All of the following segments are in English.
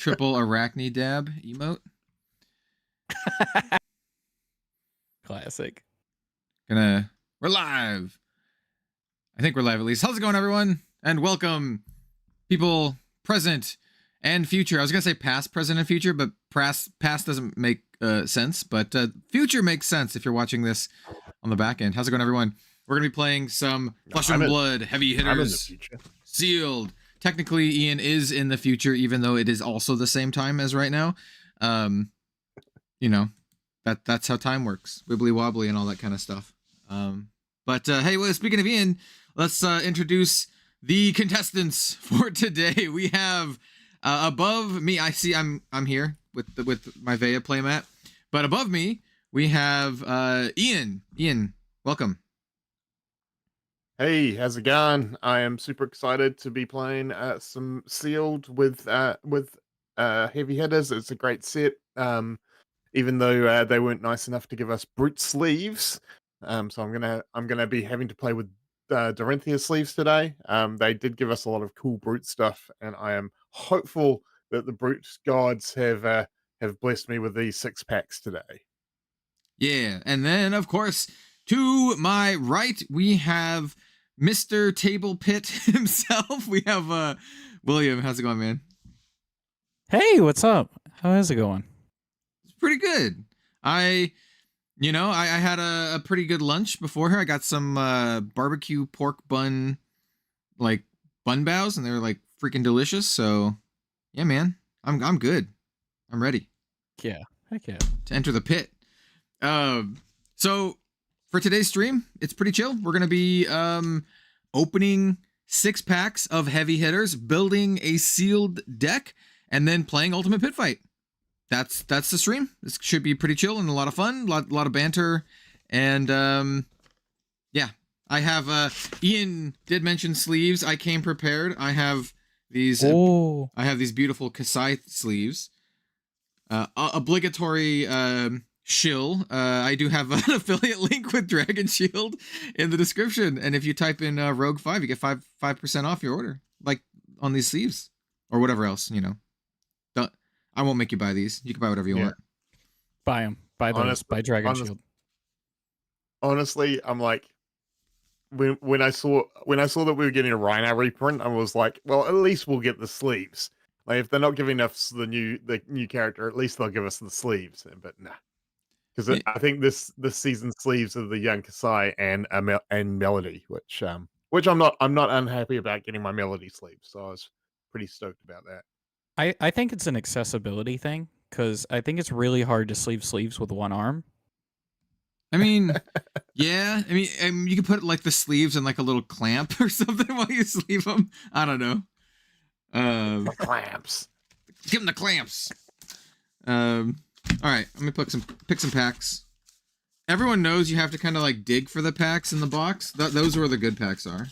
triple arachne dab emote. Classic. We're live. I think we're live at least. How's it going, everyone? And welcome, people present and future. I was gonna say past, present, and future, but past doesn't make sense. But future makes sense if you're watching this on the back end. How's it going, everyone? We're gonna be playing some Flesh and Blood heavy hitters. I'm in the future. Sealed. Technically, Ian is in the future, even though it is also the same time as right now. You know, that's how time works. Wibbly wobbly and all that kind of stuff. Hey, well, speaking of Ian, let's introduce the contestants for today. We have above me. I see I'm here with my Veya playmat, but above me we have Ian. Ian, welcome. Hey, how's it going? I am super excited to be playing some Sealed with heavy hitters. It's a great set. Even though they weren't nice enough to give us brute sleeves, so I'm gonna be having to play with Dorinthia sleeves today. They did give us a lot of cool brute stuff, and I am hopeful that the brute gods have blessed me with these 6-packs today. Yeah, and then of course to my right we have Mr. Table Pit himself. We have William. How's it going, man? Hey, what's up? How is it going? It's pretty good. I had a pretty good lunch before here. I got some barbecue pork bun, like bun bows, and they were like freaking delicious. So yeah, man, I'm good. I'm ready. Yeah, heck yeah. To enter the pit. So for today's stream, it's pretty chill. We're gonna be opening 6-packs of heavy hitters, building a sealed deck, and then playing Ultimate Pit Fight. That's the stream. This should be pretty chill and a lot of fun, a lot of banter, and yeah. I have Ian did mention sleeves. I came prepared. I have these. I have these beautiful Kasai sleeves. Obligatory shill. I do have an affiliate link with Dragon Shield in the description, and if you type in Rogue 5, you get 5% off your order, like on these sleeves or whatever else. I won't make you buy these. You can buy whatever you want. Buy them. Buy those. Buy Dragon Shield. Honestly, I'm like, when I saw that we were getting a Rhino reprint, I was like, well, at least we'll get the sleeves. Like, if they're not giving us the new character, at least they'll give us the sleeves. But nah, because I think this season's sleeves are the young Kasai and Melody, which I'm not unhappy about getting my Melody sleeves. So I was pretty stoked about that. I think it's an accessibility thing, because I think it's really hard to sleeves with one arm. I mean, yeah. I mean, you can put like the sleeves in like a little clamp or something while you sleeve them. I don't know. The clamps. Give them the clamps. All right, I'm gonna pick some packs. Everyone knows you have to kind of like dig for the packs in the box. Those are where the good packs are.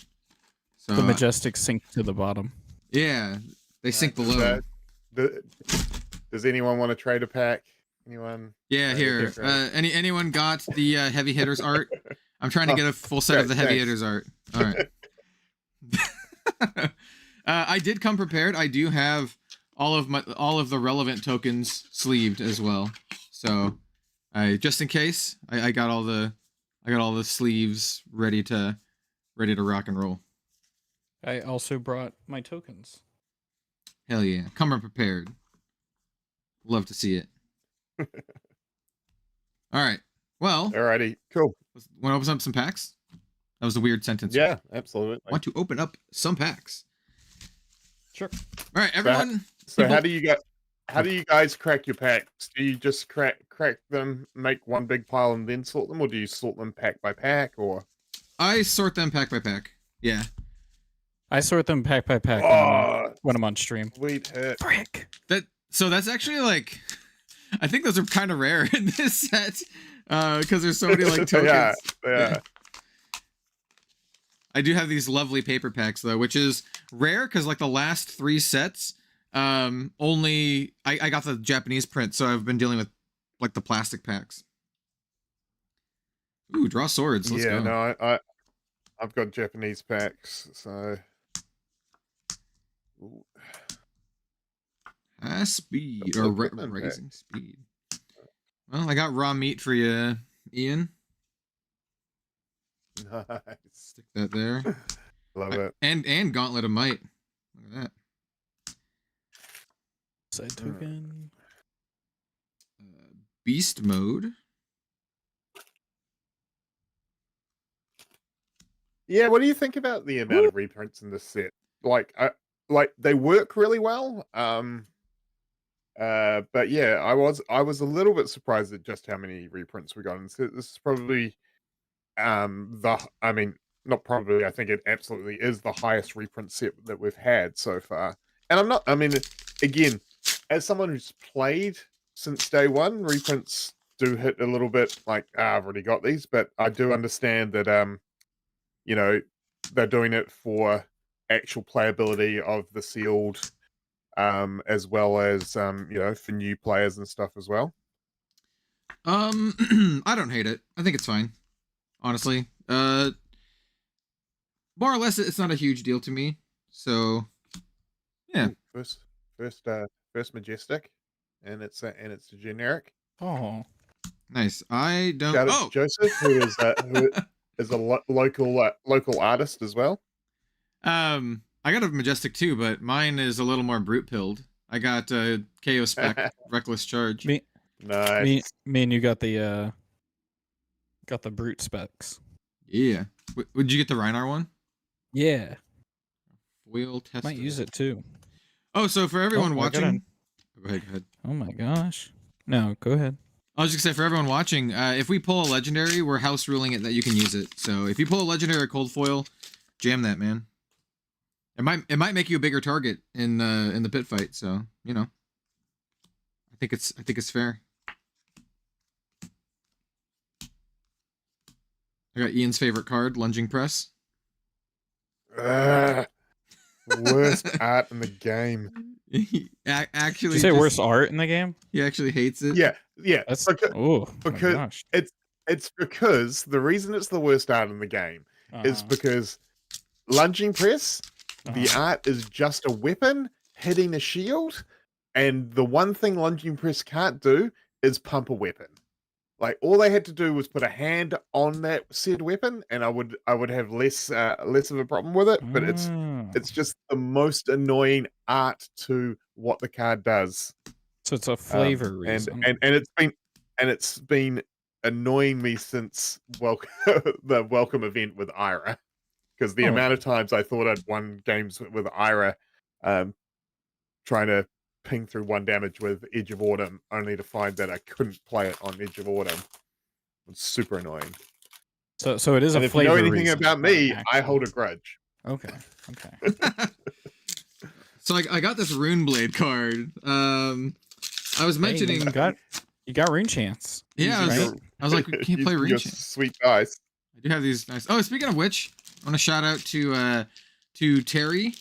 So the Majestic sink to the bottom. Yeah, they sink below. Does anyone want to trade a pack? Anyone? Yeah, here. Anyone got the heavy hitters art? I'm trying to get a full set of the heavy hitters art. All right. I did come prepared. I do have all of the relevant tokens sleeved as well. So, just in case, I got all the sleeves ready to rock and roll. I also brought my tokens. Hell yeah. Come prepared. Love to see it. All right. Well. Alrighty. Cool. Want to open up some packs? That was a weird sentence. Yeah, absolutely. Want to open up some packs? Sure. All right, everyone. So how do you guys crack your packs? Do you just crack them, make one big pile, and then sort them, or do you sort them pack by pack? Or I sort them pack by pack. Yeah. I sort them pack by pack when I'm on stream. Sweet hit. Frick. That's actually like, I think those are kind of rare in this set because there's so many like tokens. Yeah. I do have these lovely paper packs though, which is rare because like the last 3 sets, only I got the Japanese print, so I've been dealing with like the plastic packs. Ooh, draw swords. Let's go. No, I've got Japanese packs, so. Ooh. Speed Couple or of equipment raising speed. Well, I got raw meat for you, Ian. Nice. Stick that there. Love it. And Gauntlet of Might. Look at that. Side token. Beast mode. Yeah, what do you think about the amount of reprints in this set? Like they work really well. But yeah, I was a little bit surprised at just how many reprints we got. And so this is probably not probably, I think it absolutely is the highest reprint set that we've had so far. And again, as someone who's played since day one, reprints do hit a little bit like, I've already got these, but I do understand that you know, they're doing it for actual playability of the sealed, as well as for new players and stuff as well. I don't hate it. I think it's fine. Honestly. More or less it's not a huge deal to me. So yeah. Ooh, first Majestic, and it's a generic. Oh, nice. I don't. Shout out to Joseph, who is a local artist as well. I got a Majestic too, but mine is a little more brute pilled. I got KO spec Reckless Charge. Nice. Me and you got the brute specs. Yeah. Would you get the Reinar one? Yeah. Foil test. Might use it too. Oh, so for everyone watching. Go ahead. Oh my gosh. No, go ahead. I was just gonna say, for everyone watching, if we pull a legendary, we're house ruling it that you can use it. So if you pull a legendary cold foil, jam that, man. It might make you a bigger target in the pit fight. So I think it's fair. I got Ian's favorite card, Lunging Press. Worst art in the game. Actually, did you say worst art in the game? He actually hates it. Yeah. That's because it's because the reason it's the worst art in the game is because Lunging Press, the art is just a weapon hitting a shield, and the one thing Lunging Press can't do is pump a weapon. Like, all they had to do was put a hand on that said weapon, and I would have less of a problem with it. But it's just the most annoying art to what the card does. So it's a flavor reason, and it's been annoying me since the welcome event with Ira, because the amount of times I thought I'd won games with Ira, trying to ping through 1 damage with Edge of Autumn, only to find that I couldn't play it on Edge of Autumn. It's super annoying. So it is a flavor. If you know anything reason, about me, I hold a grudge. Okay. So I got this Rune Blade card. I was mentioning you got Rune Chance. Yeah, I was like, we can't play Rune Chance. Sweet dice. I do have these nice. Oh, speaking of which, I want to shout out to Terry.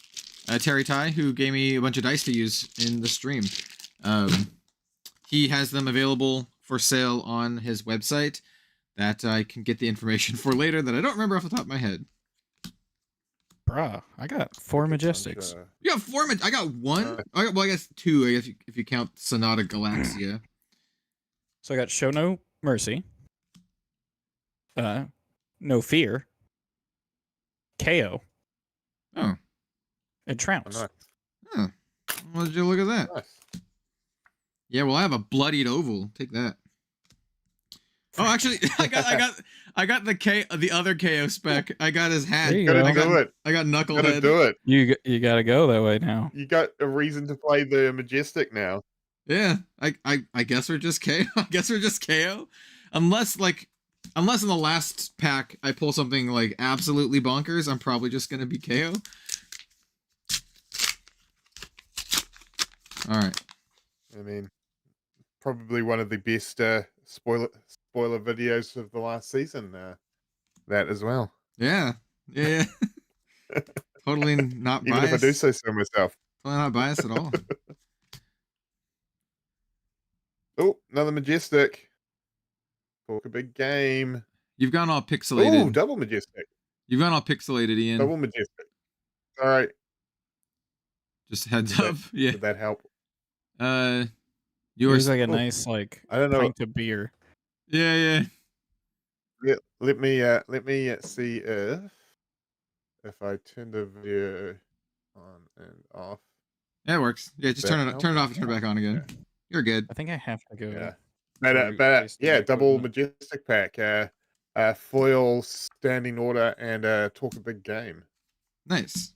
Terry Ty, who gave me a bunch of dice to use in the stream. He has them available for sale on his website that I can get the information for later that I don't remember off the top of my head. Bruh, I got 4 Majestics. You got 4? I got 1? I guess 2, I guess, if you count Sonata Galaxia. So I got Show No Mercy. No Fear. KO. Oh. And Trounce. Nice. Huh. Well, did you look at that? Nice. Yeah, well, I have a bloodied oval. Take that. Oh, actually, I got the other KO spec. I got his hat. There you go. I got Knucklehead. Gotta do it. You gotta go that way now. You got a reason to play the Majestic now. Yeah, I guess we're just KO. I guess we're just KO. Unless in the last pack I pull something like absolutely bonkers, I'm probably just gonna be KO. All right. I mean, probably one of the best spoiler videos of the last season. That as well. Yeah. Totally not biased. Even if I do say so myself. Totally not biased at all. Oh, another Majestic. Talk a big game. You've gone all pixelated. Oh, double Majestic. You've gone all pixelated, Ian. Double Majestic. All right. Just heads up. Yeah. Did that help? It Yours. was like a Oh, nice like I don't know. pint of beer. Yeah. Let me see if I turn the video on and off. Yeah, it works. Yeah, just That turn it help? off and turn it back on again. You're good. I think I have to go. Yeah. brute based on Yeah, the double equipment. majestic pack, foil standing order, and talk a big game. Nice.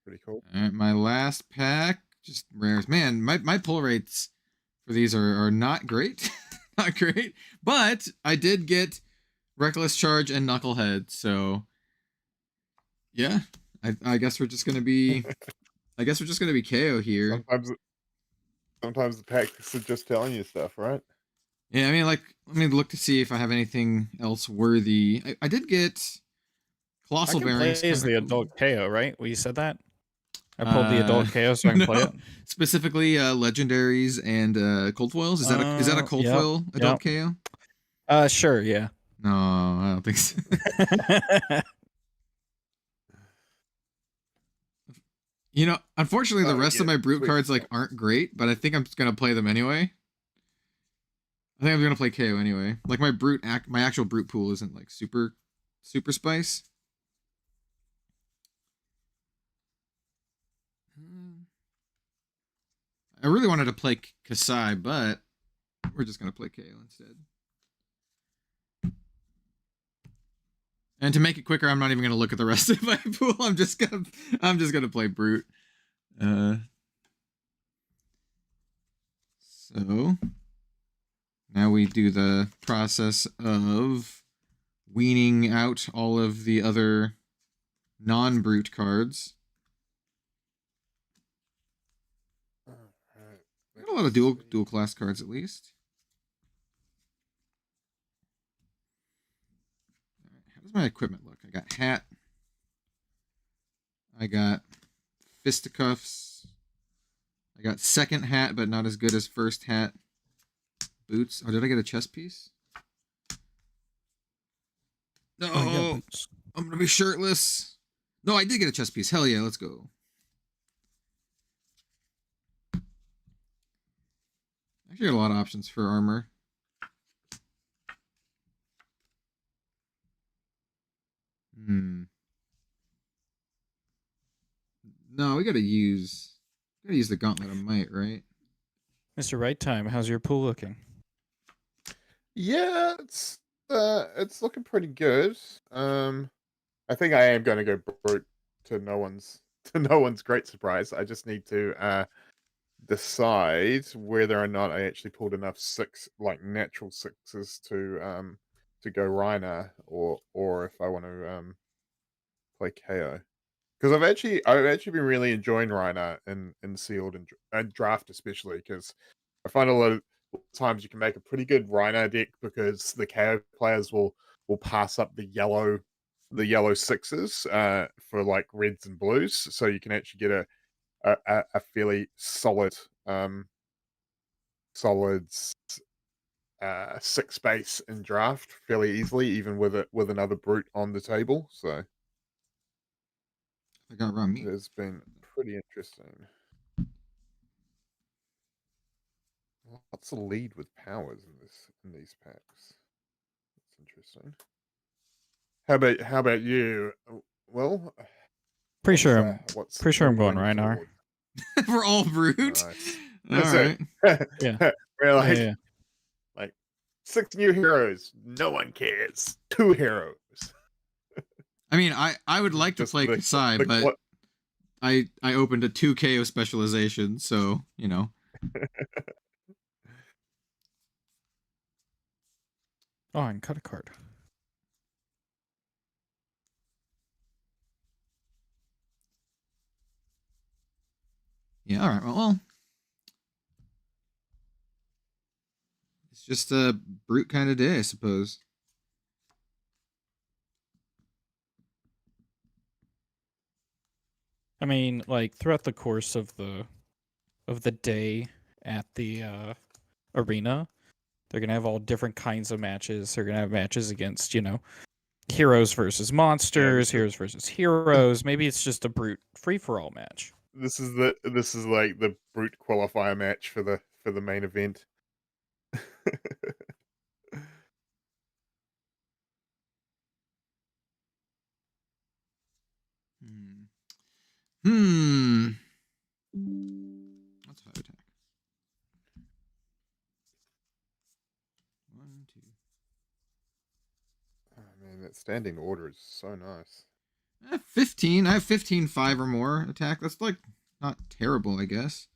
Pretty cool. All right, my last pack, just rares. Man, my pull rates for these are not great. Not great. But I did get Reckless Charge and Knucklehead, so yeah. I guess we're just gonna be KO here. Sometimes the packs are just telling you stuff, right? Yeah, I mean, like, let me look to see if I have anything else worthy. I did get I Colossal can play Bearings. as the Kinda cool. adult KO, right? Well, you said that? I pulled the adult KO so I can play no. it. Specifically, legendaries and cold foils. Is that a cold Yep, foil adult KO? Sure, yeah. No, I don't think so. You know, unfortunately, the rest of my brute cards like aren't great, but I think I'm just gonna play them anyway. I think I'm gonna play KO anyway. Like my my actual brute pool isn't like super spice. I really wanted to play Kasai, but we're just gonna play KO instead. And to make it quicker, I'm not even gonna look at the rest of my pool. I'm just gonna play brute. So now we do the process of weaning out all of the other non-brute cards. Got a lot of dual class cards at least. How does my equipment look? I got hat. I got fisticuffs. I got second hat, but not as good as first hat. Boots. Oh, did I get a chest piece? No, I'm gonna be shirtless. No, I did get a chest piece. Hell yeah, let's go. Actually, got a lot of options for armor. No, we gotta use the Gauntlet of Might, right? Mr. Right Time, how's your pool looking? Yeah, it's looking pretty good. I think I am gonna go brute to no one's great surprise. I just need to decide whether or not I actually pulled enough natural sixes to go Reiner or if I want to play KO. Because I've actually been really enjoying Reiner in sealed and draft, especially because I find a lot of times you can make a pretty good Reiner deck because the KO players will pass up the yellow sixes for like reds and blues, so you can actually get a fairly solid six space in draft fairly easily, even with another brute on the table. So I got wrong meat. It's been pretty interesting. What's the lead with powers in these packs? That's interesting. How about you? Well, Pretty sure I'm going Reinar. We're all brute. Nice. All right. Yeah. We're like, Yeah. like 6 new heroes. No one cares. 2 heroes. I mean, I would like to play Kasai, but I opened a 2 KO specialization, so you know. Oh, I can cut a card. Yeah, all right. Well, it's just a brute kind of day, I suppose. I mean, like throughout the course of the day at the arena, they're gonna have all different kinds of matches. They're gonna have matches against, heroes versus monsters, heroes versus heroes. Maybe it's just a brute free-for-all match. this is like the brute qualifier match for the main event. Hmm. Let's 5 attack. 1, 2. Oh man, that standing order is so nice. 15. I have 15 5 or more attack. That's like not terrible, I guess.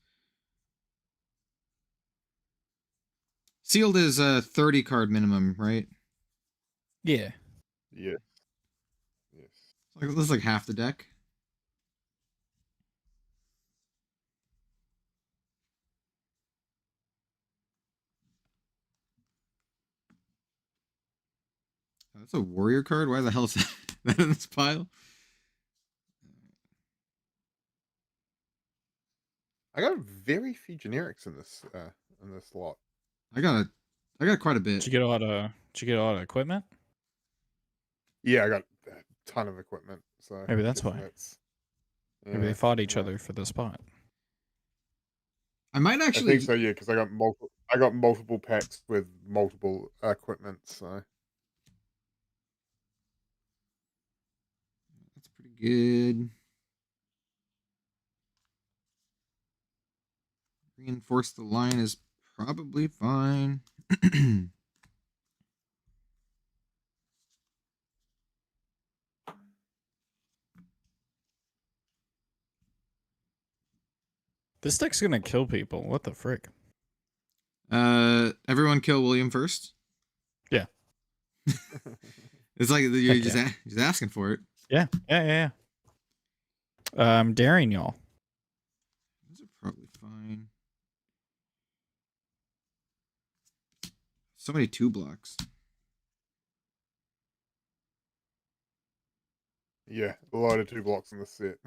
Sealed is a 30 card minimum, right? Yeah. Yeah. Yes. Like this is like half the deck. That's a warrior card. Why the hell is that in this pile? I got very few generics in this lot. I got quite a bit. Did you get a lot of equipment? Yeah, I got a ton of equipment. So Maybe that's why. Maybe they fought each other for the spot. I might I actually. think so, yeah, because I got multiple packs with multiple equipment. So That's pretty good. Reinforce the line is probably fine. This deck's gonna kill people. What the frick? Everyone kill William first. Yeah. It's like you're Heck just asking for it. Yeah. I'm daring y'all. Those are probably fine. So many 2 blocks. yeah, a lot of 2 blocks in the set.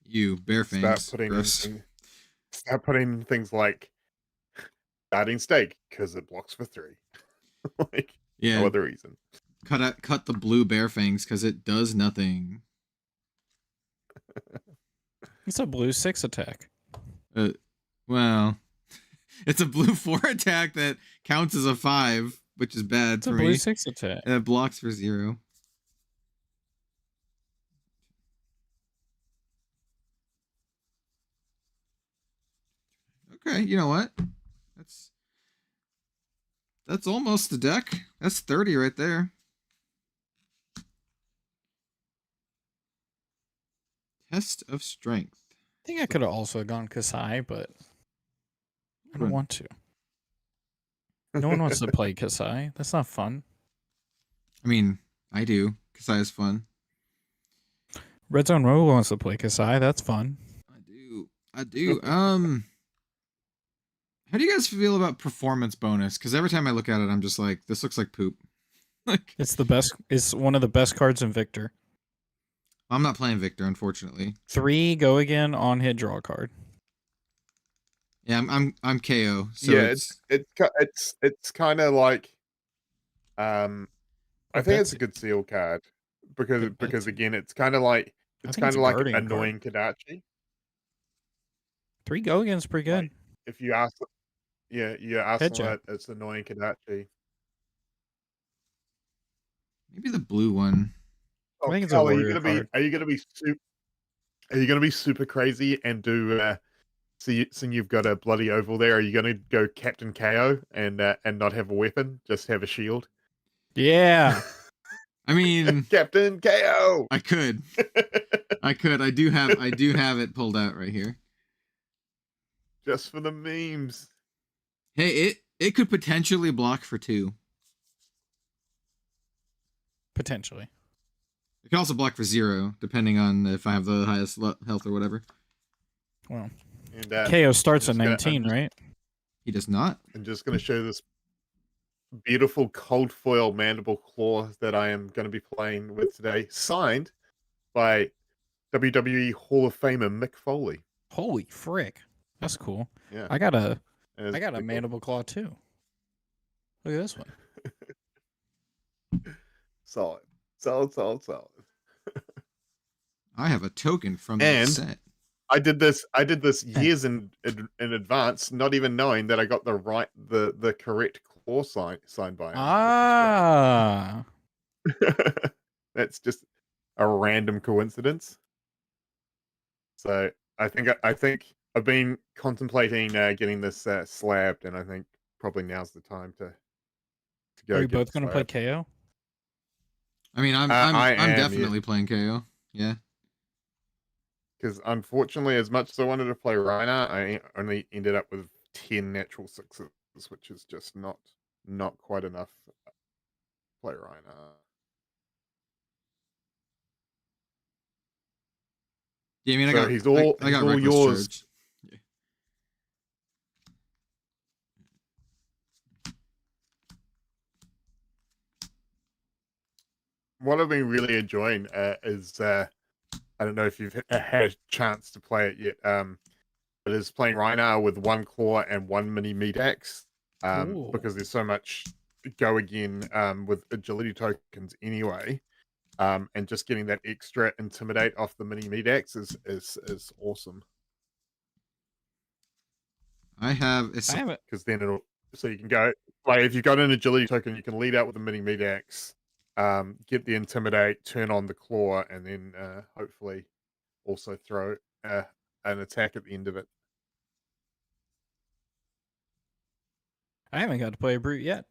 You bare fangs. Start putting things like starting stake because it blocks for 3. Like Yeah. no other reason. Cut the blue bear fangs because it does nothing. It's a blue 6 attack. Well, it's a blue 4 attack that counts as a 5, which is bad It's for a blue me. 6 attack. And it blocks for 0. Okay, you know what? That's almost the deck. That's 30 right there. Test of strength. I think I could have also gone Kasai, but I don't want to. No one wants to play Kasai. That's not fun. I mean, I do. Kasai is fun. Red Zone Rogue wants to play Kasai. That's fun. I do. How do you guys feel about performance bonus? Because every time I look at it, I'm just like, this looks like poop. Like, It's the best. It's one of the best cards in Victor. I'm not playing Victor, unfortunately. 3 go again on hit draw card. Yeah, I'm KO. So yeah, it's kind of like I think it's a good seal card because again it's kind of like annoying Kadachi. 3 go again's pretty good. Like, if you ask, yeah, you ask Head that it's annoying Kadachi. maybe the blue one. Oh, I think it's Cal, a warrior card. Are you gonna be super crazy and do seeing you've got a bloody oval there? Are you gonna go Captain KO and not have a weapon, just have a shield? Yeah. I mean, Captain KO. I could. I do have it pulled out right here. Just for the memes. Hey, it could potentially block for 2. Potentially. It can also block for 0, depending on if I have the highest health or whatever. Well, And KO starts at 19, right? He does not. I'm just going to show this beautiful cold foil mandible claw that I am going to be playing with today, signed by WWE Hall of Famer Mick Foley. Holy frick. That's cool. Yeah. I got a pretty cool. mandible claw too. Look at this one. Solid. I have a token from the And set. I did this years in advance, not even knowing that I got the correct claw signed by him. Ah. That's just a random coincidence. So I think I've been contemplating getting this slabbed, and I think probably now's the time to go. Are you get both it going to play slabbed. KO? I mean, I'm I am, definitely playing KO. Yeah. Because unfortunately, as much as I wanted to play Reiner, I only ended up with 10 natural sixes, which is just not quite enough to play Reiner. Yeah, I mean, So he's all I got all reckless yours. charge. Yeah. What I've been really enjoying is I don't know if you've had a chance to play it yet. But is playing Reiner with one claw and one mini meat axe. Ooh. Because there's so much go again with agility tokens anyway. And just getting that extra intimidate off the mini meat axe is awesome. I have I haven't. Because then so you can go, like, if you've got an agility token, you can lead out with the mini meat axe, get the intimidate, turn on the claw, and then hopefully also throw an attack at the end of it. I haven't got to play a brute yet.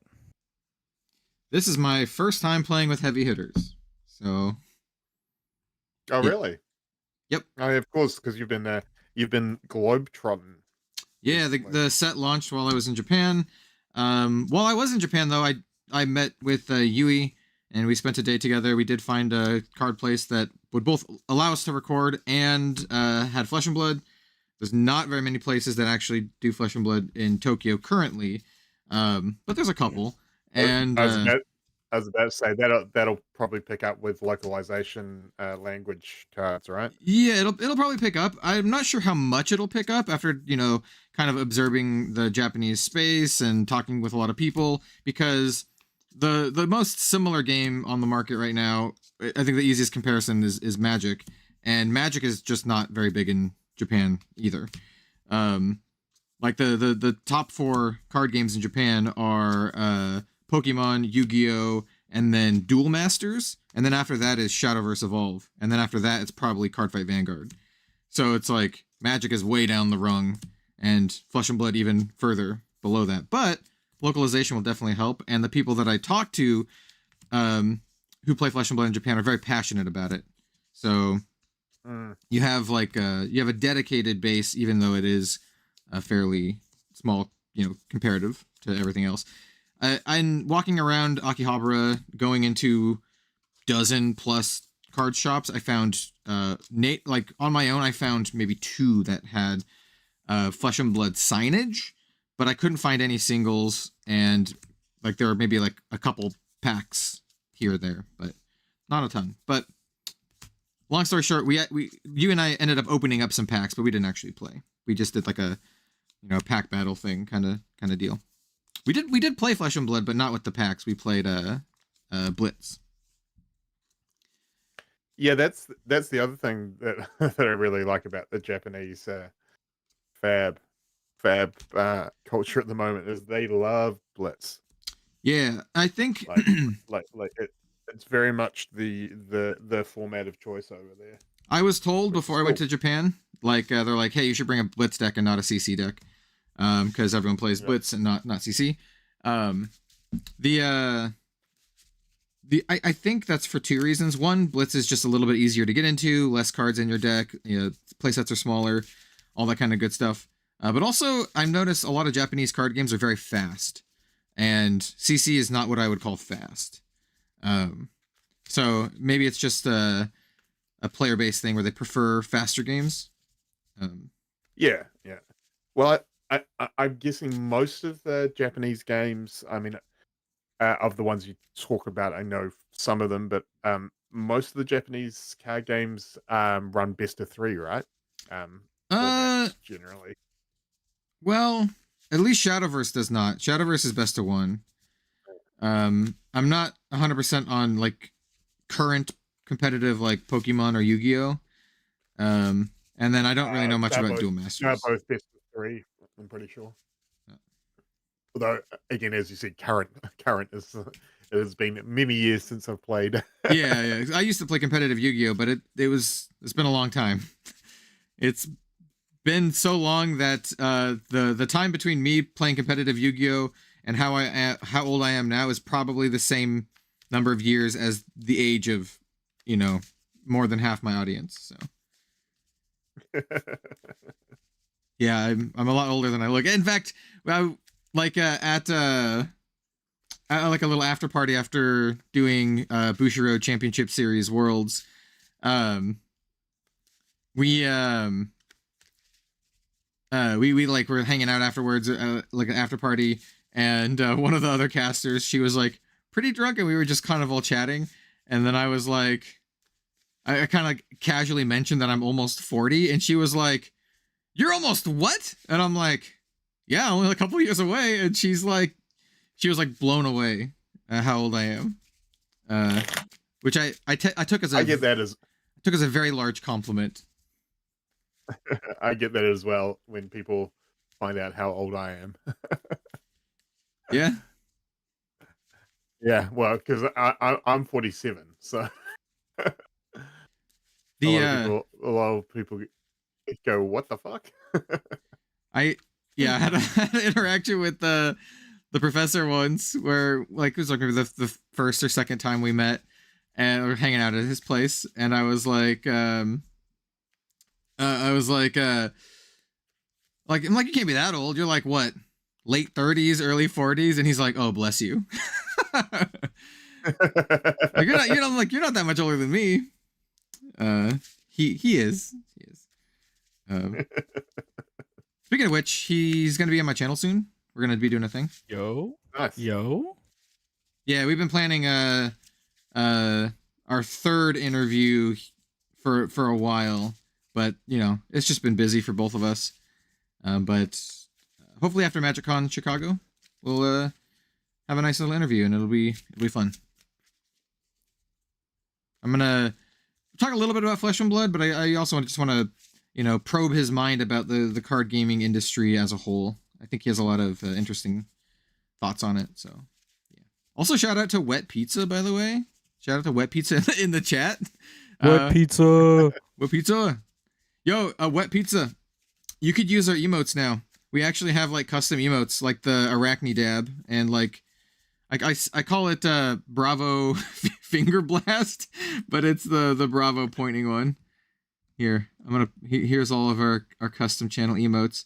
This is my first time playing with heavy hitters. So. Oh, yeah. really? Yep. Oh, yeah, of course, because you've been globe-trotting. Yeah, the set launched while I was in Japan. While I was in Japan, though, I met with Yui, and we spent a day together. We did find a card place that would both allow us to record and had Flesh and Blood. There's not very many places that actually do Flesh and Blood in Tokyo currently, but there's a couple. And I was about to say that'll probably pick up with localization language cards, right? Yeah, it'll probably pick up. I'm not sure how much it'll pick up after, kind of observing the Japanese space and talking with a lot of people, because the most similar game on the market right now, I think the easiest comparison is Magic, and Magic is just not very big in Japan either. Like the top 4 card games in Japan are Pokemon, Yu-Gi-Oh, and then Duel Masters, and then after that is Shadowverse Evolve, and then after that it's probably Cardfight Vanguard. So it's like Magic is way down the rung, and Flesh and Blood even further below that. But localization will definitely help, and the people that I talk to who play Flesh and Blood in Japan are very passionate about it. So you have you have a dedicated base, even though it is a fairly small, comparative to everything else. I'm walking around Akihabara, going into dozen plus card shops. I found on my own, I found maybe 2 that had Flesh and Blood signage, but I couldn't find any singles, and there were maybe a couple packs here or there, but not a ton. But long story short, you and I ended up opening up some packs, but we didn't actually play. We just did a pack battle thing kind of deal. We did play Flesh and Blood, but not with the packs. We played Blitz. Yeah, that's the other thing that that I really like about the Japanese fab culture at the moment, is they love Blitz. Yeah, I think it's very much the format of choice over there. I was told before I went to Japan, they're like, hey, you should bring a Blitz deck and not a CC deck, because everyone plays Blitz and not CC. I think that's for 2 reasons. One, Blitz is just a little bit easier to get into, less cards in your deck, playsets are smaller, all that kind of good stuff. But also, I've noticed a lot of Japanese card games are very fast, and CC is not what I would call fast. So maybe it's just a player-based thing where they prefer faster games. Yeah. Well, I'm guessing most of the Japanese games, I mean, of the ones you talk about, I know some of them, but most of the Japanese card games run best of 3, right? Generally. Well, at least Shadowverse does not. Shadowverse is best of 1. I'm not 100% on current competitive Pokemon or Yu-Gi-Oh, And then I don't really know much They're about both- Duel They're Masters. both best of 3. I'm pretty sure. Yeah. Although, again, as you said, current is. It has been many years since I've played. Yeah. I used to play competitive Yu-Gi-Oh, but it's been a long time. It's been so long that the time between me playing competitive Yu-Gi-Oh and how old I am now is probably the same number of years as the age of, more than half my audience. So yeah, I'm a lot older than I look. In fact, at like a little after party after doing Bushiroad Championship Series Worlds, we like were hanging out afterwards, like an after party, and one of the other casters, she was like pretty drunk, and we were just kind of all chatting, and then I was like, I kind of casually mentioned that I'm almost 40, and she was like, "You're almost what?" And I'm like, "Yeah, only a couple years away," and she was like blown away at how old I am, which I took as I get that as a very large compliment. I get that as well when people find out how old I am. Yeah. Yeah, well, because I'm 47, so The a lot of people go, "What the fuck?" I had an interaction with the professor once where like it was like the first or second time we met, and we were hanging out at his place, and I was like I'm like, you can't be that old. You're like what, late 30s, early 40s, and he's like, "Oh, bless you." Like you're not that much older than me. He is. Speaking of which, he's gonna be on my channel soon. We're gonna be doing a thing. Nice. Yeah, we've been planning our third interview for a while, but it's just been busy for both of us. But hopefully after MagicCon Chicago, we'll have a nice little interview, and it'll be fun. I'm gonna talk a little bit about Flesh and Blood, but I also just want to probe his mind about the card gaming industry as a whole. I think he has a lot of interesting thoughts on it. So yeah. Also, shout out to Wet Pizza, by the way. Shout out to Wet Pizza in the chat. Wet pizza. Wet Pizza. Yo, Wet Pizza. You could use our emotes now. We actually have like custom emotes, like the Arachne dab, and like I call it Bravo Finger Blast, but it's the Bravo pointing one. Here, here's all of our custom channel emotes.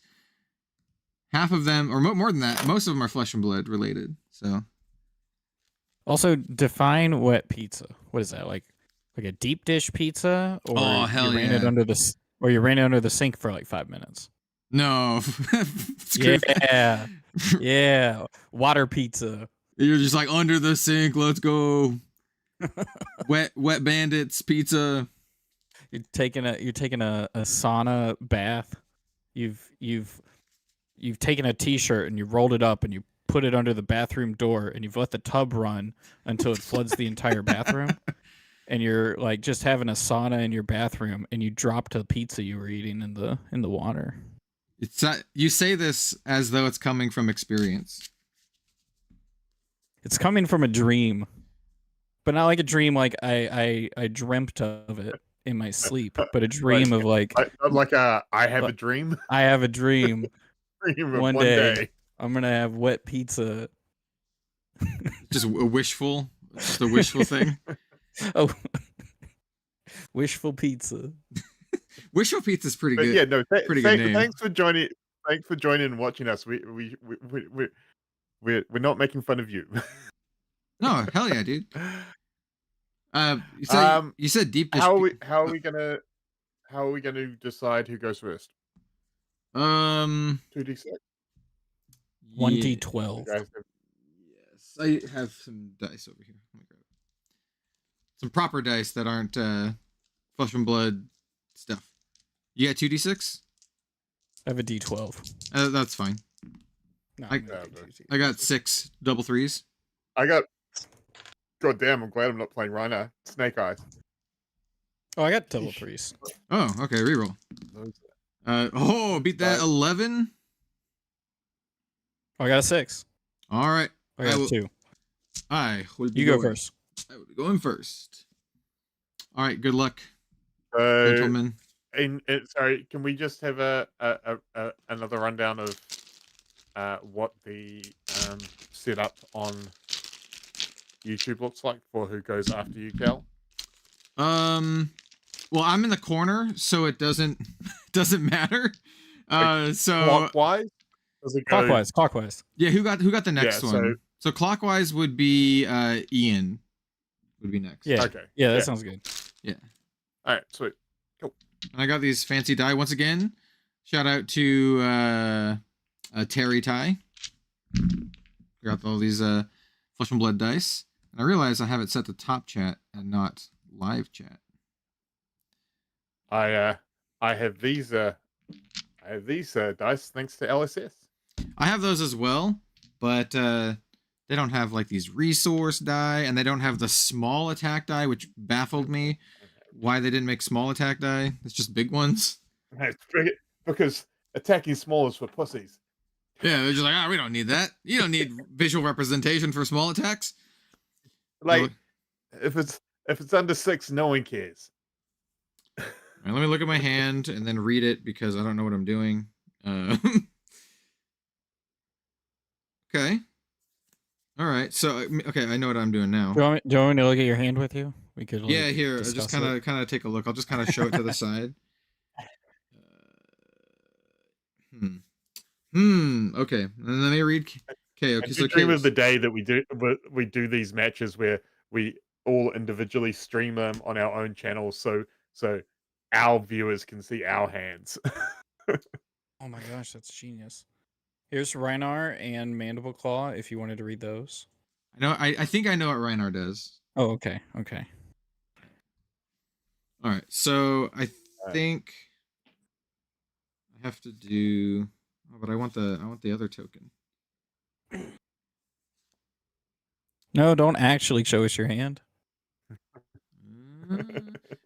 Half of them, or more than that, most of them are Flesh and Blood related. So, also define wet pizza. What is that, like a deep dish pizza, or oh hell you ran it under the you ran it under the sink for like 5 minutes? No. Yeah, yeah, water pizza. You're just like under the sink. Let's go. wet bandits pizza. You're taking a sauna bath. You've taken a t-shirt and you rolled it up and you put it under the bathroom door and you've let the tub run until it floods the entire bathroom. And you're like just having a sauna in your bathroom and you dropped a pizza you were eating in the water. It's not, you say this as though it's coming from experience. It's coming from a dream, but not like a dream like I dreamt of it in my sleep, but a dream of like I have a dream. I have a dream. Dream of one day I'm gonna have wet pizza. Just a wishful thing. Oh, wishful pizza. Wishful pizza is pretty good. Yeah, no, pretty good name. Thanks for joining. Thanks for joining and watching us. We're not making fun of you. No, hell yeah, dude. You said deep dish. How are we gonna decide who goes first? 2d6. 1d12. Yes, I have some dice over here. Let me grab it. Some proper dice that aren't Flesh and Blood stuff. You got 2d6? I have a d12. That's fine. No, I got 6 double threes. God damn, I'm glad I'm not playing Rhino. Snake Eyes. Oh, I got double threes. Oh, okay, reroll. Beat that Nice. 11. Oh, I got a 6. All right. I got will, 2. I will be You go going. first. I will be going first. All right, good luck, So, gentlemen. sorry, can we just have another rundown of what the setup on YouTube looks like for who goes after you, Cal? Well, I'm in the corner, so it doesn't matter. So Clockwise? Does it go Clockwise. yeah, who got the next Yeah, one? So clockwise would be Ian would be next. Yeah. Okay. Yeah, that sounds good. Yeah. All right, sweet. Cool. I got these fancy die once again. Shout out to Terry Ty. Got all these Flesh and Blood dice. And I realize I have it set to top chat and not live chat. I have these dice thanks to LSS. I have those as well, but they don't have like these resource die, and they don't have the small attack die, which baffled me. Why they didn't make small attack die? It's just big ones. Because attacking small is for pussies. Yeah, they're just like, we don't need that. You don't need visual representation for small attacks. Like, if it's under 6, no one cares. All right, let me look at my hand and then read it because I don't know what I'm doing. Okay. All right. So okay, I know what I'm doing now. Do you want me to look at your hand with you? We could. Yeah, here. I just kind of take a look. I'll just kind of show it to the side. Okay. And let me read. Okay. Okay. So dream of the day that we do these matches where we all individually stream them on our own channels, so our viewers can see our hands. Oh my gosh, that's genius. Here's Reinar and Mandible Claw. If you wanted to read those. I know. I think I know what Reinar does. Oh, okay. Okay. All right. So I think I have to do. Oh, but I want the other token. No, don't actually show us your hand.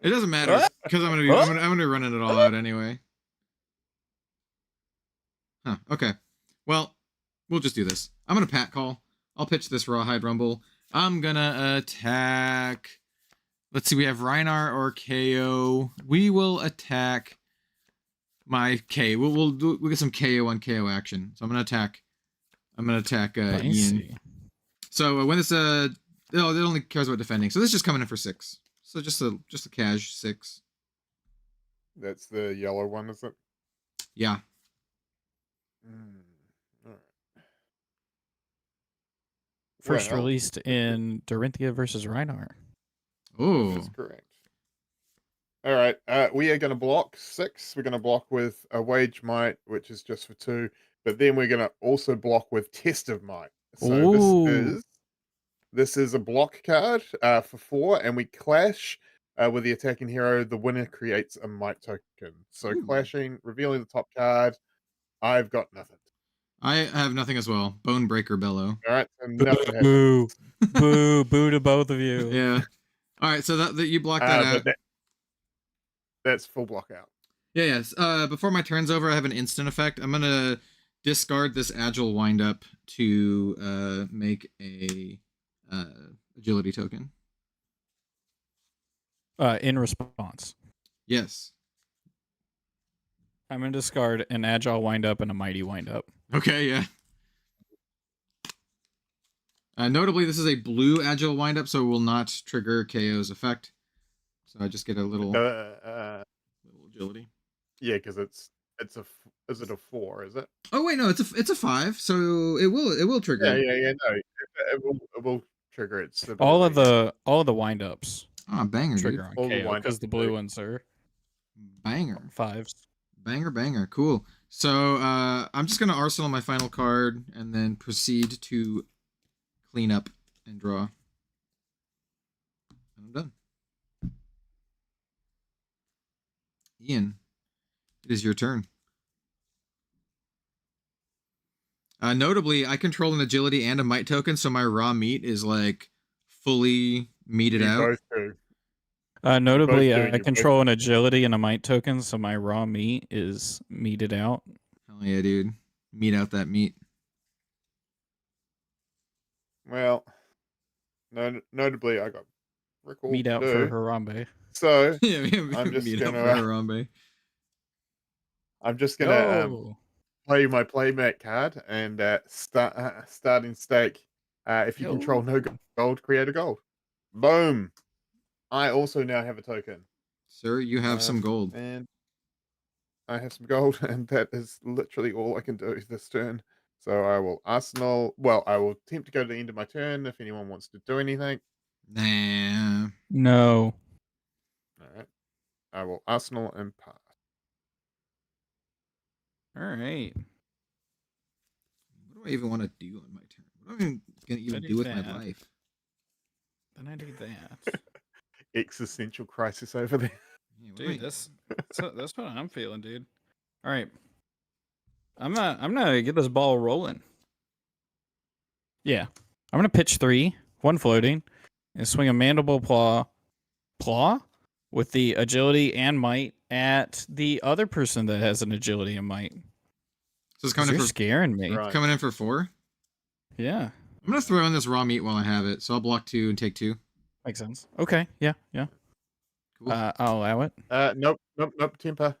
It doesn't matter because I'm gonna be running it all out anyway. Huh. Okay. Well, we'll just do this. I'm gonna pat call. I'll pitch this Rawhide Rumble. I'm gonna attack. Let's see. We have Reinar or KO. We will attack my K. We'll get some KO on KO action. So I'm gonna attack. Ian. So when this it only cares about defending. So this is just coming in for 6. So just a cash 6. That's the yellow one, is it? Yeah. All right. First released in Dorinthia versus Reinar. Oh, that's correct. All right. We are going to block 6. We're going to block with a Wage Might, which is just for 2. But then we're going to also block with Test of Might. So this is a block card for 4, and we clash with the attacking hero. The winner creates a Might token. So clashing, revealing the top card. I've got nothing. I have nothing as well. Bone Breaker Bellow. All right. So nothing boo, boo, boo to both of you. Yeah. All right. So that you block that out. That's full block out. Yeah. Yes. Before my turn's over, I have an instant effect. I'm gonna discard this Agile Windup to make a agility token. In response. Yes. I'm going to discard an Agile Windup and a Mighty Windup. Okay, yeah. Notably, this is a blue Agile Windup, so it will not trigger KO's effect. So I just get a little agility. Yeah, because is it a 4? Is it? Oh wait, no, it's a 5. So it will trigger. Yeah. No, it will trigger it. All of the windups. Ah, banger, trigger dude. on KO because the blue ones are banger 5s. Banger. Cool. So I'm just gonna arsenal my final card and then proceed to clean up and draw. And I'm done. Ian, it is your turn. Notably, I control an agility and a might token, so my raw meat is like fully meated out. Both do. Notably, do, I you're both- control an agility and a might token, so my raw meat is meated out. Hell yeah, dude. Meat out that meat. Well, notably, I got Rickle Meat to out for do. Harambe. So Yeah, I'm just meat out gonna, for Harambe. I'm just gonna Yo! play my playmat card and starting stake. If you control no gold, create a gold. Boom. I also now have a token. Sir, you have some gold. And I have some gold, and that is literally all I can do this turn. So I will arsenal. Well, I will attempt to go to the end of my turn if anyone wants to do anything. Nah. No. All right. I will arsenal and pass. All right. What do I even want to do on my turn? What am I even gonna even do do with my that. life? Then I do that. Existential crisis over there. Yeah, what am Dude, I- that's what I'm feeling, dude. All right. I'm gonna get this ball rolling. Yeah. I'm gonna pitch 3, 1 floating, and swing a mandible claw with the agility and might at the other person that has an agility and might. So it's 'Cause coming in you're for scaring me. Right. coming in for 4. Yeah. I'm gonna throw in this raw meat while I have it, so I'll block 2 and take 2. Makes sense. Okay. Yeah. Cool. I'll allow it. Nope. Temper.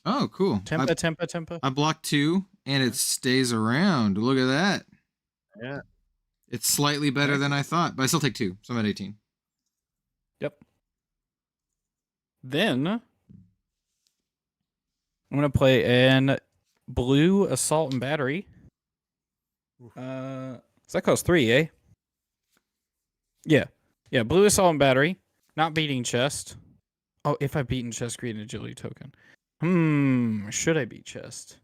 Oh, cool. Tempa. I blocked 2 and it stays around. Look at that. Yeah. It's slightly better than I thought, but I still take 2, so I'm at 18. Yep. Then I'm gonna play an blue assault and battery. So that costs 3, eh? Yeah. Blue assault and battery. Not beating chest. Oh, if I beat in chest, create an agility token. Should I beat chest?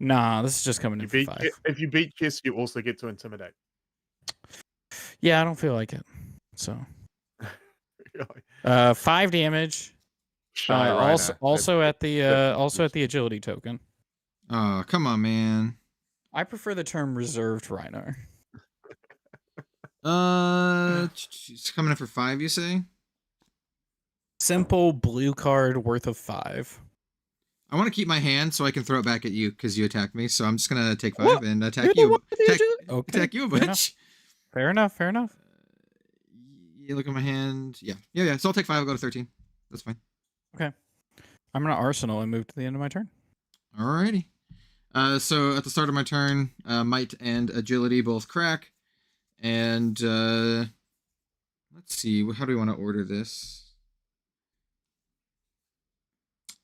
Nah, this is just coming in for 5. If you beat chess, you also get to intimidate. Yeah, I don't feel like it. So 5 damage. Shy Also Rhino. at the agility token. Oh, come on, man. I prefer the term reserved rhino. It's coming in for 5, you say? Simple blue card worth of 5. I want to keep my hand so I can throw it back at you because you attacked me. So I'm just gonna take 5 What? and attack You're the you. one with the agility? Okay, Attack you, fair enough. bitch. Fair enough. You look at my hand. Yeah. So I'll take 5. I'll go to 13. That's fine. Okay. I'm gonna arsenal and move to the end of my turn. Alrighty. So at the start of my turn, might and agility both crack, and let's see. How do we want to order this?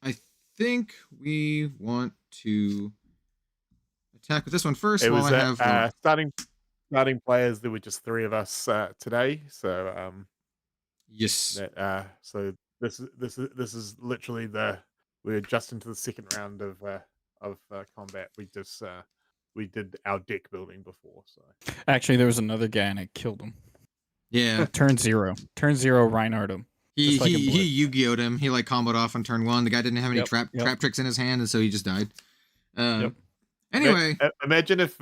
I think we want to attack with this one first. It while was I have starting players. There were just 3 of us today, so yes. so this is literally we're just into the second round of combat. We did our deck building before, so Actually, there was another guy and I killed him. Yeah. Turn 0. Turn 0, Reinhardt him. He Just like a he blitz. Yu-Gi-Oh'd him. He like comboed off on turn 1. The guy didn't have any Yep, trap tricks in his hand, and so he just died. Yep. Anyway, imagine if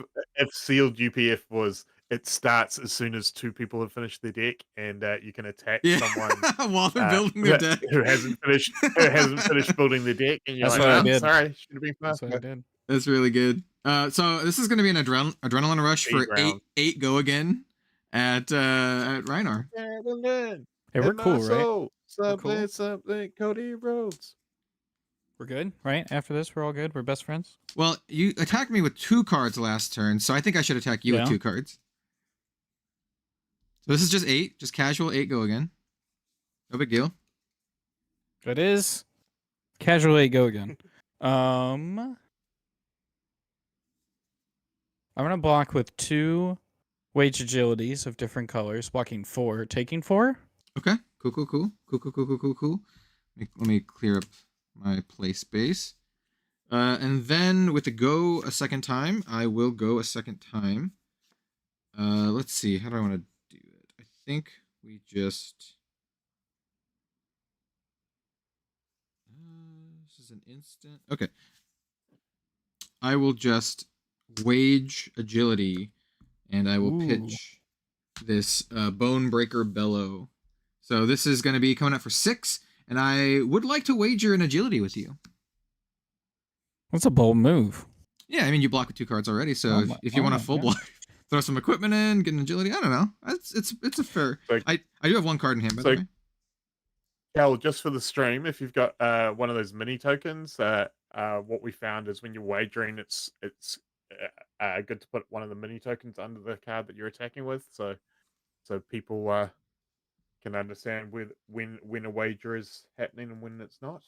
sealed UPF was it starts as soon as 2 people have finished their deck, and you can attack someone while they're building their deck who hasn't finished building their deck, and you're That's like, what I "Oh, did. sorry, should have been That's faster." what I did. That's really good. So this is going to be an adrenaline rush for Eight rounds. eight go again at Reinar. Hey, we're cool, right? Something, cool? something, Cody Rhodes. We're good, right? After this, we're all good. We're best friends. Well, you attacked me with 2 cards last turn, so I think I should attack you with 2 cards. So this is just 8, just casual 8 go again. No big deal. It is casual 8 go again. I'm gonna block with 2 wage agilities of different colors, blocking 4, taking 4. Okay. Cool. Let me clear up my play space. And then with the go a second time, I will go a second time. Let's see. How do I want to do it? I think we just... this is an instant. Okay. I will just wage agility, and I will pitch this Bone Breaker Bellow. So this is going to be coming up for 6, and I would like to wager an agility with you. That's a bold move. Yeah, I mean, you block with 2 cards already, so if you want a full block, throw some equipment in, get an agility. I don't know. It's a fair. So, I do have 1 card in hand, by the way. Cal, just for the stream, if you've got one of those mini tokens, what we found is when you're wagering, it's good to put one of the mini tokens under the card that you're attacking with, so people can understand when a wager is happening and when it's not.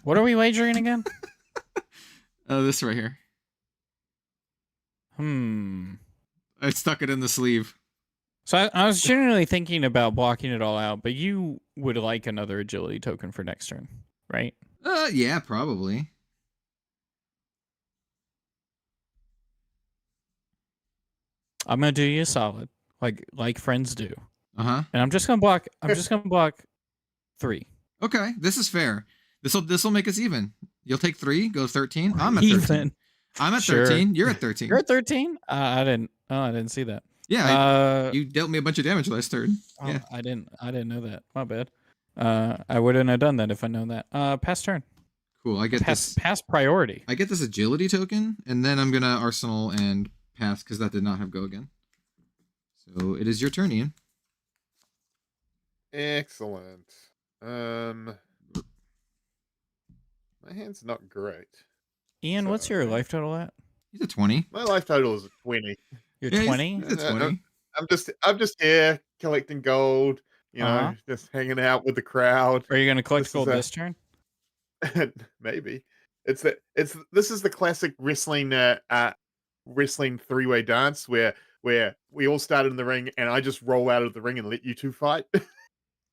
What are we wagering again? This right here. I stuck it in the sleeve. So I was generally thinking about blocking it all out, but you would like another agility token for next turn, right? Yeah, probably. I'm gonna do you a solid, like friends do. And I'm just gonna block. I'm just gonna block 3. Okay, this is fair. This will make us even. You'll take 3, go 13. I'm at 13. Even. I'm at Sure. 13. You're at 13. You're at 13. I didn't see that. Yeah, you dealt me a bunch of damage last turn. Oh, Yeah. I didn't know that. My bad. I wouldn't have done that if I known that. Pass turn. Cool. I get this. Pass priority. I get this agility token, and then I'm gonna arsenal and pass because that did not have go again. So it is your turn, Ian. Excellent. My hand's not great. Ian, what's your life total at? He's at 20. My life total is 20. You're Yeah, 20. He's at 20. I'm just here collecting gold. You know, just hanging out with the crowd. Are you gonna collect This gold is this turn? Maybe. This is the classic wrestling wrestling 3-way dance where we all start in the ring and I just roll out of the ring and let you 2 fight.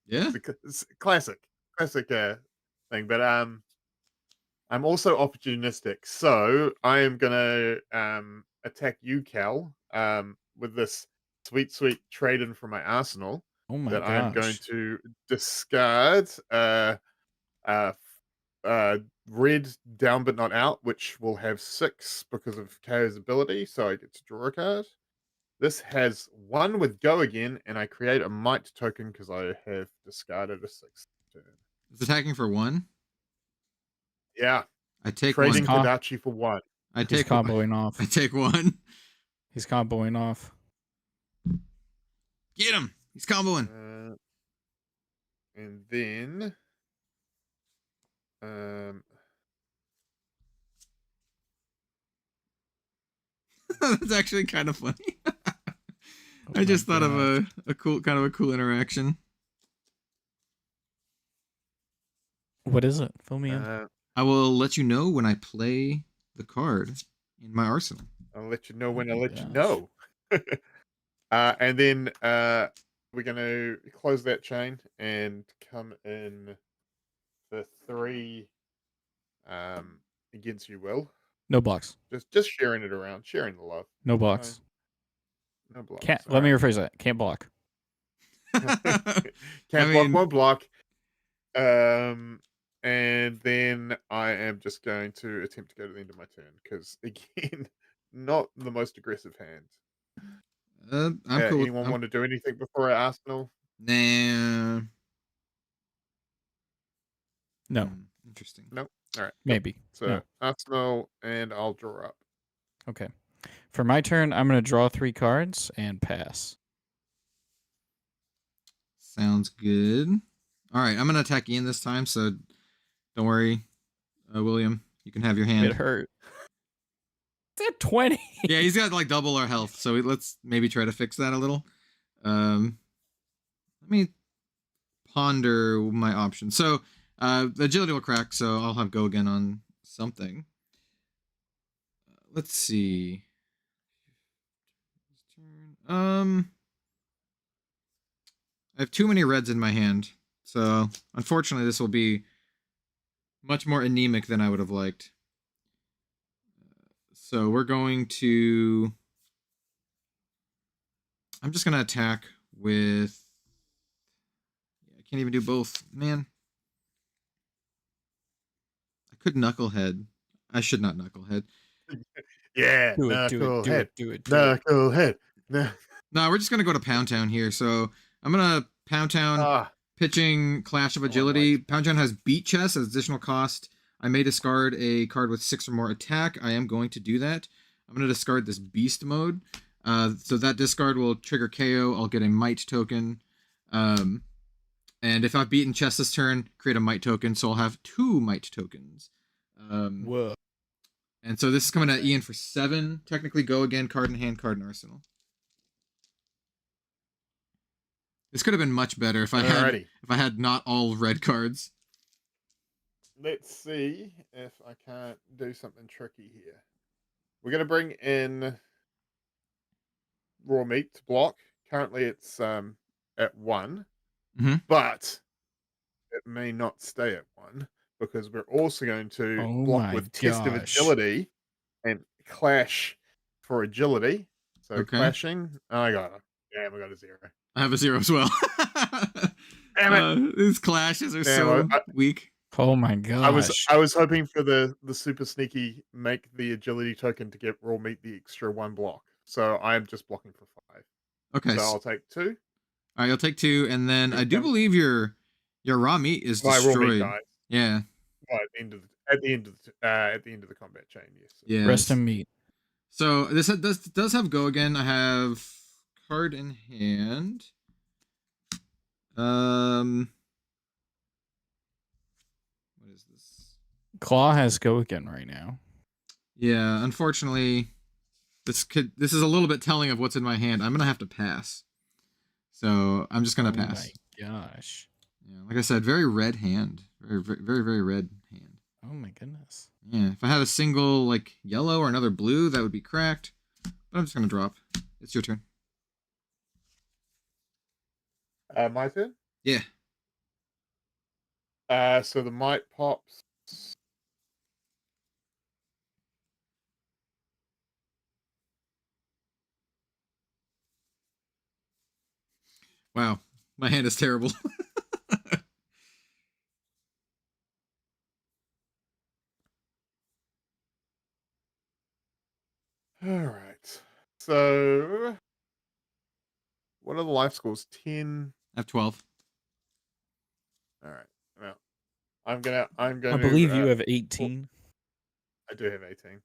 Yeah. It's classic thing. But I'm also opportunistic, so I am gonna attack you, Cal, with this sweet trade-in from my arsenal. Oh my that gosh. I'm going to discard red down but not out, which will have 6 because of KO's ability, so I get to draw a card. This has 1 with go again, and I create a might token because I have discarded a 6th turn. It's attacking for 1. Yeah. I take Trading 1. Kodachi for 1. I He's take comboing off. I take 1. He's comboing off. Get him. He's comboing. And then That's actually kind of funny. I just thought of a cool interaction. What is it? Fill me in. I will let you know when I play the card in my arsenal. I'll let you know when I let you know. And then we're going to close that chain and come in for 3 against you, Will. No blocks. Just sharing it around, sharing the love. No blocks. No blocks. Let me rephrase that. Can't block. Won't block. And then I am just going to attempt to go to the end of my turn because, again, not the most aggressive hand. I'm cool. Anyone want to do anything before I Arsenal? Nah. No. Interesting. Nope. All right. Maybe. So no. Arsenal, and I'll draw up. Okay. For my turn, I'm going to draw 3 cards and pass. Sounds good. All right, I'm going to attack Ian this time, so don't worry, William. You can have your hand. It hurt. It's at 20. Yeah, he's got like double our health, so let's maybe try to fix that a little. Let me ponder my options. So the agility will crack, so I'll have go again on something. Let's see. I have too many reds in my hand, so unfortunately this will be much more anemic than I would have liked. So we're going to... I'm just going to attack with... I can't even do both. Man. I could Knucklehead. I should not Knucklehead. Yeah, Do it. Knucklehead. No, we're just gonna go to Pound Town here. So I'm gonna Pound Town Ah, pitching Clash of right. Agility. Pound Town has Beat Chest as additional cost. I may discard a card with 6 or more attack. I am going to do that. I'm gonna discard this Beast Mode. So that discard will trigger KO. I'll get a Might token. And if I've beaten Chest this turn, create a Might token. So I'll have 2 Might tokens. Whoa. And so this is coming at Ian for 7. Technically, go again. Card in hand, card in arsenal. This could have been much better if I had not all red cards. Let's see if I can't do something tricky here. We're gonna bring in raw meat to block. Currently, it's at 1, but it may not stay at 1 because we're also going to block with Test of Agility and Clash for Agility. So clashing, I got it. Damn, I got a 0. I have a 0 as well. Damn it! These clashes are so weak. Oh my gosh. I was hoping for the super sneaky make the agility token to get raw meat the extra 1 block. So I am just blocking for 5. Okay. So I'll take 2. All right, you'll take 2, and then I do believe your raw meat is destroyed. Raw meat dies. Yeah. At the end of the combat chain, yes. Yeah. Rest in meat. So this does have go again. I have card in hand. What is this? Claw has go again right now. Yeah, unfortunately, this is a little bit telling of what's in my hand. I'm gonna have to pass. So I'm just gonna pass. Oh my gosh. Yeah, like I said, very red hand. Very, very, very red hand. Oh my goodness. Yeah, if I had a single like yellow or another blue, that would be cracked. But I'm just gonna drop. It's your turn. My turn? Yeah. So the might pops. Wow, my hand is terrible. All right. So what are the life scores? 10. I have 12. All right. Well, I'm gonna. I believe you have 18. I do have 18.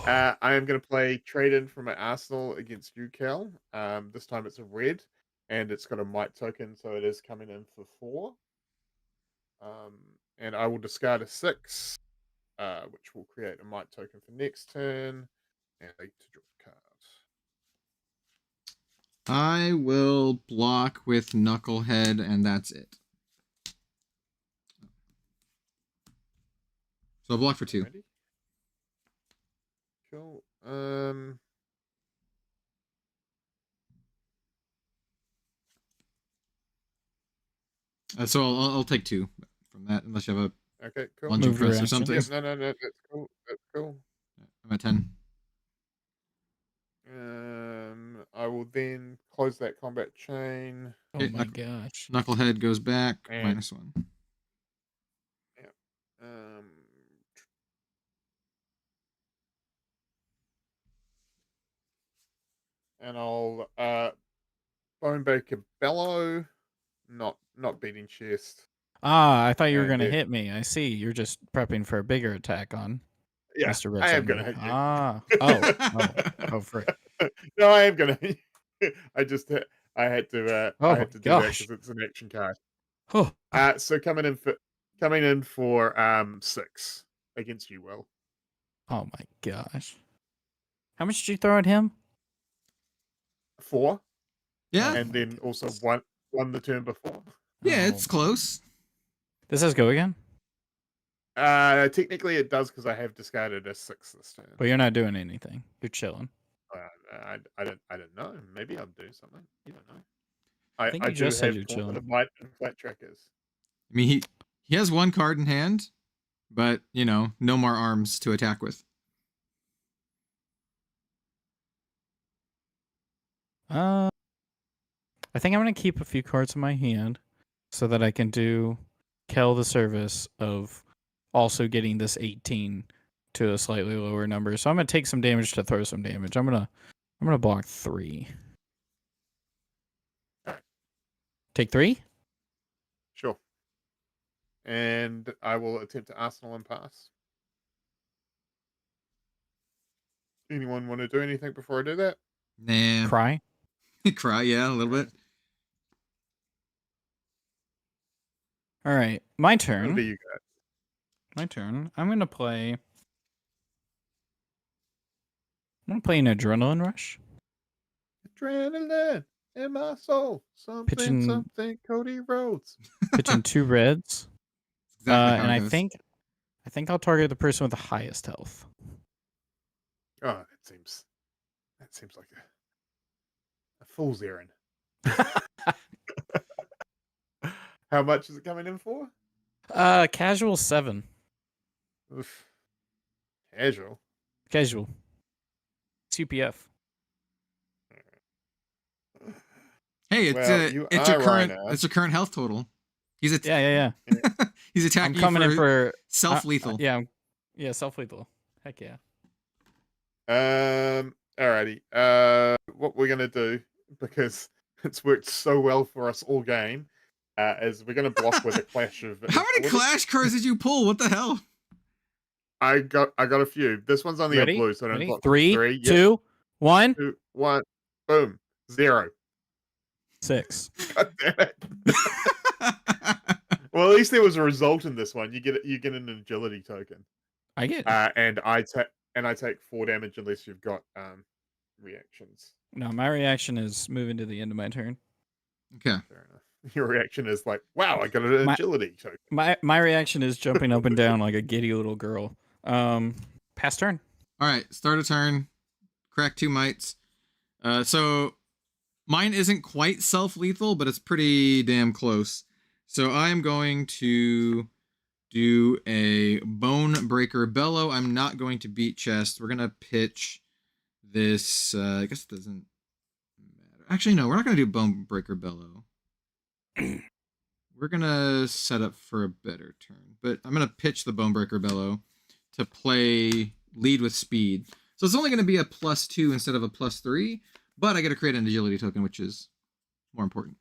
I am gonna play trade in from my arsenal against you, Cal. This time it's a red, and it's got a might token, so it is coming in for 4. And I will discard a 6, which will create a might token for next turn, and I get to draw a card. I will block with Knucklehead, and that's it. So I'll block for 2. Ready? Cool. So I'll take 2 from that, unless you have a Okay, cool. lunging press or something. Yep, no, that's cool. That's cool. I'm at 10. I will then close that combat chain. Oh my gosh. Knucklehead goes back, And- -1. And I'll Bonebaker Bellow, not beating chest. Ah, I thought you were And gonna it- hit me. I see. You're just prepping for a bigger attack on Yeah, Mr. Red I am Sun gonna Moon. hit you. Ah. Oh, frick. No, I am gonna. I just I had to Oh I had to do that gosh. because it's an action card. Oh, So coming in for 6 against you, Will. oh my gosh. How much did you throw at him? 4, Yeah, and then also won the turn before. yeah, Oh, it's close. This has go again? Technically it does because I have discarded a 6 this turn. But you're not doing anything. You're chilling. I don't know. Maybe I'll do something. You don't know. I think you just said you're chilling. The might and flat trackers. I mean, he has 1 card in hand, but no more arms to attack with. I think I'm gonna keep a few cards in my hand so that I can do Kel the service of also getting this 18 to a slightly lower number. So I'm gonna take some damage to throw some damage. I'm gonna block 3. Take 3. Sure. And I will attempt to Arsenal and pass. Anyone want to do anything before I do that? Nah. Cry. Cry, yeah, a little bit. All right, my What turn. do you got? My turn. I'm gonna play an adrenaline rush. Adrenaline in my soul. Something, Pitching- something, Cody Rhodes. Pitching 2 reds. Exactly how And it I goes. think I'll target the person with the highest health. Oh, that seems like a fool's errand. How much is it coming in for? Casual 7. Oof. Casual. Casual. CPF. Hey, it's Well, you it's your are current Rhino. it's your current health total. He's Yeah. he's I'm attacking coming you in for self-lethal. yeah, self-lethal. Heck yeah. Alrighty. What we're gonna do, because it's worked so well for us all game, is we're gonna block with a clash of. How many clash cards did you pull? What the hell? I got a few. This one's only Ready? a blue, so I don't Ready? block. 3, Yep. 2, 1, 2, 1, boom, 0. 6. God damn it. Well, at least there was a result in this one. You get an agility token. I get. And I take 4 damage unless you've got reactions. No, my reaction is moving to the end of my turn. Okay. Fair enough. Your reaction is like, wow, I got an agility token. My reaction is jumping up and down like a giddy little girl. Pass turn. All right, start a turn. Crack 2 mites. So mine isn't quite self-lethal, but it's pretty damn close. So I'm going to do a Bone Breaker Bellow. I'm not going to beat chest. We're gonna pitch this. I guess it doesn't matter. Actually, no, we're not gonna do Bone Breaker Bellow. We're gonna set up for a better turn, but I'm gonna pitch the Bone Breaker Bellow to play lead with speed. So it's only gonna be a +2 instead of a +3, but I get to create an agility token, which is more important.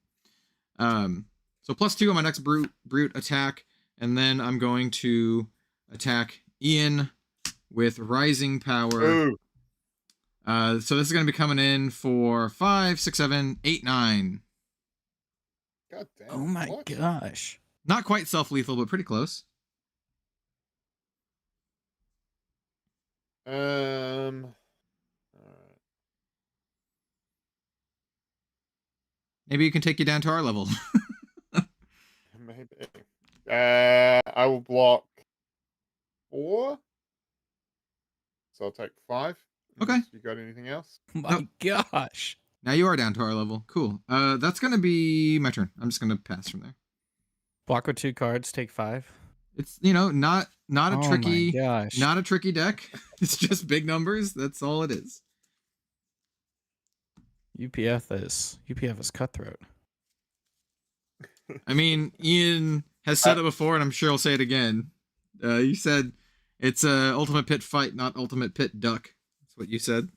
So +2 on my next brute attack, and then I'm going to attack Ian with Rising Power. Ooh. So this is going to be coming in for 5, 6, 7, 8, 9. God damn. Oh my what? gosh. Not quite self-lethal, but pretty close. Alright. Maybe you can take you down to our level. Maybe. I will block 4. So I'll take 5. Okay. You got anything else? My gosh. Now you are down to our level. Cool. That's going to be my turn. I'm just going to pass from there. Block with 2 cards, take 5. It's, not a tricky, Oh my gosh. not a tricky deck. It's just big numbers. That's all it is. UPF is cutthroat. I mean, Ian has said it before, and I'm sure he'll say it again. You said it's a ultimate pit fight, not ultimate pit duck. That's what you said.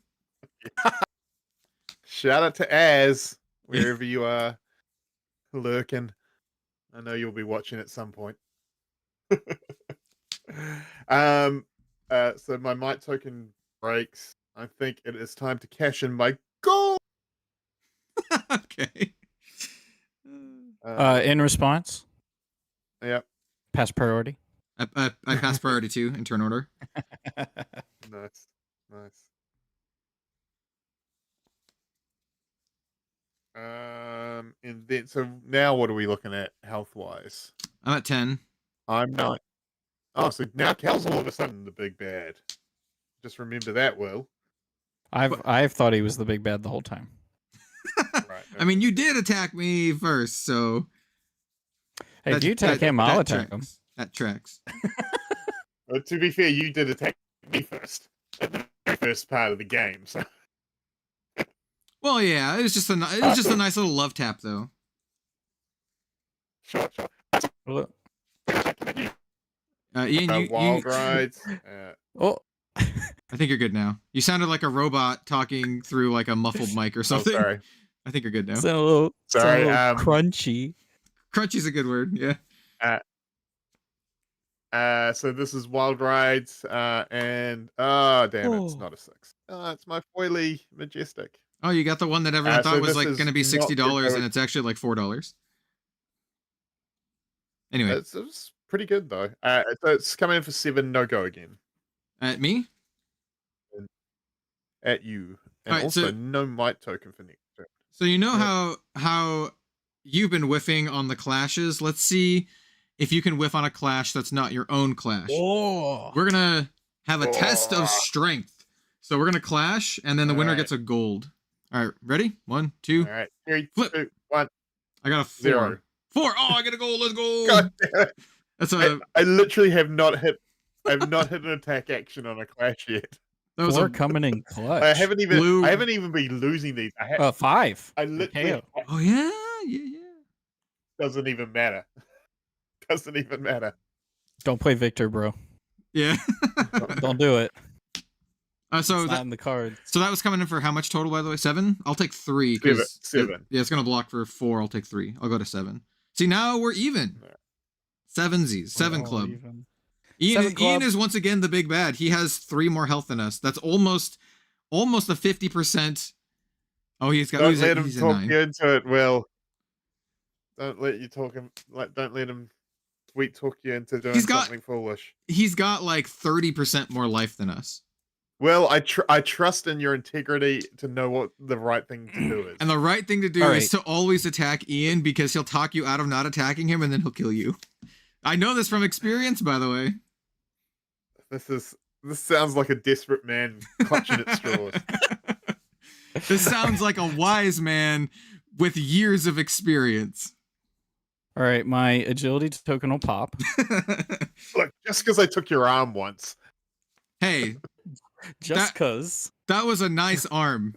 Shout out to Az, wherever you are lurking. I know you'll be watching at some point. So my might token breaks. I think it is time to cash in my gold. Okay. In response, Yep. pass priority. I pass priority 2 in turn order. Nice. And then so now what are we looking at health wise? I'm at 10. I'm not. Oh, so now Cal's all of a sudden the big bad. Just remember that, Will. I've thought he was the big bad the whole time. Right. I mean, you did attack me first, so. Hey, if you attack him, I'll attack him. That tracks. But to be fair, you did attack me first at the very first part of the game. So Well, yeah, it was just a nice little love tap, though. sure. Look. Ian, Wild rides. Oh, I think you're good now. You sounded like a robot talking through like a muffled mic or Oh, something. sorry. I think you're good now. So Sorry, crunchy. Crunchy's a good word. Yeah. So this is Wild Rides, and oh damn it, it's Oh. not a 6. It's my foily Majestic. Oh, you got the one that everyone So thought was this like is going to be not $60, good. and it's actually like $4. Anyway, It's pretty good though. So it's coming in for 7. No go again at me. at you, and Alright, also so- no might token for next turn. So you know Yep. how you've been whiffing on the clashes. Let's see if you can whiff on a clash that's not your own clash. Oh. We're gonna have a test of Oh. strength. So we're gonna clash, and then the winner Alright. gets a gold. All right, ready? 1, 2. All right, 3, Flip. 2, 1. I got a 4. 0. 4. Oh, I get a gold. Let's go. God damn it! That's a I literally have not hit. I've not hit an attack action on a clash yet. that was 4 a coming in clutch. I haven't even. Blue- I haven't even been losing these. 5. I literally KO. Oh yeah. doesn't even matter. Doesn't even matter. Don't play Victor, bro. Yeah. Don't do it. So It's not in the cards. So that was coming in for how much total, by the way? 7? I'll take 3. 'cause 7. Yeah, it's going to block for 4. I'll take 3. I'll go to 7. See, now we're even. Yeah. 7Zs. 7 Oh, club. even. Ian, 7 club. Ian is once again the big bad. He has 3 more health than us. That's almost a 50%. Oh, he's got Don't he's let a, him he's a talk 9. you into it, Will. Don't let you talk him. Don't let him sweet talk you into doing He's got- something foolish. He's got like 30% more life than us. Well, I trust in your integrity to know what the right thing to do is. And the right thing to do All is right. to always attack Ian, because he'll talk you out of not attacking him, and then he'll kill you. I know this from experience, by the way. This sounds like a desperate man clutching at straws. This sounds like a wise man with years of experience. All right, my agility token will pop. Look, just because I took your arm once. Hey, Just cause. that was a nice arm.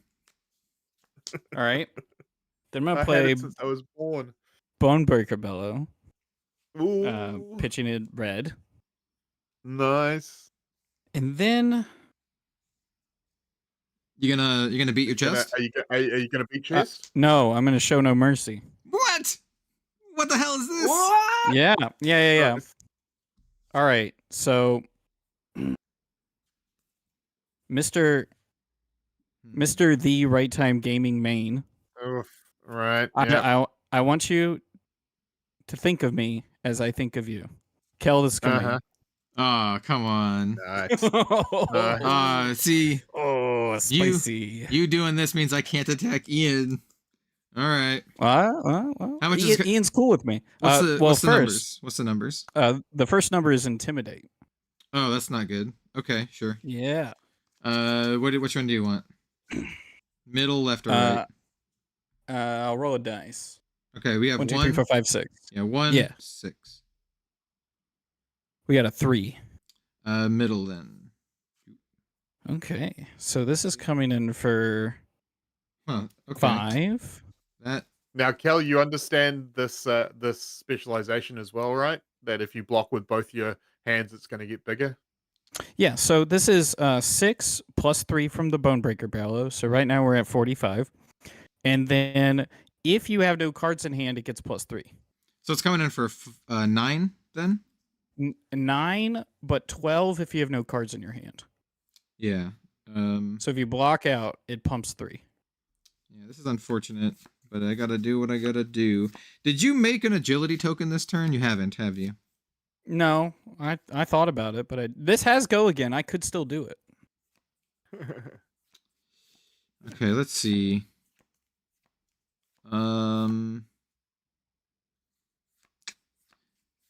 All right. Then I'm I gonna had play it since I was born. Bonebreaker Bellow, Ooh, pitching it red, nice. and then You gonna beat your chest? Are you gonna beat chest? no, I'm gonna show no mercy. What? What the hell is this? What? Yeah. Nice. All right, so Mr. The Right Time Gaming main, Oof. Right. Yeah. I want you to think of me as I think of you. Kel is coming. Uh-huh. Oh, come on. Nice. See, Oh, spicy. you doing this means I can't attack Ian. All right. Well, How much is Ian's cool with me. What's First, the numbers? What's the numbers? the first number is Intimidate. Oh, that's not good. Okay, sure. Yeah. Which one do you want? Middle, left, or right? I'll roll a dice. Okay, we have 1, 2, 1. 3, 4, 5, 6. Yeah, 1, Yeah. 6. We got a 3. Middle then. Okay, so this is coming in for Huh. Okay. 5. That Now, Kel, you understand this this specialization as well, right? That if you block with both your hands, it's going to get bigger. Yeah, so this is 6 plus 3 from the Bonebreaker Bellow. So right now we're at 45. And then if you have no cards in hand, it gets plus 3. so it's coming in for 9 then. 9, but 12 if you have no cards in your hand. Yeah. So if you block out, it pumps 3. Yeah, this is unfortunate, but I gotta do what I gotta do. Did you make an agility token this turn? You haven't, have you? No, I thought about it, but this has go again. I could still do it. Okay, let's see.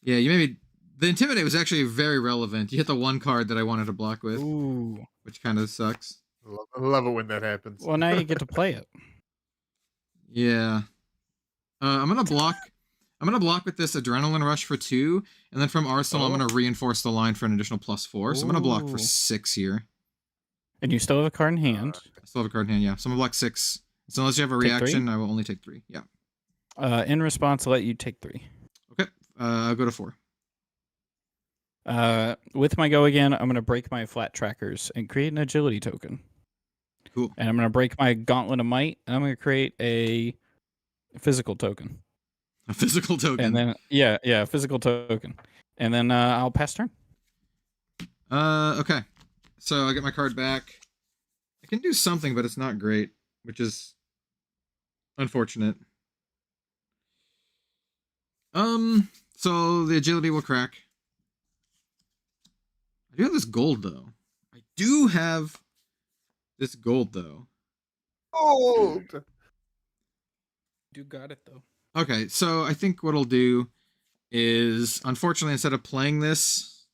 Yeah, you maybe the intimidate was actually very relevant. You hit the one card that I wanted to block with, Ooh. which kind of sucks. I love it when that happens. Well, now you get to play it. Yeah. I'm gonna block with this adrenaline rush for 2, and then from Arsenal I'm gonna reinforce the line for an additional +4. So I'm gonna block for Ooh. 6 here. And you still have a card in hand. I still have a card in hand, yeah. So I'm gonna block 6. So unless you have a Take 3? reaction, I will only take 3. Yeah. In response, I'll let you take 3. Okay. I'll go to 4. With my go again, I'm going to break my flat trackers and create an agility token. Cool. And I'm gonna break my Gauntlet of Might, and I'm gonna create a physical token. A physical token. And then a physical token. And then I'll pass turn. Okay. So I get my card back. I can do something, but it's not great, which is unfortunate. So the agility will crack. I do have this gold though. I do have this gold though. Gold. You got it though. Okay, so I think what I'll do is, unfortunately, instead of playing this,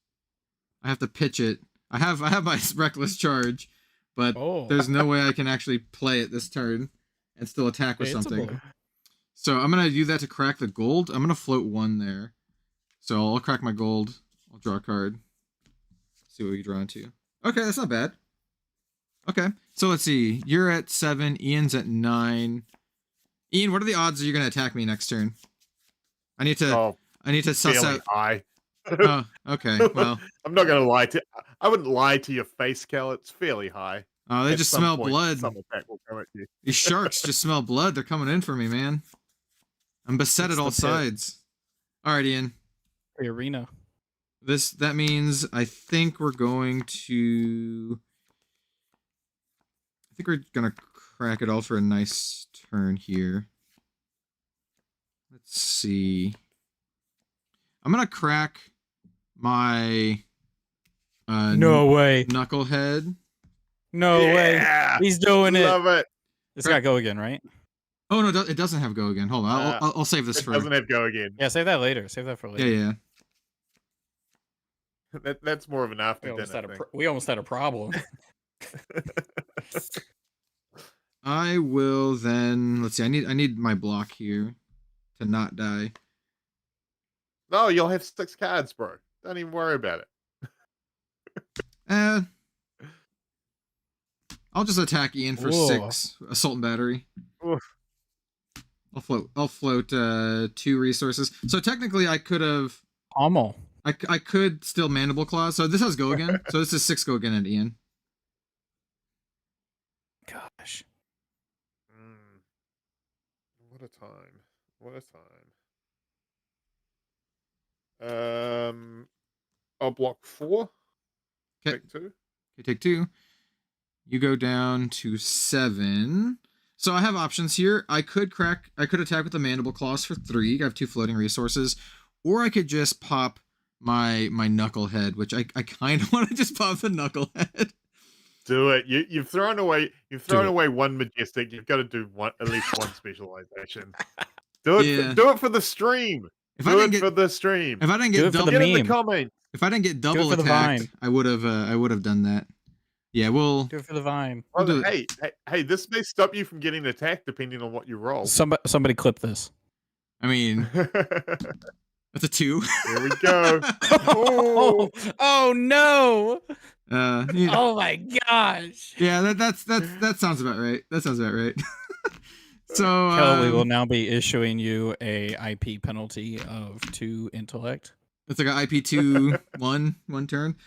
I have to pitch it. I have my reckless charge, but there's no way I can actually play it this turn and still attack with something. So I'm gonna do that to crack the gold. I'm gonna float 1 there. So I'll crack my gold. I'll draw a card. See what we draw into. Okay, that's not bad. Okay, so let's see. You're at 7. Ian's at 9. Ian, what are the odds that you're gonna attack me next turn? I need to suss out. High. Oh, okay. Well, I'm not gonna lie to. I wouldn't lie to your face, Cal. It's fairly high. oh, they At just some smell point, blood. Some attack will come at you. These sharks just smell blood. They're coming in for me, man. I'm beset at all sides. All right, Ian. The arena. That means I think we're going to. I think we're gonna crack it all for a nice turn here. Let's see. I'm gonna crack my. No way. Knucklehead. No way. He's doing it. Love it. It's got go again, right? Oh no, it doesn't have go again. Hold on, I'll save this for. It doesn't have go again. Yeah, save that later. Save that for later. Yeah. That's more of an after We dinner thing. we almost had a problem. I will then. Let's see. I need my block here to not die. No, you'll have 6 cards, bro. Don't even worry about it. I'll just attack Ian for 6 assault and battery. Oof. I'll float 2 resources. So technically, I could have. I could still Mandible Claw. So this has go again. So this is 6 go again at Ian. Gosh. What a time. What a time. I'll block 4. Okay. Take 2. Okay, take 2. You go down to 7. So I have options here. I could attack with the Mandible Claws for 3. I have 2 floating resources. Or I could just pop my Knucklehead, which I kind of want to just pop the Knucklehead. Do it. You've thrown away one Majestic. You've got to do at least one specialization. Do it. Yeah. Do it for the stream. Do it for the stream. If I didn't get double, get in the comments. If I didn't get double attacked, I would have done that. Yeah, we'll do it for the vine. Well, hey, this may stop you from getting attacked depending on what you roll. Somebody clip this. I mean, that's a 2. Here we go. Oh no! Oh my gosh! Yeah, that sounds about right. That sounds about right. So Kelly will now be issuing you a IP penalty of 2 intellect. It's like an IP 1 turn.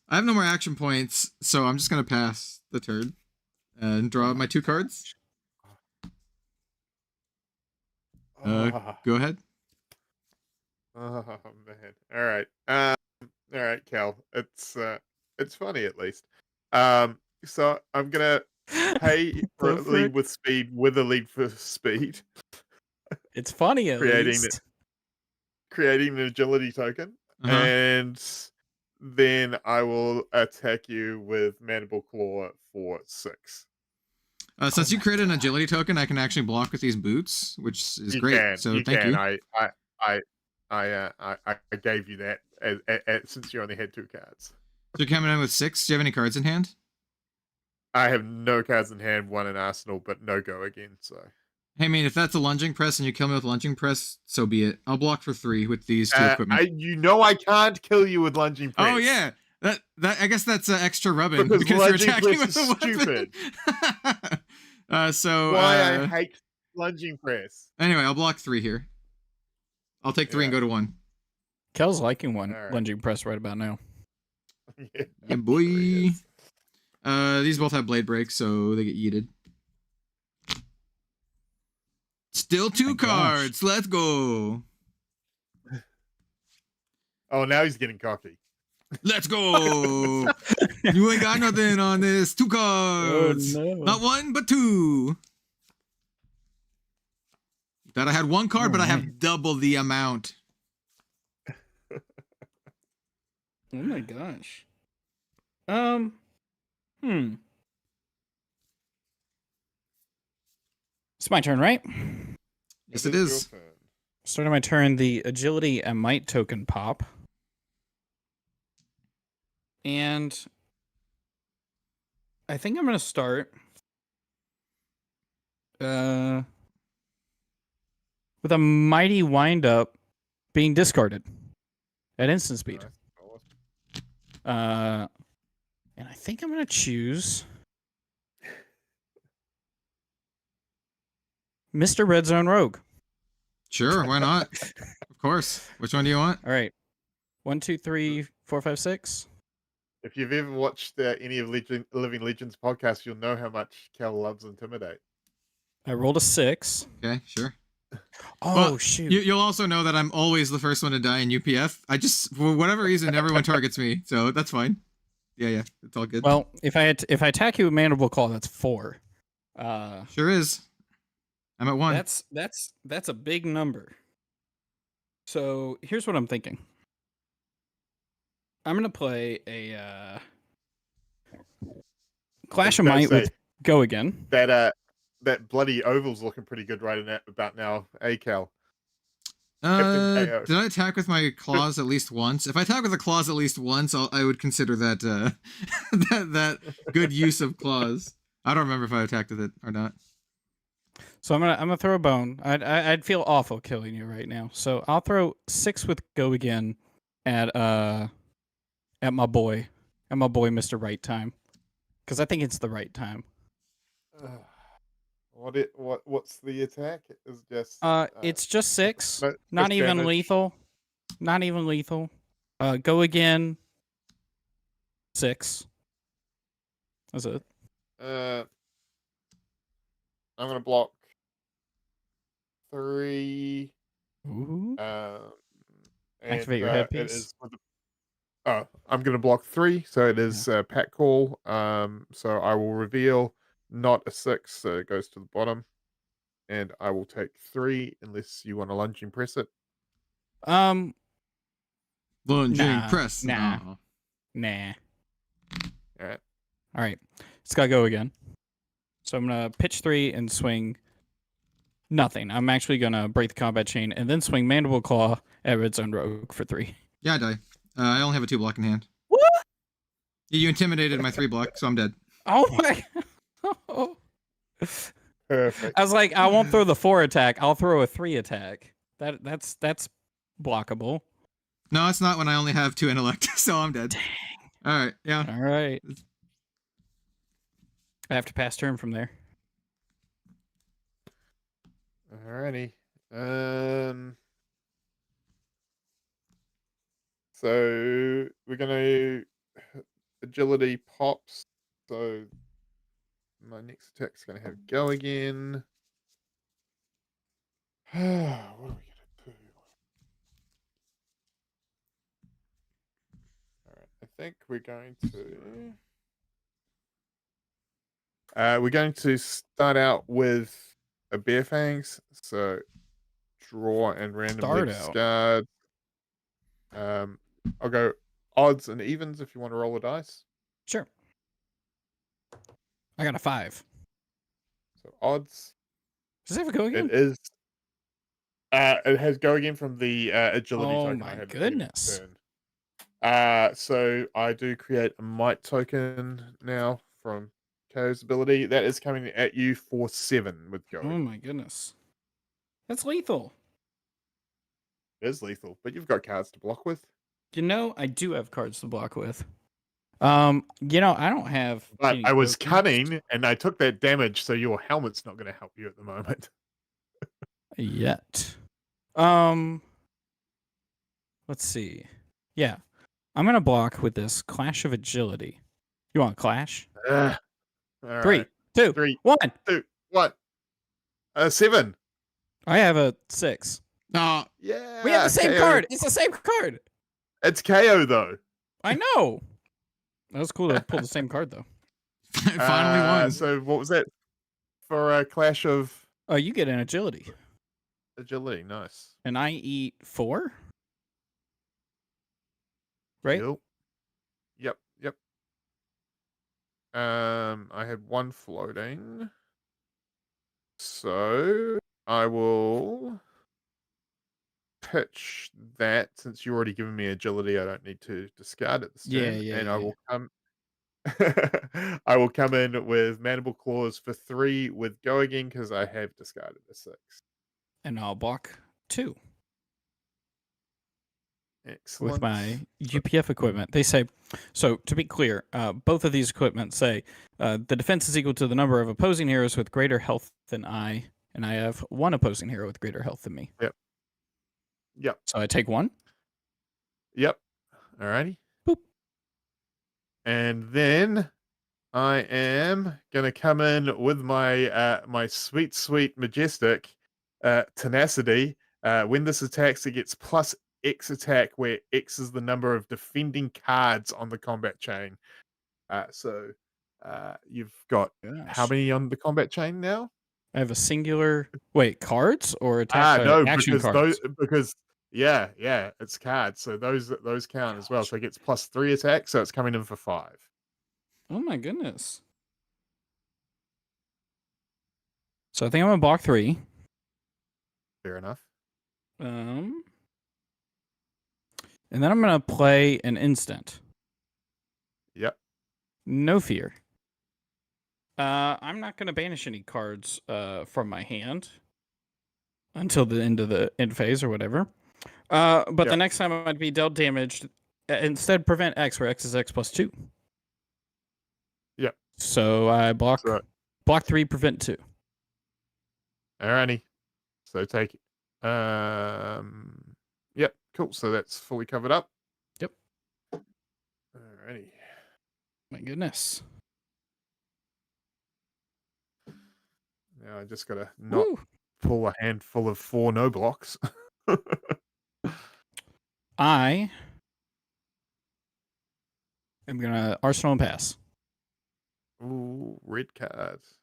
I have no more action points, so I'm just gonna pass the turn and draw my 2 cards. Go ahead. Oh man! All right, Cal. It's funny at least. So I'm gonna pay for a lead with speed with a lead for speed. It's funny at least. Creating an agility token, and then I will attack you with Mandible Claw for 6. Since you created an agility token, I can actually block with these boots, which is great. So thank you. I gave you that since you only had 2 cards. So you're coming in with 6. Do you have any cards in hand? I have no cards in hand, 1 in arsenal, but no go again. So hey, man, if that's a lunging press and you kill me with lunging press, so be it. I'll block for 3 with these 2 equipment. I can't kill you with lunging press. Oh yeah, that I guess that's extra rubbing because you're attacking with a weapon. Stupid. So I hate lunging press. Anyway, I'll block 3 here. I'll take 3 and go to 1. Kel's liking lunging press right about now. Yeah, boy. These both have blade breaks, so they get yeeted. Still two My gosh. cards. Let's go. Oh, now he's getting cocky. Let's go. You ain't got nothing on this. Two cards. no. Not one, but two. That I had one card, but I have double the amount. Oh my gosh. It's my turn, right? Yes, it is. Your turn. Starting my turn, the agility and might token pop. And I think I'm going to start with a mighty windup being discarded at instant speed. Nice. And I think I'm going to choose Mr. Red Zone Rogue. Sure, why not? Of course. Which one do you want? All right. 1, 2, 3, 4, 5, 6. If you've ever watched any of Living Legends podcasts, you'll know how much Cal loves Intimidate. I rolled a 6. Okay, sure. Oh, Well, shoot. You'll also know that I'm always the first one to die in UPF. I just, for whatever reason, everyone targets me, so that's fine. Yeah, it's all good. Well, if I attack you with Mandible Claw, that's 4. Sure is. I'm at 1. That's a big number. So here's what I'm thinking. I'm gonna play a Clash of Might with Go Again. That bloody oval's looking pretty good about now. Cal. Did I attack with my claws at least once? If I attack with the claws at least once, I would consider that that good use of claws. I don't remember if I attacked with it or not. So I'm gonna throw a bone. I'd feel awful killing you right now. So I'll throw 6 with Go Again at my boy, Mr. Right Time, because I think it's the right time. What's the attack? It's just 6. No, not just even damage. lethal. Not even lethal. Go Again. 6. That's it. I'm gonna block 3. Ooh. And, Activate your it headpiece. is with I'm gonna block 3, so it is Pat Call. So I will reveal not a 6, so it goes to the bottom, and I will take 3 unless you want to lunging press it. Lunging press. Nah. All right. All right. It's got to go again. So I'm going to pitch 3 and swing nothing. I'm actually going to break the combat chain and then swing Mandible Claw at Red Zone Rogue for 3. Yeah, I die. I only have a 2 block in hand. What? You intimidated my 3 block, so I'm dead. Oh my. Perfect. I was like, I won't throw the 4 attack. I'll throw a 3 attack. That's blockable. No, it's not when I only have 2 intellect, so I'm dead. Dang. All right, yeah. All right. I have to pass turn from there. Alrighty. So we're gonna agility pops. So my next attack's gonna have Go Again. What are we gonna do? Alright, I think we're going to start out with a Bear Fangs. So draw and randomly discard. I'll go odds and evens if you want to roll a dice. Sure. I got a 5. So odds. Does it have a Go Again? It is. It has Go Again from the agility Oh token. my I had goodness. So I do create a might token now from Ko's ability. That is coming at you for 7 with Go. Oh my goodness. That's lethal. It is lethal, but you've got cards to block with. You know, I do have cards to block with. I don't have. But any I was tokens cunning, and I took that damage, so your helmet's not going to help you at the moment. yet. Let's see. Yeah, I'm gonna block with this Clash of Agility, You want clash? All 3, right. 2, 3, 1. 2, 1. 7. I have a 6. No, Yeah. We have the same KO. card. It's the same card. It's KO though. I know. That was cool to pull the same card though. finally won. So what was that for a clash of Oh, you get an agility, agility? Nice. and I eat 4. Right? Yep. Yep. I had 1 floating, so I will pitch that. Since you already given me agility, I don't need to discard it this turn. And I will come. I will come in with Mandible Claws for 3 with go again because I have discarded a 6. And I'll block 2 Excellent. with my UPF equipment. They say, so to be clear, both of these equipment say the defense is equal to the number of opposing heroes with greater health than I, and I have 1 opposing hero with greater health than me. Yep. So I take 1. Yep. Alrighty. Boop. And then I am gonna come in with my my sweet majestic tenacity. When this attacks, it gets plus X attack, where X is the number of defending cards on the combat chain. So you've got how Gosh. many on the combat chain now? I have a singular. Wait, cards or attack? No, action because cards. because yeah, it's cards. So those count as well. So it gets plus 3 attack. So it's coming in for 5. Oh my goodness. So I think I'm gonna block 3. Fair enough. And then I'm gonna play an instant. Yep. No fear. I'm not gonna banish any cards from my hand until the end of the end phase or whatever. But the Yep. next time I'd be dealt damage, instead prevent X, where X is X plus 2. Yep. So I block So, block 3, prevent 2. alrighty. So take it. Yep, cool. So that's fully covered up. Yep. Alrighty. My goodness. Now I just gotta not Woo. pull a handful of 4 no blocks. I am gonna arsenal and pass. Ooh, red cards.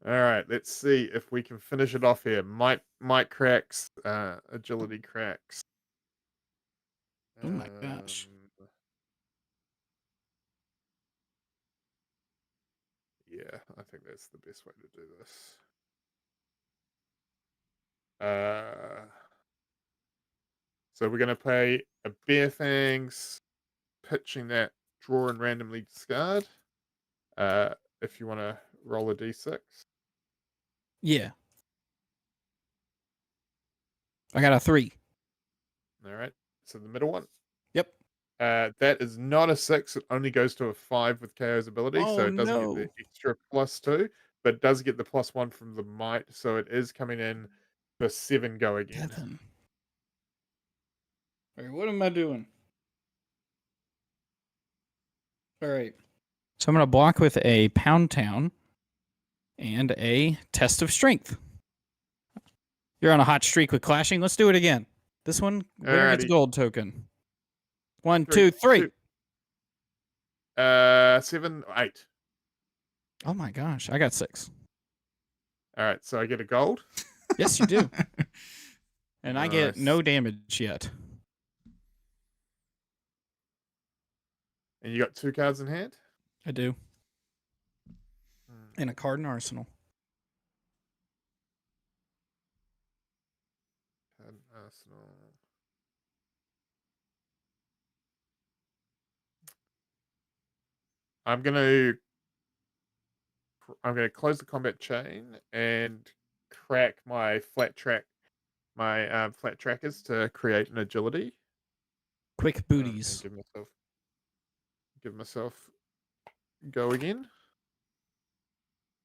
All right, let's see if we can finish it off here. Might cracks, agility cracks. Oh my gosh. Yeah, I think that's the best way to do this. So we're gonna play a Bear Fangs, pitching that, draw and randomly discard. If you want to roll a d6. Yeah. I got a 3. All right. So the middle one. Yep. That is not a 6. It only goes to a 5 with KO's ability, so Oh, it doesn't no. get the extra +2, but does get the +1 from the might. So it is coming in for 7 go again. Heaven. All right, what am I doing? All right. So I'm going to block with a Pound Town and a Test of Strength. You're on a hot streak with clashing. Let's do it again. This one, winner gets a Alrighty. gold token. 1, 2, Three, 3. 7, 8. Oh my gosh, I got 6. All right, so I get a gold. Yes, you do. And I get Nice. no damage yet. And you got 2 cards in hand? I do. And a card in arsenal. Card in arsenal. I'm gonna close the combat chain and crack my flat trackers to create an agility. Quick And booties. give myself go again.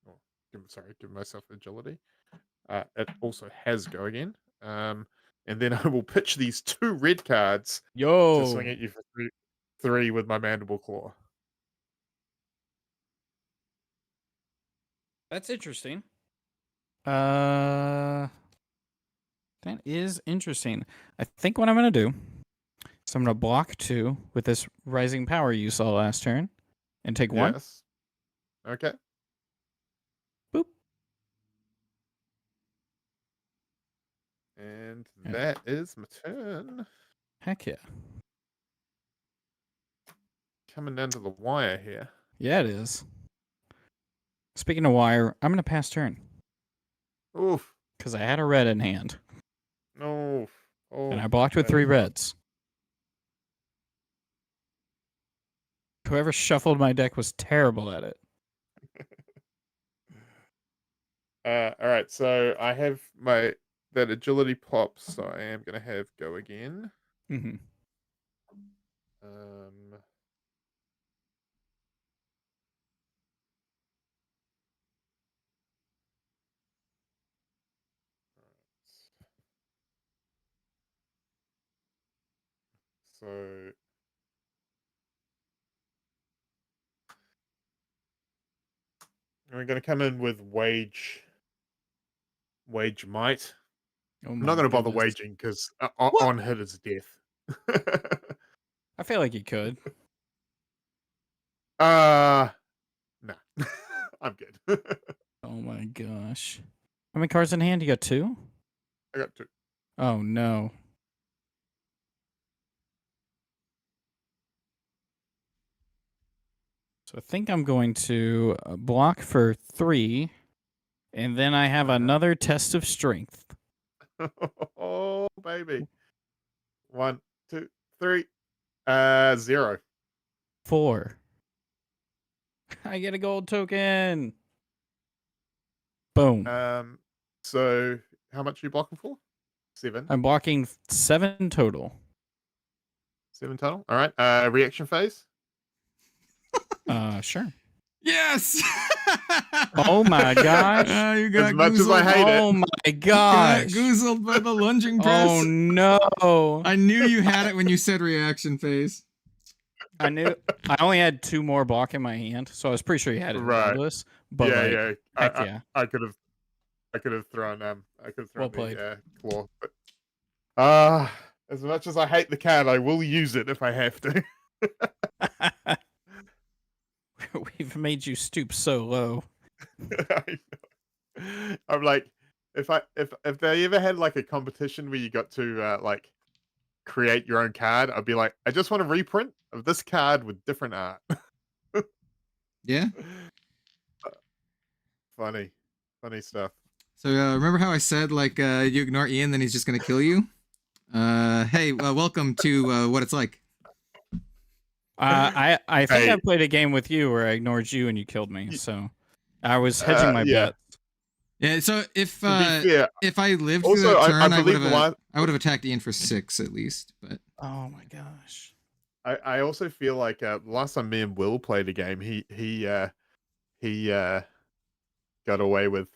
Oh, give myself agility. It also has go again. And then I will pitch these 2 red cards to swing Yo. at you for 3 with my mandible claw. That's interesting. That is interesting. I think what I'm gonna do is I'm gonna block 2 with this rising power you saw last turn, and take 1. Yes. Okay. Boop. And Yeah. that is my turn. Heck yeah. Coming down to the wire here. Yeah, it is. Speaking of wire, I'm gonna pass turn Oof. because I had a red in hand, No. Oh, and I blocked with that 3 is reds. Whoever shuffled my deck was terrible at it. all right, so I have that agility pops, so I am gonna have go again. Mm-hmm. So we're gonna come in with wage might. Oh I'm my not gonna bother goodness. waging because on hit is death. I feel like you could. No. I'm good. Oh my gosh. How many cards in hand? You got 2? I got 2. Oh no. So I think I'm going to block for 3, and then I have another test of strength. Oh baby. 1, 2, 3. 0. 4. I get a gold token. Boom. So how much are you blocking for? 7. I'm blocking 7 total. 7 total. All right. Reaction phase. Sure. Yes. Oh my gosh. You got As much as I goozled. hate it. Oh my You got gosh. goozled by the lunging press. Oh no. I knew you had it when you said reaction phase. I knew I only had 2 more block in my hand, so I was pretty sure you had it Right. regardless. But Yeah, like, yeah. heck yeah. I could have thrown Well played. the claw. But as much as I hate the card, I will use it if I have to. We've made you stoop so low. I'm like, if they ever had like a competition where you got to like create your own card, I'd be like, I just want a reprint of this card with different art. Yeah. Funny stuff. So remember how I said like you ignore Ian, then he's just gonna kill you? Hey, welcome to what it's like. I think Hey. I played a game with you where I ignored you and you killed me. So I was hedging my yeah. bet. Yeah. So if To be fair, if I lived also, through that I turn, I would believe have I would have attacked Ian for 6 at least. But Oh my gosh. I also feel like last time me and Will played a game, he got away with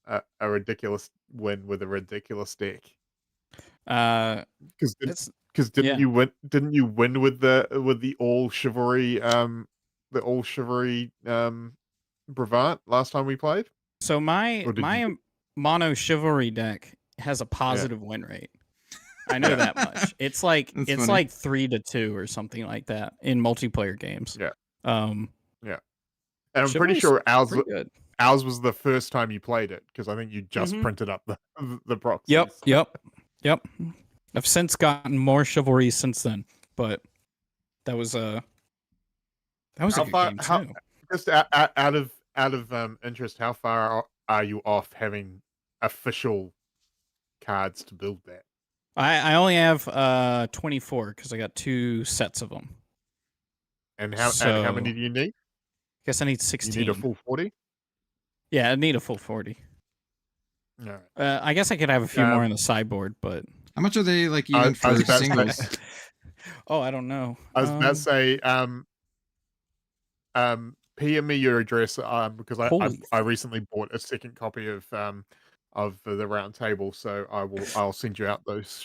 a ridiculous win with a ridiculous deck. Because It's didn't you win with the all chivalry Bravant last time we played? so my Or did you- mono chivalry deck has a positive win rate. I know that much. It's like That's it's funny. like 3-2 or something like that in multiplayer games. Yeah. Um And I'm pretty Chivalry's sure pretty good. ours was the first time you played it because I think you just Mhm. printed up the proxies. Yep. I've since gotten more chivalry since then, but that was a good game too. Just out of interest, how far are you off having official cards to build that? I only have 24 because I got 2 sets of them. And how many do you need? Guess I need You 16. need a full 40? Yeah, I need a full 40. All right. I guess I could have a few more in the sideboard, but how much are they like I even was for about to say- singles? oh, I don't know. I was about to say, PM me your address, because Holy I recently bought a second copy of the round table, so I'll send you out those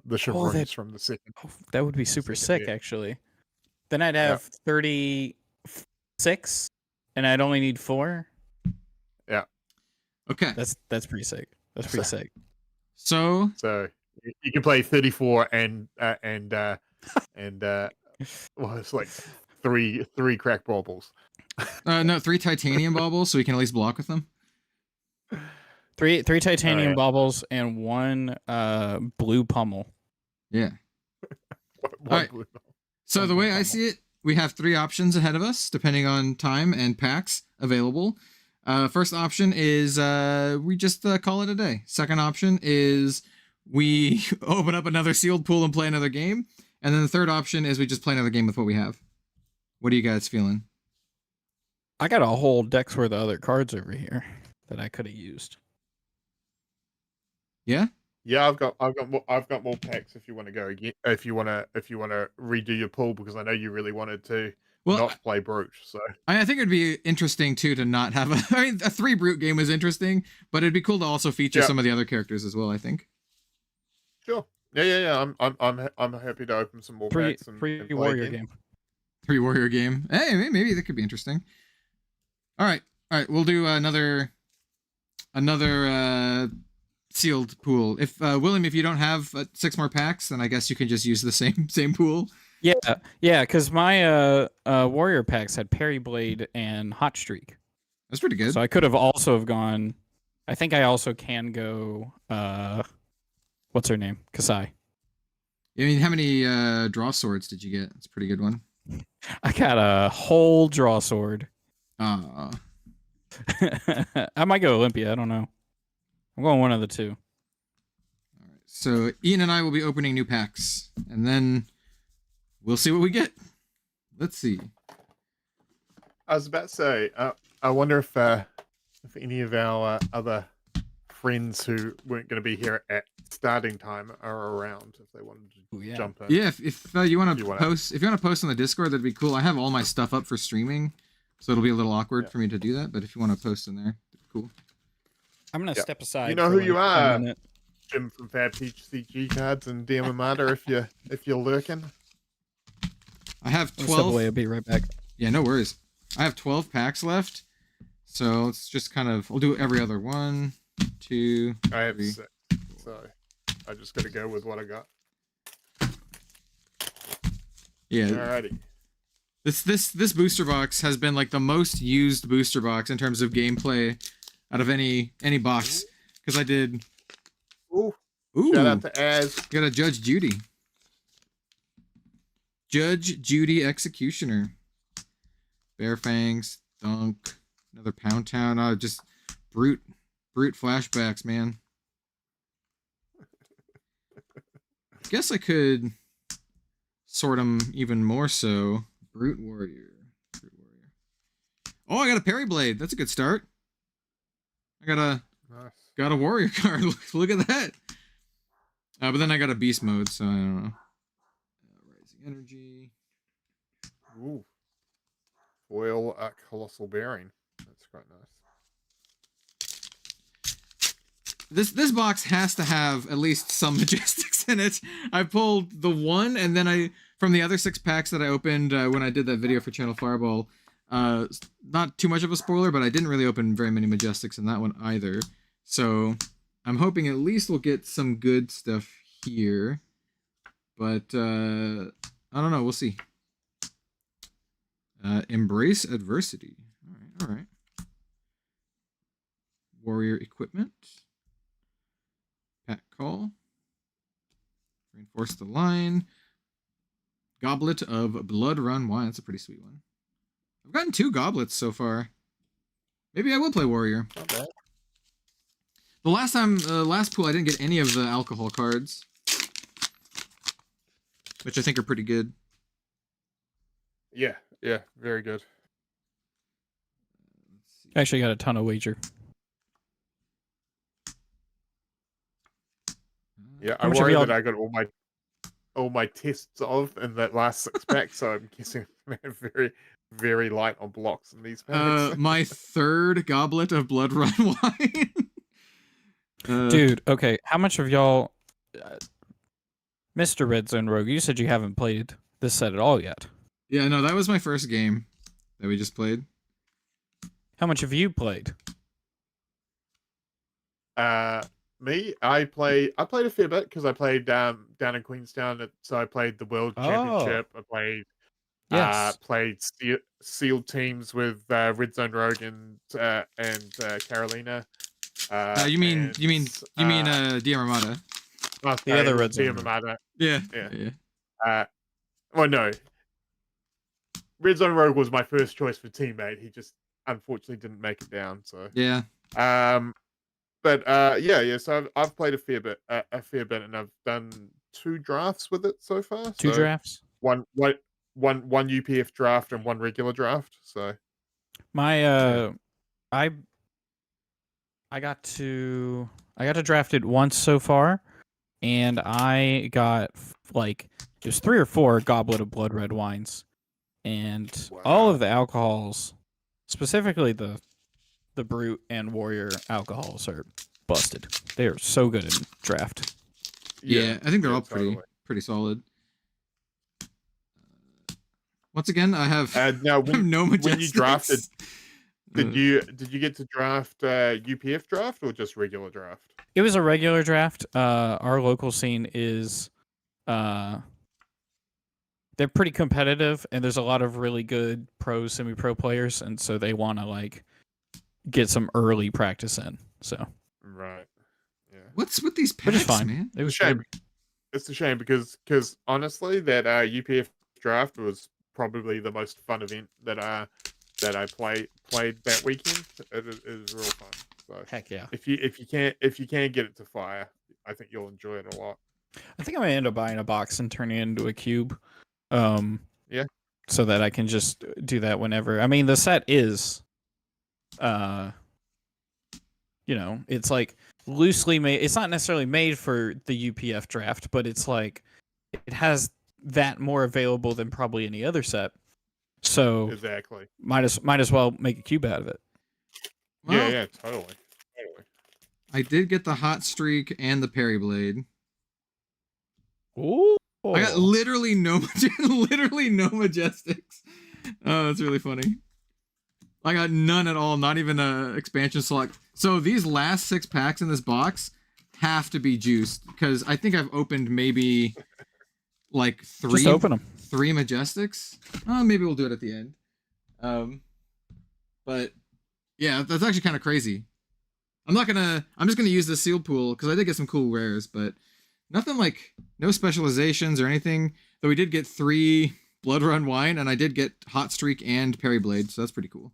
the chivalries from the second. that would be super Second sick, deck. actually. Then I'd have 36, and I'd only need 4. Yeah. Okay. That's pretty sick. That's pretty sick. So So you can play 34 and well, it's like three crack baubles. no, 3 titanium baubles, so we can at least block with them. 3 titanium yeah. baubles and 1 blue pummel. Yeah. One right. blue. So One the blue way I pummel. see it, we have 3 options ahead of us, depending on time and packs available. First option is we just call it a day. Second option is we open up another sealed pool and play another game. And then the third option is we just play another game with what we have. What are you guys feeling? I got a whole deck's worth of other cards over here that I could have used. Yeah? Yeah, I've got more packs if you want to go again. If you want to redo your pool, because I know you really wanted to not play Brute. So I think it'd be interesting too to not have a. I mean, a 3 Brute game is interesting, but it'd be cool to also feature some of the other characters as well. I think. Sure. Yeah. I'm happy to open some more packs and free play warrior again. game. 3 warrior game. Hey, maybe that could be interesting. All right. We'll do another sealed pool. If William, if you don't have 6 more packs, then I guess you can just use the same pool. Yeah, because my warrior packs had Parry Blade and Hot Streak. That's pretty good. So I could have also have gone. I think I also can go. What's her name? Kasai. I mean, how many draw swords did you get? It's a pretty good one. I got a whole draw sword. Ah. I might go Olympia. I don't know. I'm going one of the 2. All right. So Ian and I will be opening new packs, and then we'll see what we get. Let's see. I was about to say, I wonder if any of our other friends who weren't going to be here at starting time are around, if they wanted to jump in. Yeah, if you want to post, if you want to post on the Discord, that'd be cool. I have all my stuff up for streaming, so it'll be a little awkward for me to do that. But if you want to post in there, cool. I'm gonna step aside. You know for who like you a are, minute. Jim from FABTCG cards and DM Armada. if you're lurking, I have I'll step 12. away. I'll be right back. Yeah, no worries. I have 12 packs left, so let's just kind of. I'll do every other 1, 2. I have 3. 6, so I just got to go with what I got. Yeah. Alrighty. This booster box has been like the most used booster box in terms of gameplay out of any box, because I did. Ooh. Ooh. Shout out to Az. Got a Judge Judy. Judge Judy Executioner. Bare Fangs, Dunk, another Pound Town. Just brute flashbacks, man. I guess I could sort them even more so. Brute Warrior. Oh, I got a Parry Blade. That's a good start. I got a Warrior card. Look at that. But then I got a Beast mode, so I don't know. Rising Energy. Ooh. Foil Colossal Bearing. That's quite nice. This box has to have at least some Majestics in it. I pulled the 1, and then from the other 6 packs that I opened when I did that video for Channel Fireball. Not too much of a spoiler, but I didn't really open very many Majestics in that one either. So I'm hoping at least we'll get some good stuff here. But I don't know. We'll see. Embrace Adversity. All right. Warrior Equipment. Pack Call. Reinforce the Line. Goblet of Blood Run Wine. That's a pretty sweet one. I've gotten 2 goblets so far. Maybe I will play Warrior. Not bad. The last pool, I didn't get any of the alcohol cards, which I think are pretty good. Yeah, very good. I actually got a ton of wager. Yeah, How I much have worry y'all- that I got all my tests of in that last 6 packs, so I'm guessing I'm very, very light on blocks in these packs. My 3rd goblet of Blood Run Wine. Dude, okay. How much of y'all, Mr. Red Zone Rogue? You said you haven't played this set at all yet. Yeah, no, that was my first game that we just played. How much have you played? Me, I played a fair bit because I played down in Queenstown. So I played the World Championship. I played Yes. played sealed teams with Red Zone Rogue and Carolina. You mean DM Armada? Oh, The sorry, other it was Red Zone DM Rogue. Armada. Yeah. Yeah. Well, no. Red Zone Rogue was my first choice for teammate. He just unfortunately didn't make it down. So Yeah. but yeah. So I've played a fair bit, and I've done 2 drafts with it so far. 2 So drafts. one UPF draft and 1 regular draft. So My I got to draft it once so far, and I got like there's 3 or 4 Goblet of Blood red wines, and all Wow. of the alcohols, specifically the Brute and Warrior alcohols, are busted. They are so good in draft. Yeah, I think they're all totally. pretty solid. Once again, I have Now I have no when you Majestics. drafted, did you get to draft UPF draft or just regular draft? It was a regular draft. Our local scene is they're pretty competitive, and there's a lot of really good pro, semi-pro players, and so they want to like get some early practice in. So Right. Yeah. What's with these which is packs, fine. man? It was It's a shame. good. It's a shame because honestly, that UPF draft was probably the most fun event that I played that weekend. It is real fun. So Heck yeah. if you can't get it to fire, I think you'll enjoy it a lot. I think I'm gonna end up buying a box and turning it into a cube. Yeah. So that I can just do that whenever. I mean, the set is, it's like loosely made. It's not necessarily made for the UPF draft, but it's like it has that more available than probably any other set. So Exactly. might as well make a cube out of it. Well, Yeah, totally. I did get the Hot Streak and the Parry Blade. Ooh. I got literally no Majestics. Oh, that's really funny. I got none at all, not even a expansion select. So these last 6 packs in this box have to be juiced, because I think I've opened maybe like 3. Just open them. 3 Majestics. Oh, maybe we'll do it at the end. But yeah, that's actually kind of crazy. I'm just gonna use the sealed pool because I did get some cool rares, but nothing like no specializations or anything. Though we did get 3 Blood Run Wine, and I did get Hot Streak and Parry Blade, so that's pretty cool.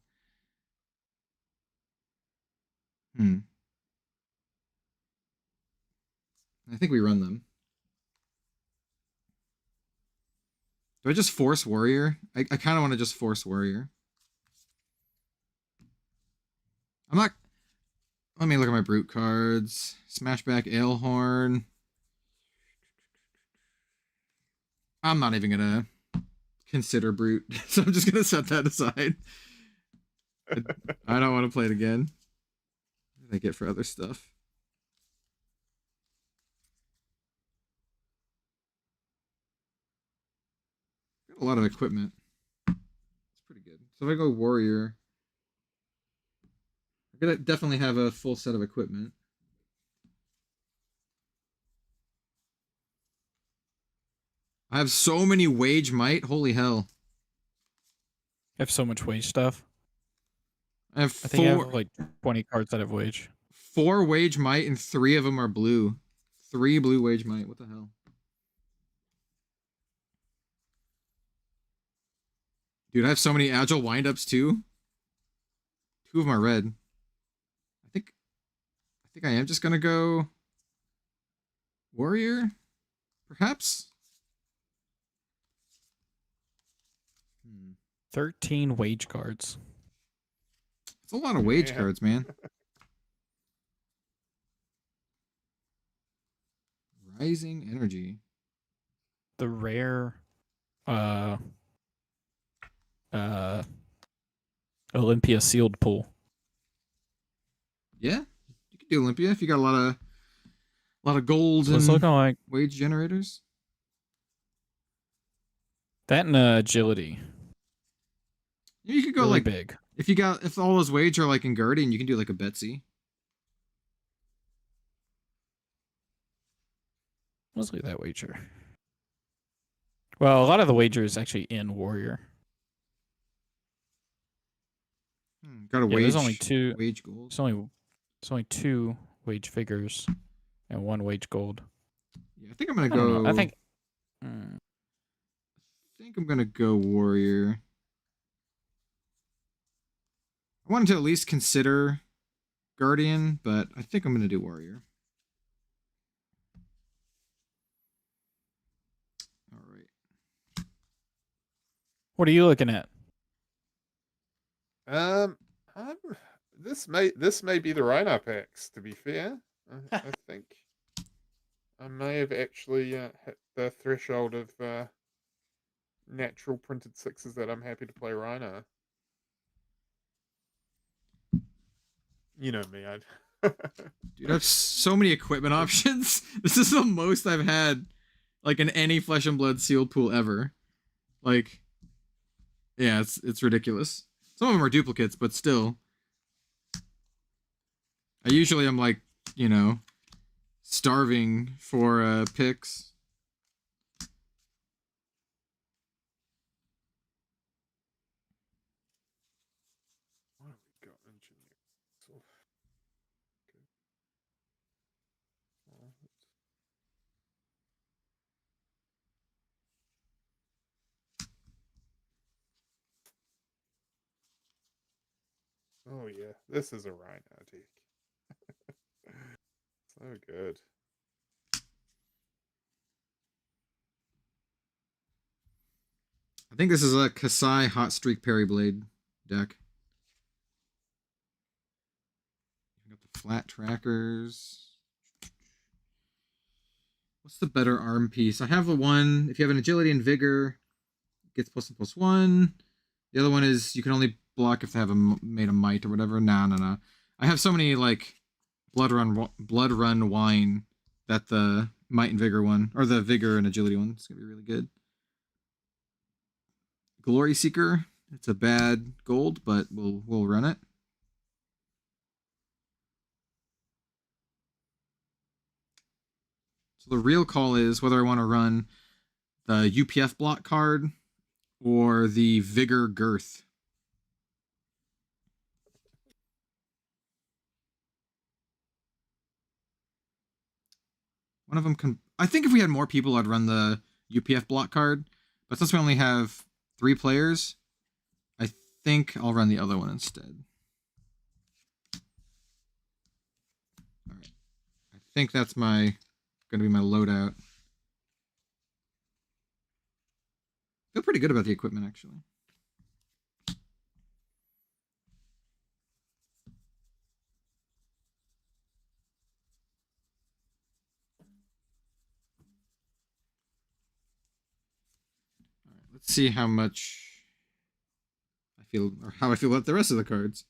I think we run them. Do I just force Warrior? I kind of want to just force Warrior. I'm not... Let me look at my Brute cards. Smashback Alehorn. I'm not even going to consider Brute, so I'm just going to set that aside. I don't want to play it again. What did I get for other stuff? Got a lot of equipment. It's pretty good. So if I go Warrior, I could definitely have a full set of equipment. I have so many Wage Might. Holy hell. I have so much wage stuff. I think I have like 20 cards that have wage. 4 Wage Might and 3 of them are blue. 3 blue Wage Might. What the hell? Dude, I have so many Agile windups too. 2 of them are red. I think I am just gonna go Warrior, perhaps. 13 wage cards. It's a lot of wage cards, man. Rising Energy. The rare Olympia sealed pool. Yeah, you could do Olympia if you got a lot of gold So it's and looking like wage generators. That and agility. You could go Really like big. if all those wage are like in Guardian, you can do like a Betsy. Let's look at that wager. Well, a lot of the wager is actually in Warrior. Got a Yeah, wage. there's only two. Wage gold. It's only 2 wage figures and 1 wage gold. Yeah, I think I'm gonna I don't know. go. I think. I think I'm gonna go Warrior. I wanted to at least consider Guardian, but I think I'm gonna do Warrior. All right. What are you looking at? This may be the Rhino packs. To be fair, I think I may have actually hit the threshold of natural printed 6s that I'm happy to play Rhino. You know me, Dude, I have so many equipment options. This is the most I've had, like, in any Flesh and Blood sealed pool ever. Like, yeah, it's ridiculous. Some of them are duplicates, but still. I usually am like, you know, starving for picks. What have we got? Engineer. Okay. Oh yeah, this is a Rhino deck. So good. I think this is a Kasai Hot Streak Parry Blade deck. You got the flat trackers. What's the better arm piece? I have the one, if you have an agility and vigor, it gets +1/+1. The other one is you can only block if they have made a might or whatever. No. I have so many like blood run wine that the might and vigor one, or the vigor and agility one, is gonna be really good. Glory Seeker, it's a bad gold, but we'll run it. So the real call is whether I want to run the UPF block card or the Vigor Girth. One of them can. I think if we had more people, I'd run the UPF block card. But since we only have 3 players, I think I'll run the other one instead. All right. I think that's going to be my loadout. Feel pretty good about the equipment, actually. All right, let's see how much I feel, or how I feel about the rest of the cards.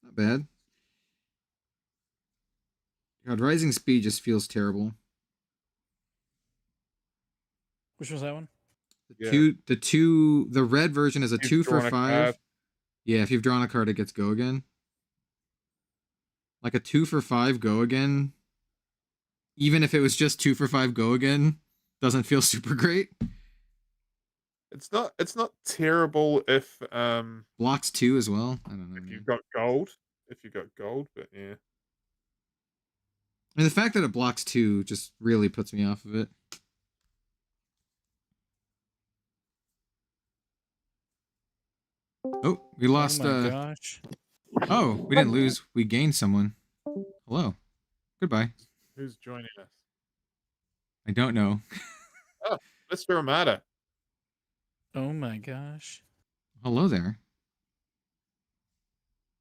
Not bad. God, Rising Speed just feels terrible. Which was that one? The red version is a You've 2 for drawn a 5. card. Yeah, if you've drawn a card, it gets go again. Like a 2 for 5 go again. Even if it was just 2 for 5 go again, doesn't feel super great. It's not terrible if Blocks 2 as well. I don't know. if you've got gold. If you got gold, but yeah. I mean, the fact that it blocks 2 just really puts me off of it. Oh, we lost. Oh my gosh. Oh, we didn't lose. We gained someone. Hello. Goodbye. Who's joining us? I don't know. Oh, Mr. Ramada. Oh my gosh. Hello there.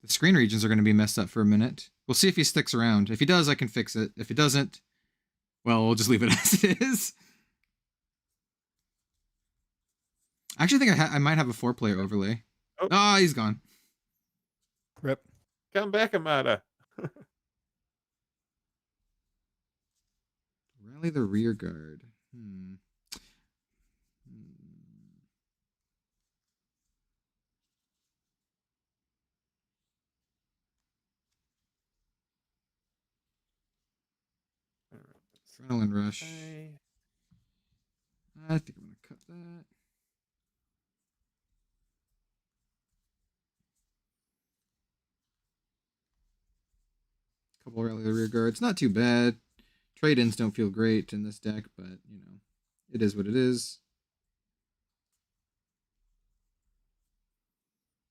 The screen regions are going to be messed up for a minute. We'll see if he sticks around. If he does, I can fix it. If he doesn't, well, we'll just leave it as it is. I actually think I might have a 4-player overlay. Oh. Oh, he's gone. Rip. Come back, Amada. Rally the rear guard. Adrenaline rush. Okay. I think I'm gonna cut that. Couple rally the rear guards. Not too bad. Trade-ins don't feel great in this deck, but you know, it is what it is.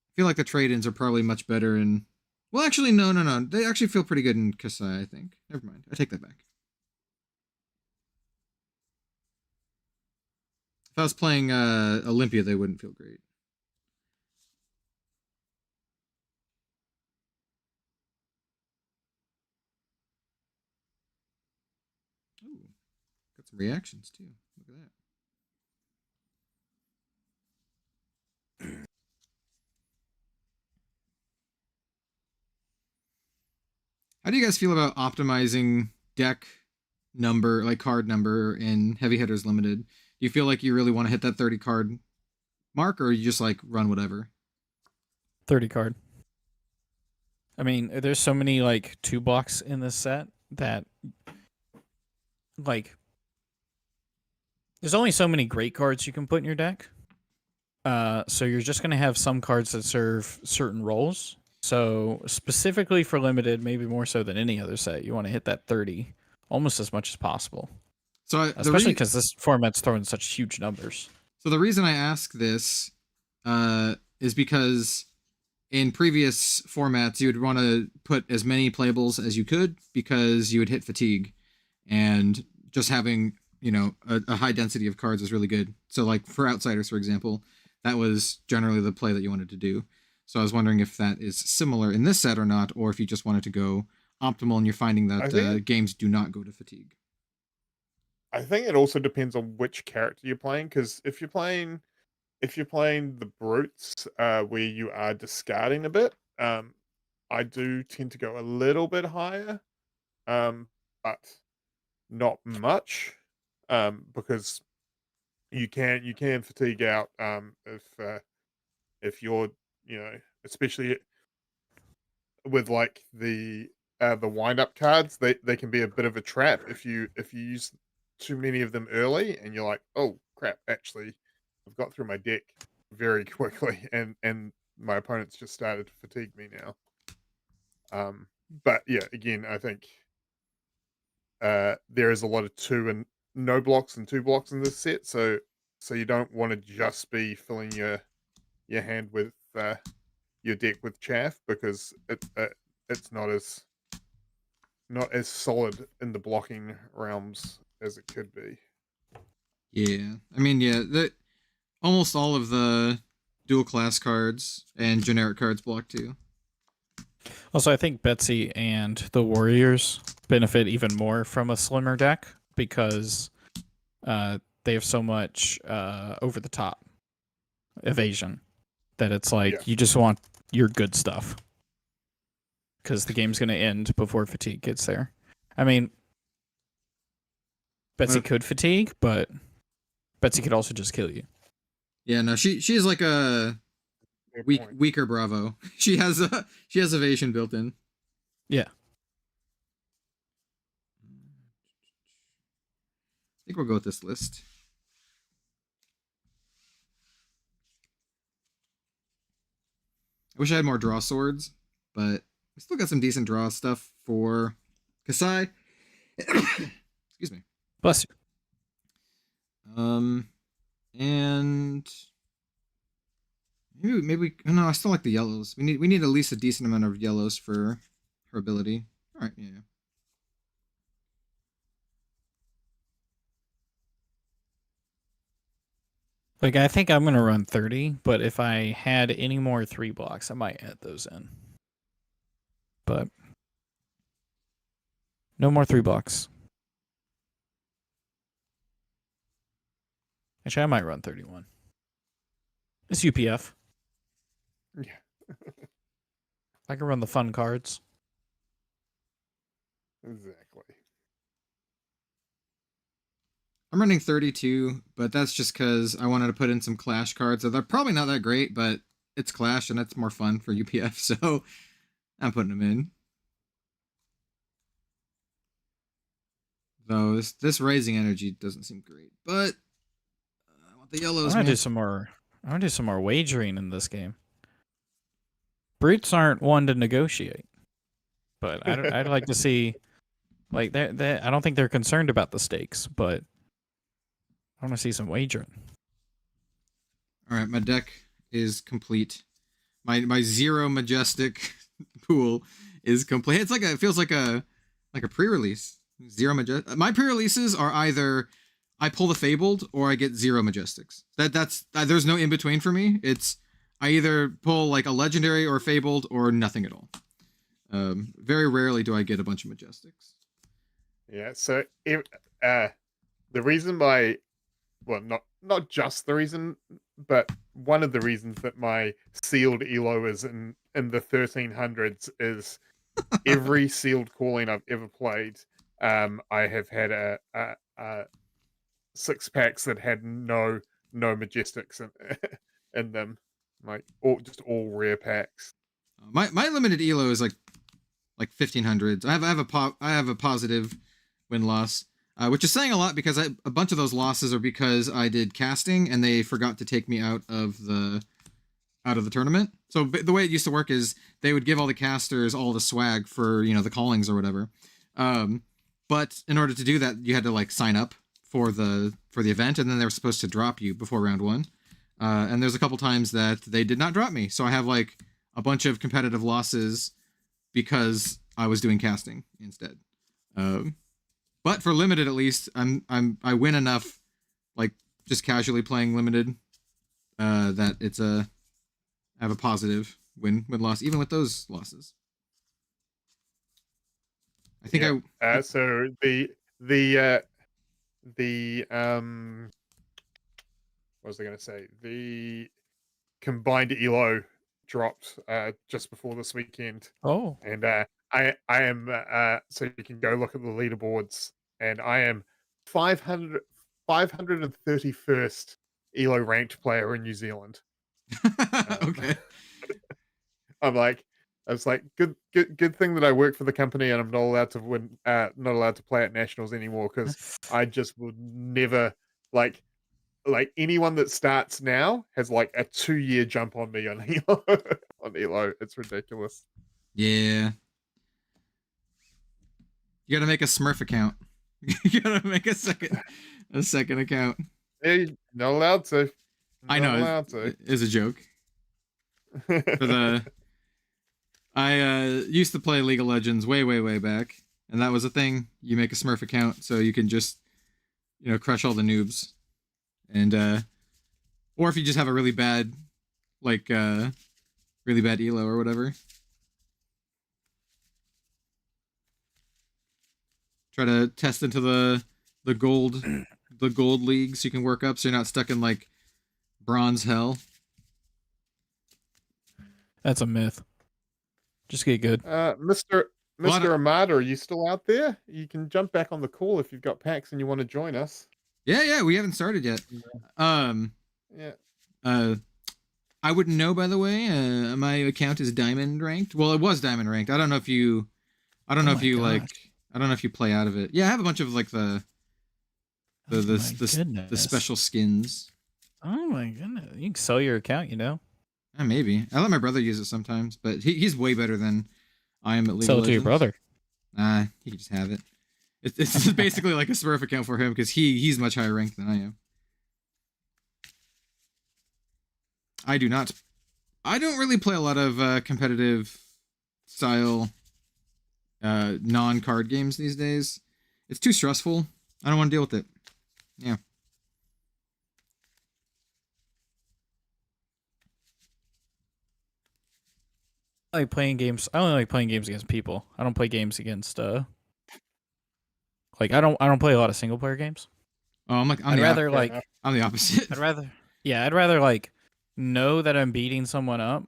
I feel like the trade-ins are probably much better in. Well, actually, no. They actually feel pretty good in Kasai, I think. Never mind. I take that back. If I was playing Olympia, they wouldn't feel great. Ooh, got some reactions too. Look at that. How do you guys feel about optimizing deck number, like card number, in Heavy Hitters Limited? Do you feel like you really want to hit that 30 card mark, or you just like run whatever? 30 card. I mean, there's so many like 2 blocks in this set that like there's only so many great cards you can put in your deck. So you're just gonna have some cards that serve certain roles. So specifically for limited, maybe more so than any other set, you want to hit that 30 almost as much as possible. So especially because this format's throwing such huge numbers. So the reason I ask this is because in previous formats, you would want to put as many playables as you could because you would hit fatigue, and just having, you know, a high density of cards is really good. So like for Outsiders, for example, that was generally the play that you wanted to do. So I was wondering if that is similar in this set or not, or if you just wanted to go optimal and you're finding that games do not go to fatigue. I think it also depends on which character you're playing, because if you're playing the brutes, where you are discarding a bit, I do tend to go a little bit higher, but not much, because you can fatigue out, if you're, you know, especially with like the wind up cards, they can be a bit of a trap if you use too many of them early, and you're like, oh crap, actually I've got through my deck very quickly, and my opponent's just started to fatigue me now. But yeah, again, I think there is a lot of 2 and no blocks and 2 blocks in this set, so you don't want to just be filling your hand with your deck with chaff, because it's not as solid in the blocking realms as it could be. Yeah, I mean, yeah, almost all of the dual class cards and generic cards block too. Also, I think Betsy and the Warriors benefit even more from a slimmer deck because they have so much over the top evasion that it's like you just want your good stuff because the game's going to end before fatigue gets there. I mean, Betsy could fatigue, but Betsy could also just kill you. Yeah, no, she is like a weaker Bravo. She has evasion built in. Yeah. I think we'll go with this list. I wish I had more draw swords, but we still got some decent draw stuff for Kasai. Excuse me. Bless you. And maybe no, I still like the yellows. We need at least a decent amount of yellows for her ability. All right, yeah. Like, I think I'm going to run 30, but if I had any more 3 blocks, I might add those in. But no more 3 blocks. Actually, I might run 31. It's UPF. Yeah. I can run the fun cards. Exactly. I'm running 32, but that's just because I wanted to put in some Clash cards. So they're probably not that great, but it's Clash and it's more fun for UPF, so I'm putting them in. Though this Rising Energy doesn't seem great, but I want the yellows. I want to do some more. I want to do some more wagering in this game. Brutes aren't one to negotiate, but I'd like to see, like, they I don't think they're concerned about the stakes, but I want to see some wagering. All right, my deck is complete. My 0 majestic pool is complete. It's like it feels like a pre-release. 0 majestic. My pre-releases are either I pull the Fabled or I get 0 majestics. That's there's no in between for me. It's I either pull like a legendary or Fabled or nothing at all. Very rarely do I get a bunch of majestics. Yeah. So the reason why, well, not just the reason, but one of the reasons that my sealed elo is in the 1300s is every sealed calling I've ever played. I have had a 6 packs that had no majestics in them, like all rare packs. My limited elo is like 1500s. I have a positive win loss, which is saying a lot because a bunch of those losses are because I did casting and they forgot to take me out of the tournament. So the way it used to work is they would give all the casters all the swag for the callings or whatever. But in order to do that, you had to like sign up for the event, and then they were supposed to drop you before round 1. And there's a couple times that they did not drop me, so I have like a bunch of competitive losses because I was doing casting instead. But for limited, at least, I win enough, like just casually playing limited, that I have a positive win loss even with those losses. I think so what was I going to say? The combined elo dropped just before this weekend. Oh, and I am so you can go look at the leaderboards, and I am 531st elo ranked player in New Zealand. Okay. I was like, good thing that I work for the company and I'm not allowed to win, not allowed to play at nationals anymore, because I just would never like anyone that starts now has like a 2-year jump on me on elo. On elo, it's ridiculous. Yeah. You gotta make a Smurf account. You gotta make a second account. Yeah, you're not allowed to. I know. It's a joke. I used to play League of Legends way back, and that was a thing. You make a Smurf account so you can just crush all the noobs, and or if you just have a really bad elo or whatever. Try to test into the gold leagues so you can work up, so you're not stuck in like bronze hell. that's a myth. Just get good. Mr. Ahmad, are you still out there? You can jump back on the call if you've got packs and you want to join us. Yeah, we haven't started yet. Yeah. I wouldn't know, by the way. My account is diamond ranked. Well, it was diamond ranked. I don't know if you play out of it. Yeah, I have a bunch of like the special skins. Oh my goodness! You can sell your account, Maybe. I let my brother use it sometimes, but he's way better than I am at League Sell of it to your Legends. brother. He can just have it. It's basically like a Smurf account for him because he's much higher ranked than I am. I don't really play a lot of competitive style non-card games these days. It's too stressful. I don't want to deal with it. Yeah. I like playing games. I only like playing games against people. I don't play games against I don't play a lot of single player games. Oh, I'm the opposite. I'd rather like know that I'm beating someone up,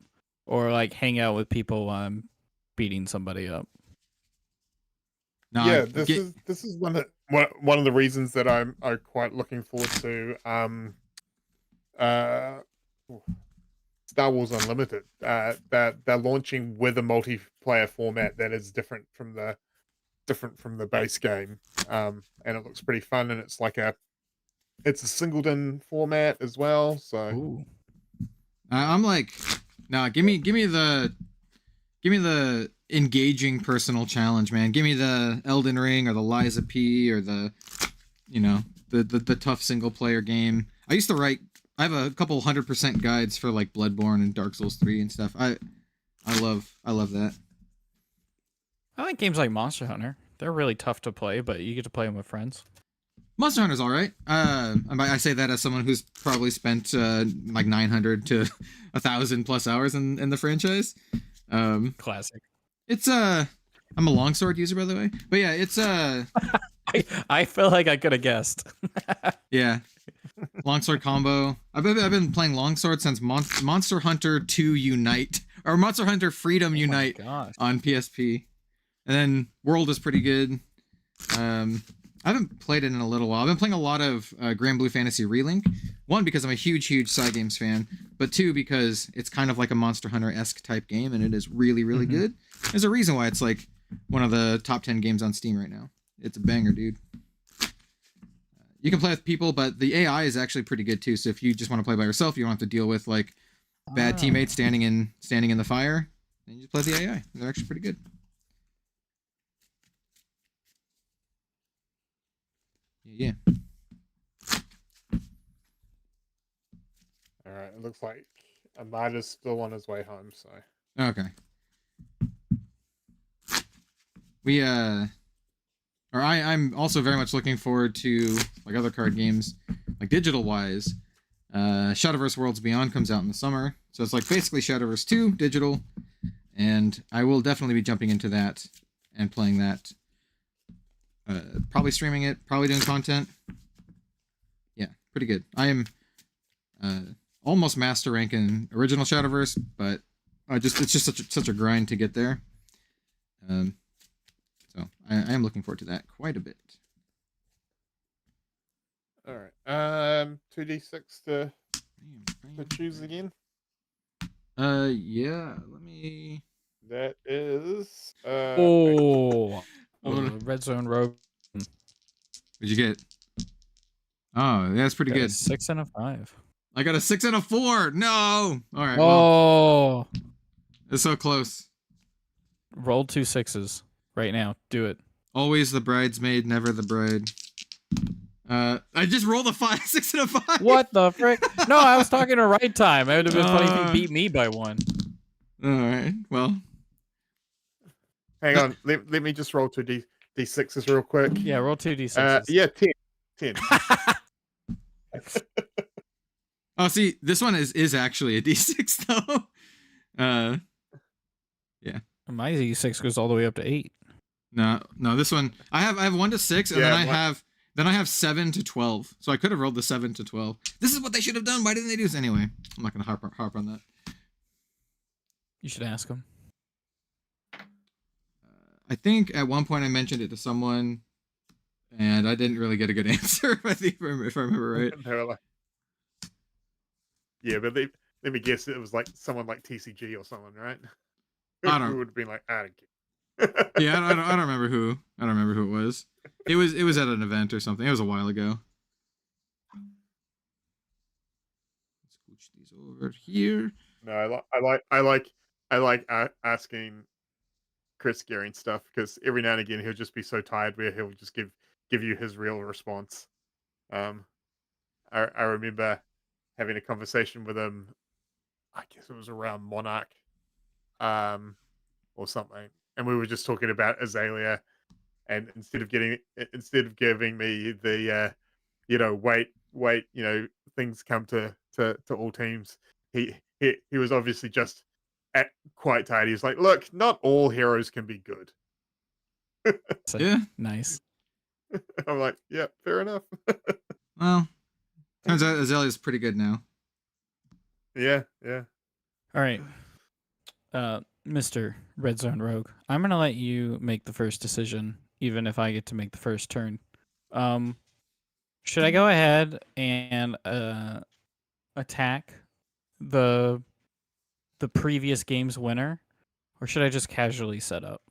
or like hang out with people while I'm beating somebody up? No, Yeah, this is one of the reasons that I'm quite looking forward to uh Star Wars Unlimited. That they're launching with a multiplayer format that is different from the base game. And it looks pretty fun, and it's a singleton format as well. So Ooh. I'm like, nah, give me the engaging personal challenge, man. Give me the Elden Ring or the Lies of P or the the tough single player game. I have a couple 100% guides for like Bloodborne and Dark Souls 3 and stuff. I love that. I like games like Monster Hunter. They're really tough to play, but you get to play them with friends. Monster Hunter's all right. I say that as someone who's probably spent like 900 to 1,000 plus hours in the franchise. Classic. It's I'm a longsword user, by the way. But yeah, it's I feel like I could have guessed. yeah, longsword combo. I've been playing longsword since Monster Hunter 2 Unite or Monster Hunter Freedom Unite on PSP, and then World is pretty good. I haven't played it in a little while. I've been playing a lot of Grand Blue Fantasy Relink. One, because I'm a huge Side Games fan, but two, because it's kind of like a Monster Hunter-esque type game, and it is really good. There's a reason why it's like one of the top 10 games on Steam right now. It's a banger, dude. You can play with people, but the AI is actually pretty good too. So if you just want to play by yourself, you don't have to deal with like bad teammates standing in the fire. Then you just play the AI. They're actually pretty good. Yeah. all right, it looks like Ahmad is still on his way home. So Okay. I'm also very much looking forward to like other card games, like digital wise. Shadowverse Worlds Beyond comes out in the summer, so it's like basically Shadowverse 2 digital, and I will definitely be jumping into that and playing that. Probably streaming it, probably doing content. Yeah, pretty good. I am almost master rank in original Shadowverse, but it's just such a grind to get there. So I am looking forward to that quite a bit. all right, 2d6 to choose again. Yeah. Let me. That is Red Zone Rogue. What'd you get? Oh, that's pretty good. 6 and a 5. I got a 6 and a 4. No. All right. Oh. Well, it's so close. Roll 2 6s right now. Do it. Always the bridesmaid, never the bride. I just rolled a 5, 6 and a 5. What the frick? No, I was talking the right time. It would have been funny if he beat me by 1. All right. Well, hang on. Let me just roll 2d6s real quick. Yeah, roll 2 d6s. Yeah, 10. Oh, see, this one is actually a D6 though. Yeah. My D6 goes all the way up to 8. No, this one I have 1 to 6, and then I have 7 to 12. So I could have rolled the 7 to 12. This is what they should have done. Why didn't they do this anyway? I'm not gonna harp on that. You should ask him. I think at one point I mentioned it to someone, and I didn't really get a good answer. If I remember right. They were like, yeah, but let me guess, it was like someone like TCG or someone, right? Who would have been like, I don't care. Yeah, I don't remember who. I don't remember who it was. It was at an event or something. It was a while ago. Let's scooch these over here. No, I like asking Chris Gearing stuff, because every now and again he'll just be so tired where he'll just give you his real response. I remember having a conversation with him. I guess it was around Monarch, or something, and we were just talking about Azalea, and instead of giving me the wait, things come to all teams, he was obviously just quite tired. He was like, look, not all heroes can be good. Yeah, nice. I'm like, yeah, fair enough. Well, turns out Azalea's pretty good now. Yeah, yeah. All right, Mr. Red Zone Rogue, I'm gonna let you make the first decision, even if I get to make the first turn. Should I go ahead and attack the previous game's winner, or should I just casually set up?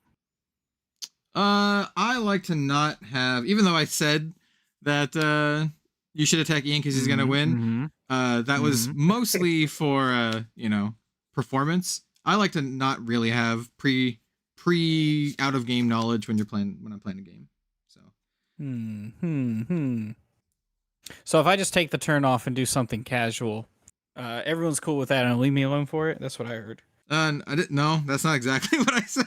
I like to not have, even though I said that you should attack Ian because he's gonna win. That was mostly for performance. I like to not really have pre out of game knowledge when I'm playing a game. So. So if I just take the turn off and do something casual, everyone's cool with that and leave me alone for it. That's what I heard. I didn't. No, that's not exactly what I said.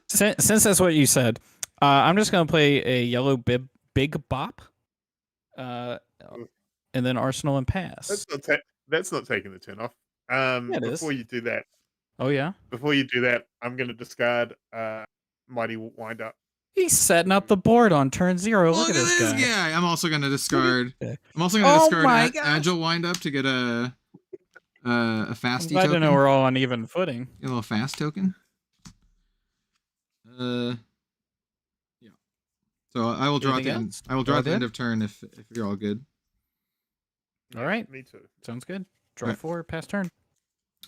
Since that's what you said, I'm just gonna play a yellow big bop, and then Arsenal and pass. That's not taking the turn off. Before you do that. Oh yeah. Before you do that, I'm gonna discard Mighty Wind Up. He's setting up the board on turn 0. Look at this guy. Yeah, I'm also gonna discard. I'm also gonna discard Agile Wind Up to get a fasty token. I don't know we're all on even footing. Get a little fast token. Yeah. So I will draw at the end. I will draw at the end of turn if you're all good. All right. Me too. Sounds good. Draw 4, pass turn.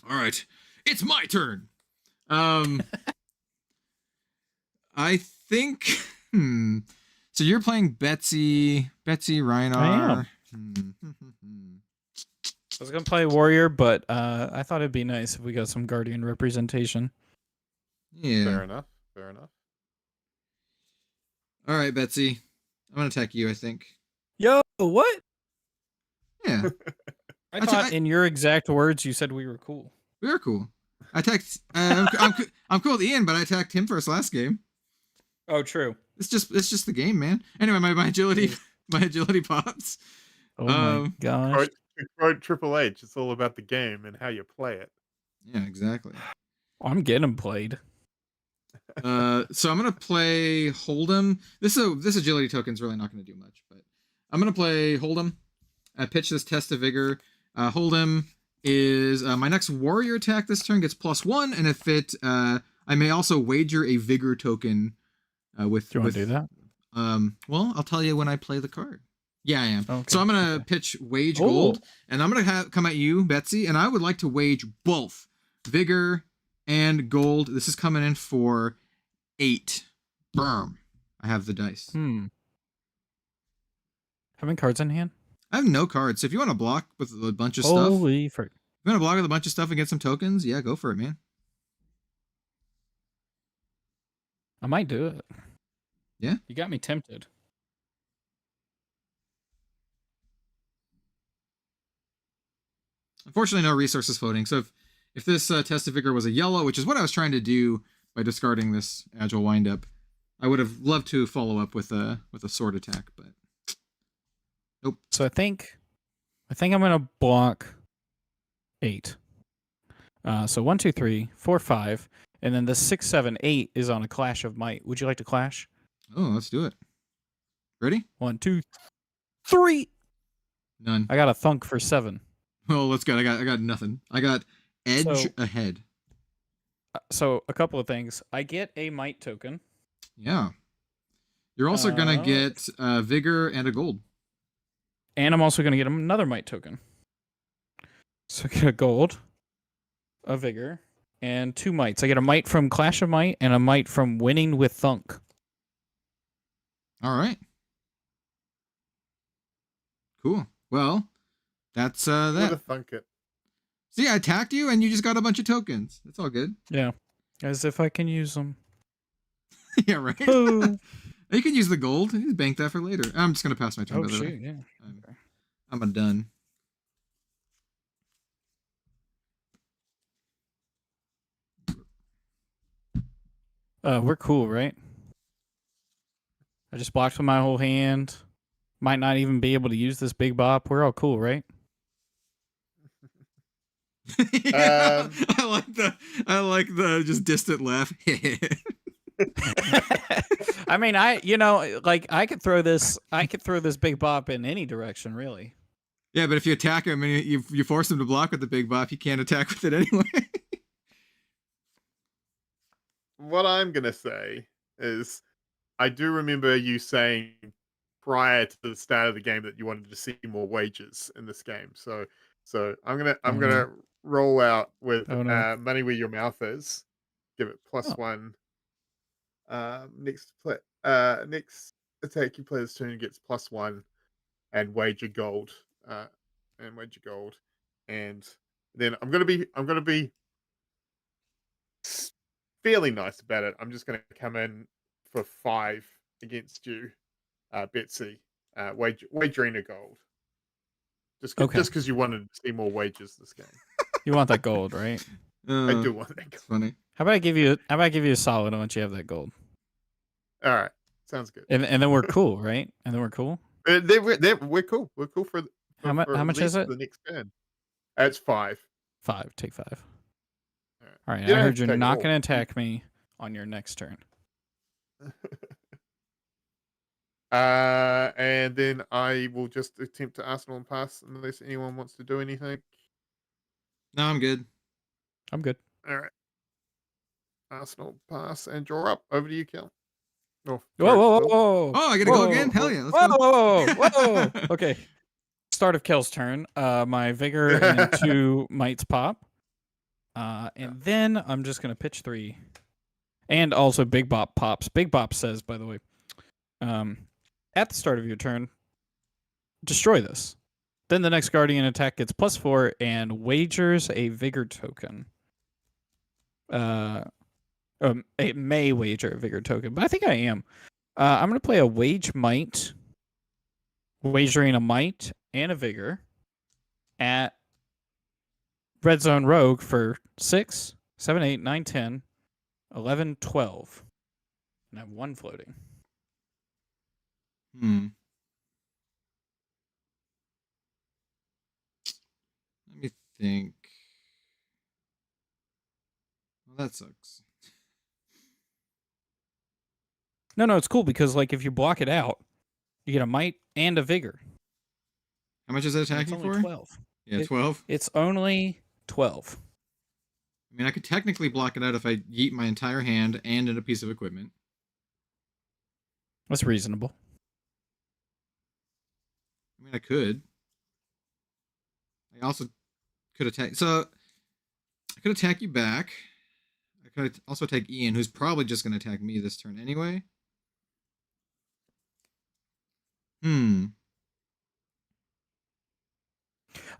All right. It's my turn. I think. So you're playing Betsy Reinar. I am. I was gonna play Warrior, but I thought it'd be nice if we got some Guardian representation. Yeah. Fair enough. Fair enough. All right, Betsy. I'm gonna attack you, I think. Yo, what? Yeah. I thought in your exact words you said we were cool. We are cool. I attacked. I'm cool with Ian, but I attacked him first last game. Oh, true. It's just the game, man. Anyway, my agility pops. Oh my gosh. Quote Triple H, it's all about the game and how you play it. Yeah, exactly. I'm getting played. So I'm gonna play Hold'em. This agility token's really not gonna do much, but I'm gonna play Hold'em. I pitch this Test of Vigor. Hold'em is my next warrior attack this turn gets +1, and if it I may also wager a Vigor token with. Do you want to do that? Well, I'll tell you when I play the card. Yeah, I am. Okay. So I'm gonna pitch Wage Gold, and I'm gonna come at you, Betsy, and I would like to wage both Vigor and Gold. This is coming in for 8. Boom. I have the dice. How many cards in hand? I have no cards. So if you want to block with a bunch of stuff, Holy frick. if you want to block with a bunch of stuff and get some tokens, yeah, go for it, man. I might do it. Yeah? You got me tempted. Unfortunately, no resources floating. So if this Test of Vigor was a yellow, which is what I was trying to do by discarding this Agile Windup, I would have loved to follow up with a sword attack, but nope. So I think I'm gonna block 8. So 1, 2, 3, 4, 5, and then the 6, 7, 8 is on a Clash of Might. Would you like to clash? Oh, let's do it. Ready? 1, 2, 3. None. I got a thunk for 7. Oh, let's go. I got nothing. I got edge ahead. So a couple of things. I get a Might token. Yeah. You're also gonna get Vigor and a Gold. And I'm also gonna get another Might token. So I get a Gold, a Vigor, and 2 Mights. I get a Might from Clash of Might and a Might from Winning with Thunk. All right. Cool. Well, that's that. Thunk it. See, I attacked you and you just got a bunch of tokens. That's all good. Yeah. As if I can use them. Yeah, right? Oh. You can use the gold. You can bank that for later. I'm just going to pass my turn. Oh, by the way. shoot, yeah. I'm done. We're cool, right? I just blocked with my whole hand. Might not even be able to use this big bop. We're all cool, right? Yeah, I like the just distant laugh. I mean, I could throw this big bop in any direction, really. Yeah, but if you attack him and you force him to block with the big bop, he can't attack with it anyway. What I'm gonna say is, I do remember you saying prior to the start of the game that you wanted to see more wages in this game. So I'm gonna roll out with money where your mouth is. Give it +1. Next attack you play this turn gets +1, and wager gold. And then I'm gonna be fairly nice about it. I'm just gonna come in for 5 against you, Betsy. Wagering a gold. Just because you wanted to see more wages this game. You want that gold, right? I do want that gold. That's funny. How about I give you a solid once you have that gold? All right, sounds good. And then we're cool, right? And then we're cool. We're cool. We're cool for How much is it? The next turn. It's 5. 5. Take 5. All right. You I don't heard have to you're take it not all. going to attack me on your next turn. And then I will just attempt to Arsenal and pass unless anyone wants to do anything. No, I'm good. I'm good. All right. Arsenal pass and draw up. Over to you, Kel. Oh, Whoa. Oh, I get to go again? Hell yeah. Let's Whoa. go. Okay. Start of Kel's turn. My vigor and 2 mites pop. And then I'm just going to pitch 3. And also Big Bop pops. Big Bop says, by the way, at the start of your turn, destroy this. Then the next Guardian attack gets +4 and wagers a Vigor token. It may wager a Vigor token, but I think I am. I'm going to play a Wage Might, wagering a Might and a Vigor at Red Zone Rogue for 6, 7, 8, 9, 10, 11, 12. And I have 1 floating. Let me think. Well, that sucks. No, it's cool because like if you block it out, you get a Might and a Vigor. How much is it It's attacking only for? 12. Yeah, 12. It's only 12. I mean, I could technically block it out if I yeet my entire hand and in a piece of equipment. That's reasonable. I mean, I could. I also could attack. So, I could attack you back. I could also attack Ian, who's probably just going to attack me this turn anyway.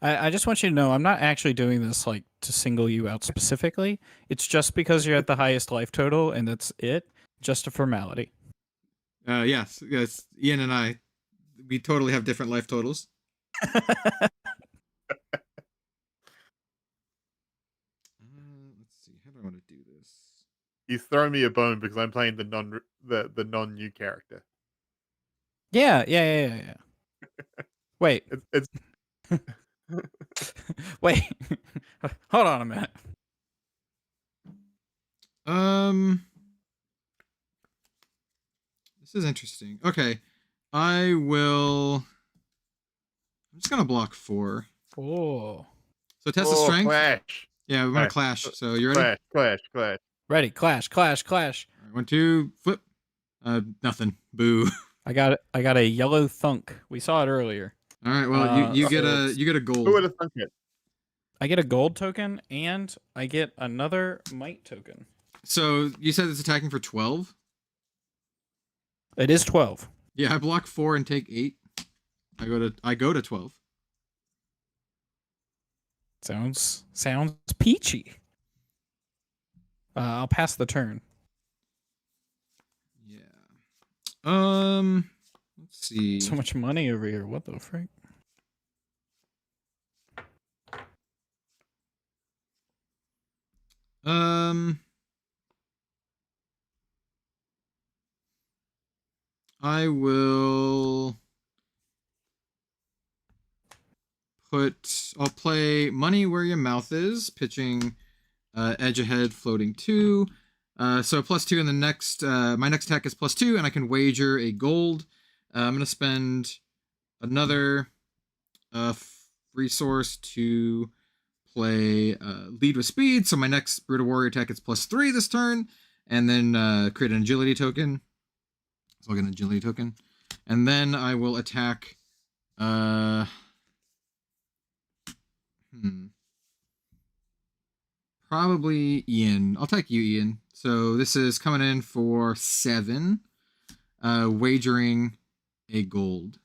I just want you to know I'm not actually doing this like to single you out specifically. It's just because you're at the highest life total and that's it. Just a formality. Yes. Ian and I, we totally have different life totals. Let's see. How do I want to do this? You throw me a bone because I'm playing the non-new character. Yeah. Wait. It's Wait. Hold on a minute. This is interesting. Okay. I'm just going to block 4. Oh. So test the strength. Clash. Yeah, we want to clash. So you ready? Clash. Ready. Clash. All right, 1, 2, flip. Nothing. Boo. I got a yellow thunk. We saw it earlier. All right. Well, you get a gold. Who would have thunk it? I get a gold token and I get another might token. So you said it's attacking for 12? It is 12. Yeah, I block 4 and take 8. I go to 12. Sounds peachy. I'll pass the turn. Yeah. Let's see. So much money over here. What the frick? I will I'll play money where your mouth is, pitching edge ahead, floating 2. So +2 in the next, my next attack is +2, and I can wager a gold. I'm going to spend another resource to play lead with speed. So my next Brutal Warrior attack is +3 this turn, and then create an agility token. So I'll get an agility token, and then I will attack. Probably Ian. I'll take you, Ian. So this is coming in for 7, wagering a gold.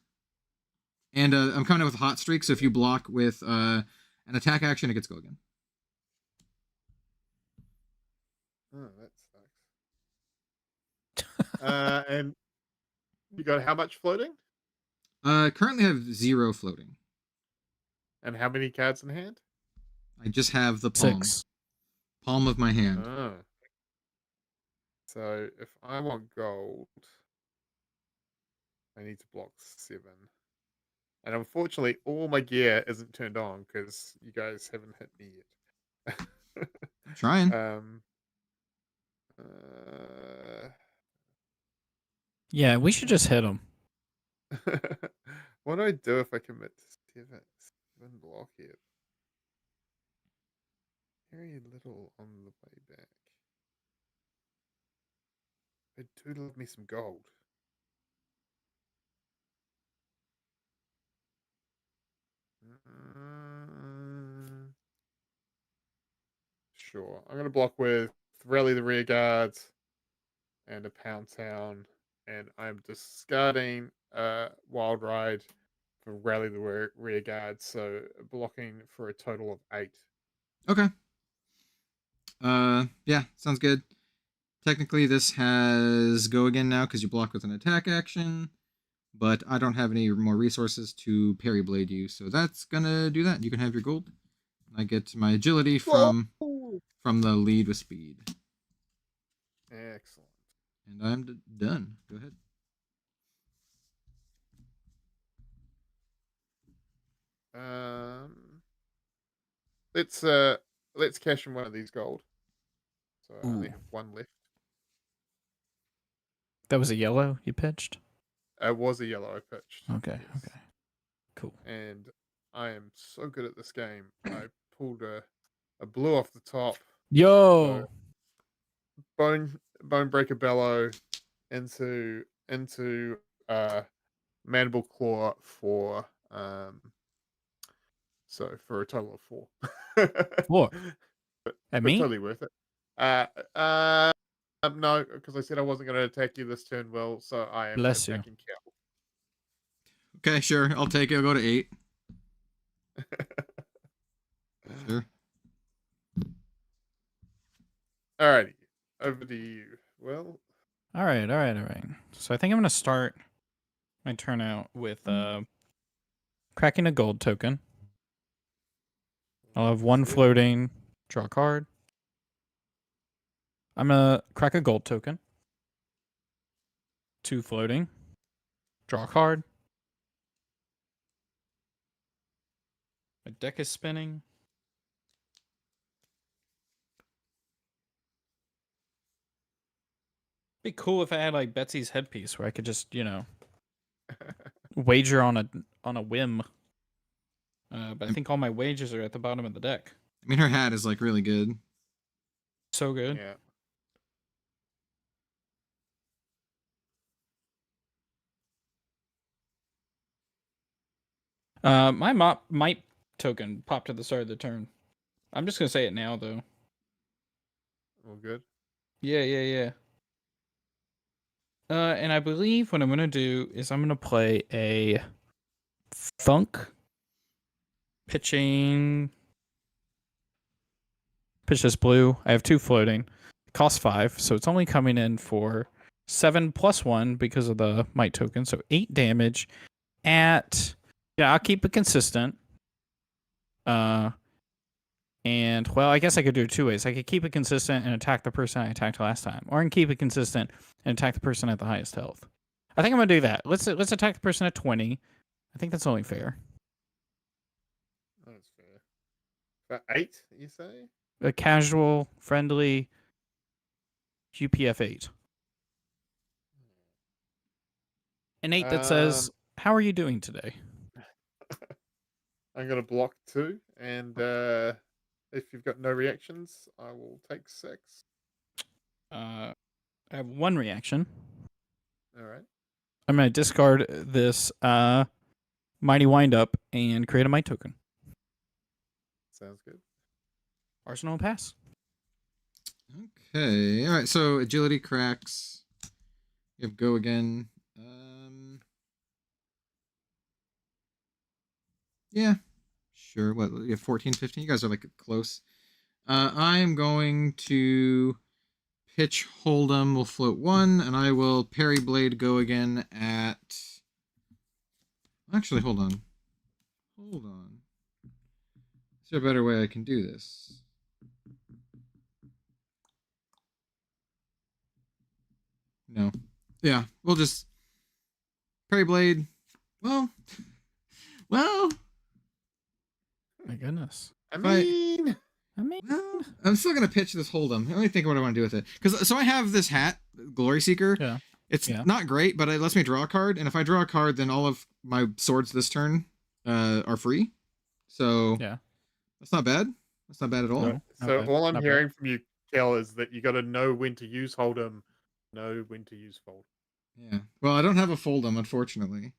And I'm coming in with a hot streak, so if you block with an attack action, it gets go again. Oh, that sucks. And you got how much floating? Currently have 0 floating. And how many cards in hand? I just have the palm. 6. Palm of my hand. Oh. So if I want gold, I need to block 7. And unfortunately, all my gear isn't turned on because you guys haven't hit me yet. I'm trying. Yeah, we should just hit him. What do I do if I commit to 7 block it? Very little on the way back. I do love me some gold. Sure. I'm going to block with Rally the Rear Guards and a Pound Town. And I'm discarding Wild Ride for Rally the Rear Guards. So blocking for a total of 8. Okay. Yeah, sounds good. Technically, this has go again now because you block with an attack action. But I don't have any more resources to parry blade you, so that's gonna do that. You can have your gold. I get my agility from the lead with speed. Excellent. And I'm done. Go ahead. Let's cash in one of these gold. So I only Ooh. have 1 left. That was a yellow you pitched? It was a yellow I pitched. Okay, yes. okay. Cool. And I am so good at this game. I pulled a blue off the top. Yo! So Bonebreaker Bellow into Mandible Claw for so for a total of 4. 4. but At me? totally worth it. No, because I said I wasn't going to attack you this turn, Will, so I am Bless you. attacking Cal. Okay, sure. I'll take it. I'll go to 8. Sure. Alrighty. Over to you. Well. All right. So I think I'm going to start my turn out with cracking a gold token. I'll have 1 floating, draw a card. I'm going to crack a gold token. 2 floating, draw a card. My deck is spinning. Be cool if I had like Betsy's headpiece where I could just, wager on a whim. But I think all my wagers are at the bottom of the deck. I mean, her hat is like really good. So good. Yeah. My might token popped at the start of the turn. I'm just gonna say it now though. All good. Yeah. And I believe what I'm gonna do is I'm gonna play a Thunk pitch this blue. I have 2 floating. It costs 5, so it's only coming in for 7 plus 1 because of the might token. So 8 damage I'll keep it consistent. And well, I guess I could do it 2 ways. I could keep it consistent and attack the person I attacked last time, or I can keep it consistent and attack the person at the highest health. I think I'm gonna do that. Let's attack the person at 20. I think that's only fair. That's fair. For 8, you say? A casual, friendly UPF 8. An 8 that says, "How are you doing today?" I'm gonna block 2, and if you've got no reactions, I will take 6. I have 1 reaction. All right. I'm gonna discard this Mighty Windup and create a Might token. Sounds good. Arsenal and pass. Okay. All right. So agility cracks. You have go again. Yeah. Sure. What? You have 14, 15? You guys are like close. I'm going to pitch Hold'em. Will float 1, and I will parry blade go again at. Actually, hold on. Hold on. Is there a better way I can do this? No. Yeah, we'll just parry blade. Well. My goodness. I mean, Well, I'm still gonna pitch this Hold'em. Let me think of what I want to do with it. Because so I have this hat, Glory Seeker. Yeah. It's Yeah. not great, but it lets me draw a card, and if I draw a card, then all of my swords this turn are free. So Yeah. that's not bad. That's not bad at all. No. so bad, all I'm not bad. hearing from you, Kel, is that you got to know when to use Hold'em, know when to use Fold. Yeah. Well, I don't have a Fold'em, unfortunately.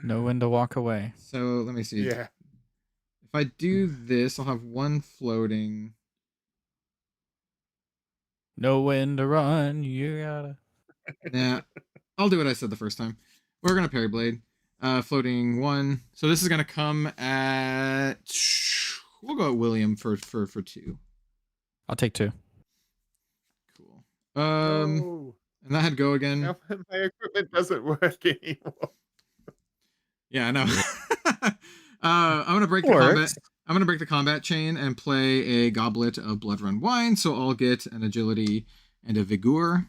Know when to walk away. So let me see. Yeah. If I do this, I'll have 1 floating. Know when to run. You gotta. Nah, I'll do what I said the first time. We're gonna parry blade. Floating 1. So this is gonna come at. We'll go at William for 2. I'll take 2. Cool. Oh, And that had go again. now my equipment doesn't work anymore. Yeah, I know. I'm gonna break the combat. I'm gonna break the combat chain and play a goblet of blood run wine. So I'll get an agility and a vigor.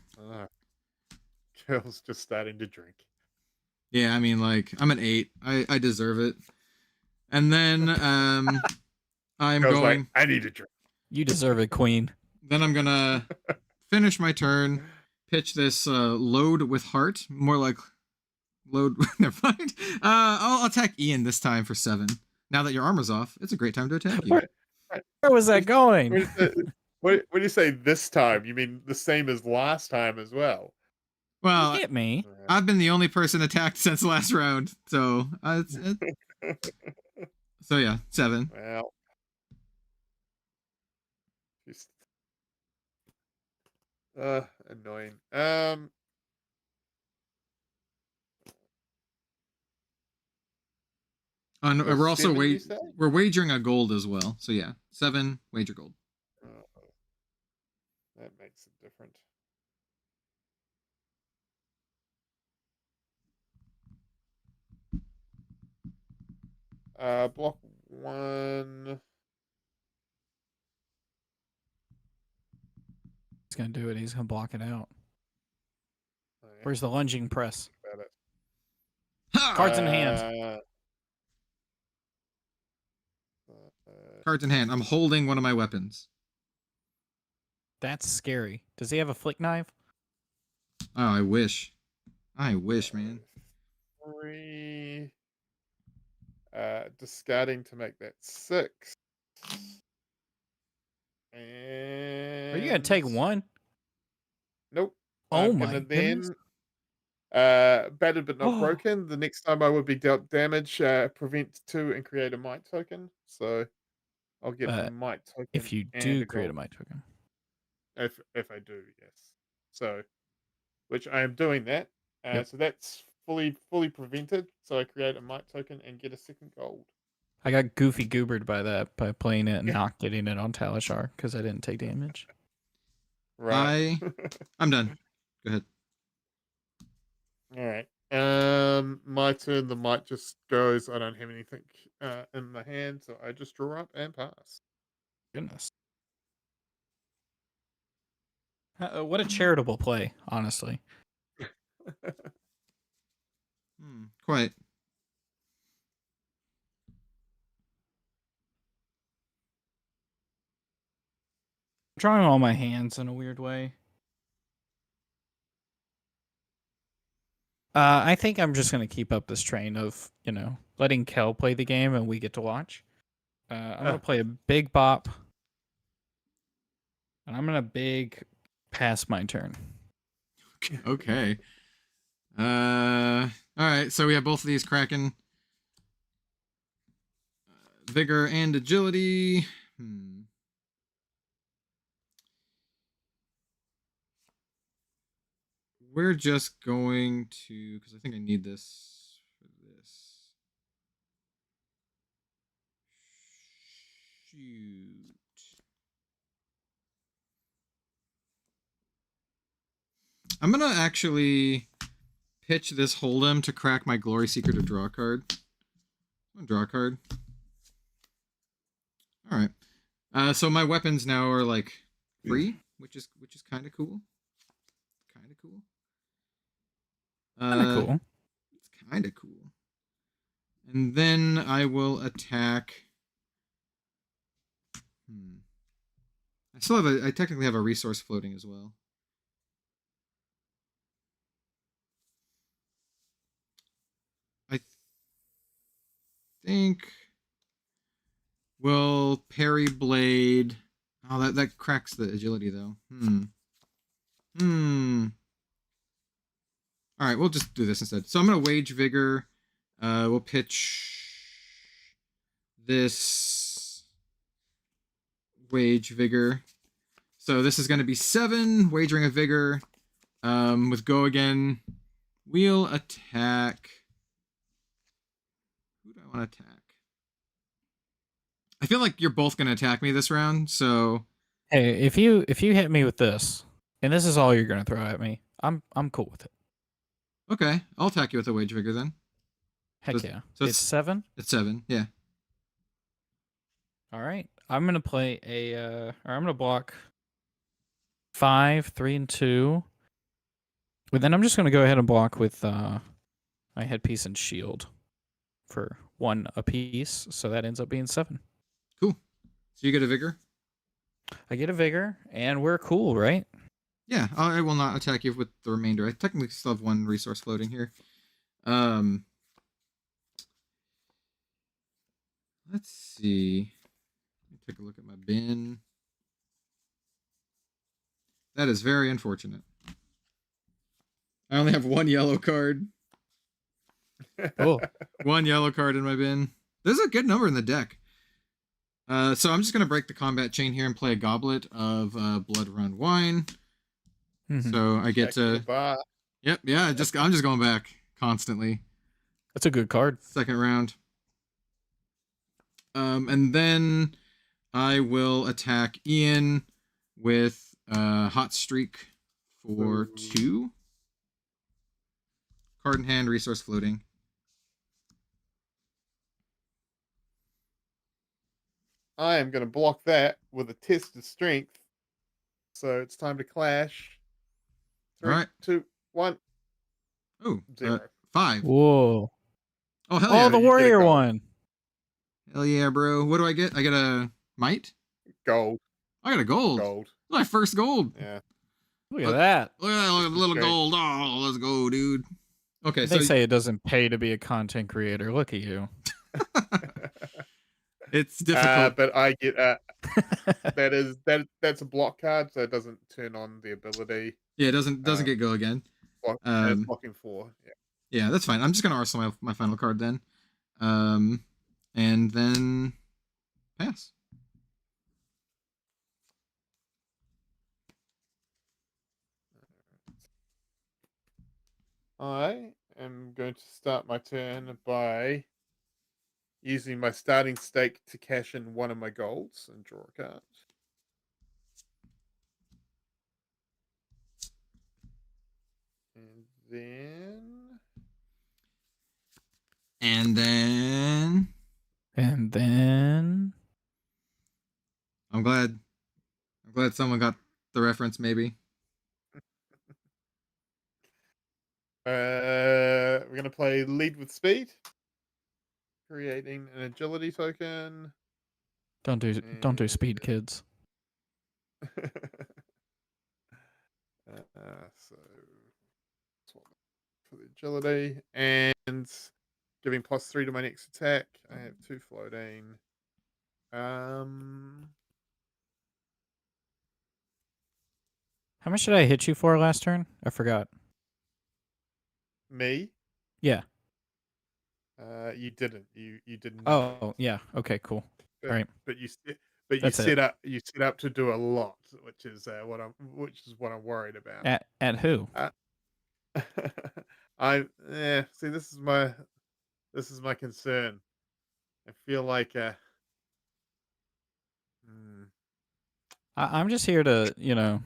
Kel's just starting to drink. Yeah, I mean, like I'm an 8. I deserve it. And then I'm Kel's going. like, I need a drink. You deserve it, Queen. Then I'm gonna finish my turn. Pitch this load with heart. More like load. Never mind. I'll attack Ian this time for 7. Now that your armor's off, it's a great time to attack you. Where was that going? When you say this time, you mean the same as last time as well? Well, You get me. I've been the only person attacked since last round, so so yeah, 7. Well, just annoying. And So we're also 7, you say? we're wagering a gold as well. So yeah, 7 wager gold. That makes it different. Block 1. He's gonna do it. He's gonna block it out. Oh, yeah, Where's the lunging press? about it. Ha! Cards in hand. Cards in hand. I'm holding one of my weapons. That's scary. Does he have a flick knife? Oh, I wish. I wish, man. 3. Discarding to make that 6. And Are you gonna take 1? Nope. Oh I'm my gonna goodness. then battered but not broken. The next time I would be dealt damage, prevent 2 and create a might token. So I'll get a might token. If you and do a create a gold. might token. If I do, yes. So, which I am doing that. Yep. So that's fully prevented. So I create a might token and get a 2nd gold. I got goofy goobered by that by playing it and not getting it on Talishar because I didn't take damage. Right. I'm done. Go ahead. All right. My turn. The might just goes. I don't have anything in my hand, so I just draw up and pass. Goodness. What a charitable play, honestly. Quite. Drawing all my hands in a weird way. I think I'm just gonna keep up this train of, letting Kel play the game and we get to watch. I'm gonna play a big bop, and I'm gonna big pass my turn. Okay. All right. So we have both of these Kraken. Vigor and agility. We're just going to, because I think I need this for this. Shoot. I'm going to actually pitch this Hold'em to crack my Glory Seeker to draw a card. I'm going to draw a card. All right. So my weapons now are like free, which is kind of cool. Kind of cool. Cool. It's kind of cool. And then I will attack. I still have I technically have a resource floating as well. I think we'll parry blade. Oh, that cracks the agility though. All right, we'll just do this instead. So I'm gonna wage vigor. We'll pitch this wage vigor. So this is gonna be 7 wagering a vigor. With go again, we'll attack. Who do I want to attack? I feel like you're both gonna attack me this round. So hey, if you hit me with this, and this is all you're gonna throw at me, I'm cool with it. Okay, I'll attack you with a wage vigor then. Heck So- yeah. so it's 7? It's 7, yeah. All right. I'm going to play or I'm going to block 5, 3, and 2. But then I'm just going to go ahead and block with my headpiece and shield for 1 apiece. So that ends up being 7. Cool. So you get a vigor? I get a vigor, and we're cool, right? Yeah, I will not attack you with the remainder. I technically still have 1 resource floating here. Let's see. Let me take a look at my bin. That is very unfortunate. I only have 1 yellow card. Oh, 1 yellow card in my bin. There's a good number in the deck. So I'm just going to break the combat chain here and play a goblet of Blood Run Wine. So I get to... Yep, yeah, I'm just going back constantly. that's a good card. Second round. And then I will attack Ian with Hot Streak for 2. Card in hand, resource floating. I am going to block that with a test of strength. So it's time to clash. 3, All right. 2, 1. Oh, 0. 5. Whoa. Oh, hell yeah. Oh, the you get a warrior gold. one. Hell yeah, bro. What do I get? I get a might? Gold. I got a gold. Gold. My first gold. Yeah. Look at that. Look at that little Great. gold. Oh, let's go, dude. Okay, They so say it doesn't pay to be a content creator. Look at you. it's difficult. But I get that's a block card, so it doesn't turn on the ability. Yeah, it doesn't get go again. It's blocking 4. Yeah. Yeah, that's fine. I'm just gonna arsenal my final card then. And then pass. I am going to start my turn by using my starting stake to cash in 1 of my golds and draw a card. And then And then I'm glad someone got the reference maybe. we're gonna play lead with speed, creating an agility token. don't do speed, kids. So swap for the agility, and giving +3 to my next attack. I have 2 floating. How much did I hit you for last turn? I forgot. Me? Yeah. You didn't. You did nothing. Oh, yeah. Okay, cool. All right. But you That's set up to do a lot, which is what I'm worried about. At who? See, this is my concern. I feel like I'm just here to,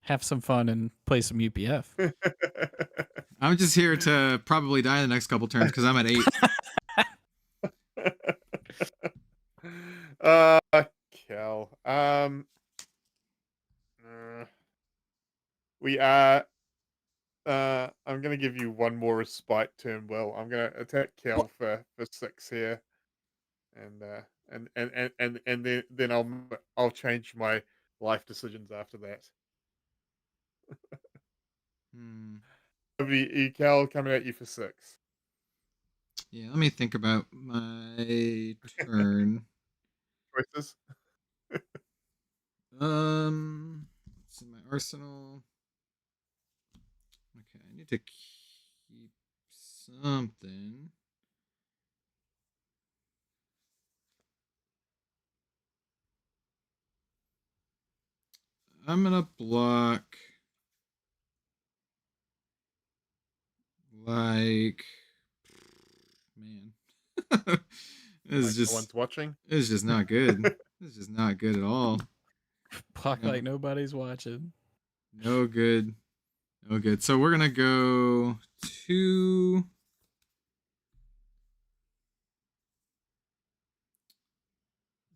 have some fun and play some UPF. I'm just here to probably die the next couple turns because I'm at 8. Cal. We are. I'm gonna give you one more respite turn. Well, I'm gonna attack Cal for 6 here, and then I'll change my life decisions after that. Cal coming at you for 6. Yeah, let me think about my turn. Choices. It's in my arsenal. Okay, I need to keep something. I'm gonna block like, man. This is just, no one's watching. It's just not good. This is just not good at all. Block like nobody's watching. No good. No good. So we're gonna go 2.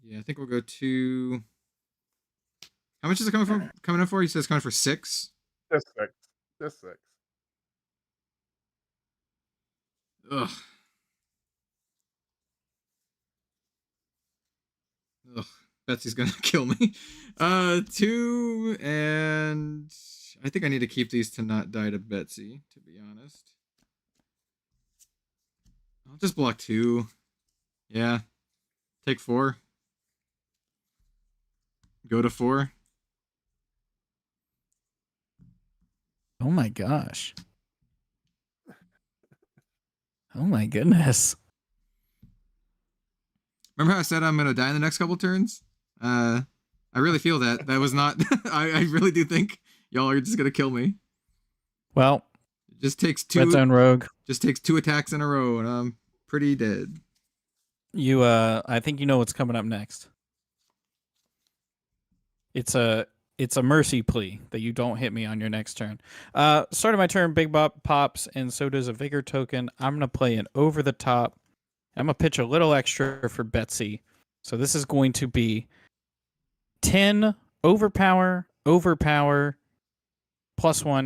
Yeah, I think we'll go 2. How much is it coming in for? He says coming for 6. Just 6. Just 6. Ugh. Ugh. Betsy's gonna kill me. 2, and I think I need to keep these to not die to Betsy, to be honest. I'll just block 2. Yeah. Take 4. Go to 4. Oh my gosh. Oh my goodness. Remember how I said I'm gonna die in the next couple turns? I really feel that. That was not I really do think y'all are just gonna kill me. Well, it just takes 2 ZONE ROGUE. Just takes 2 attacks in a row and I'm pretty dead. You I think you know what's coming up next. It's a mercy plea that you don't hit me on your next turn. Start of my turn, Big Bop pops, and so does a Vigor token. I'm gonna play an over the top. I'm gonna pitch a little extra for Betsy. So this is going to be 10 overpower, +1.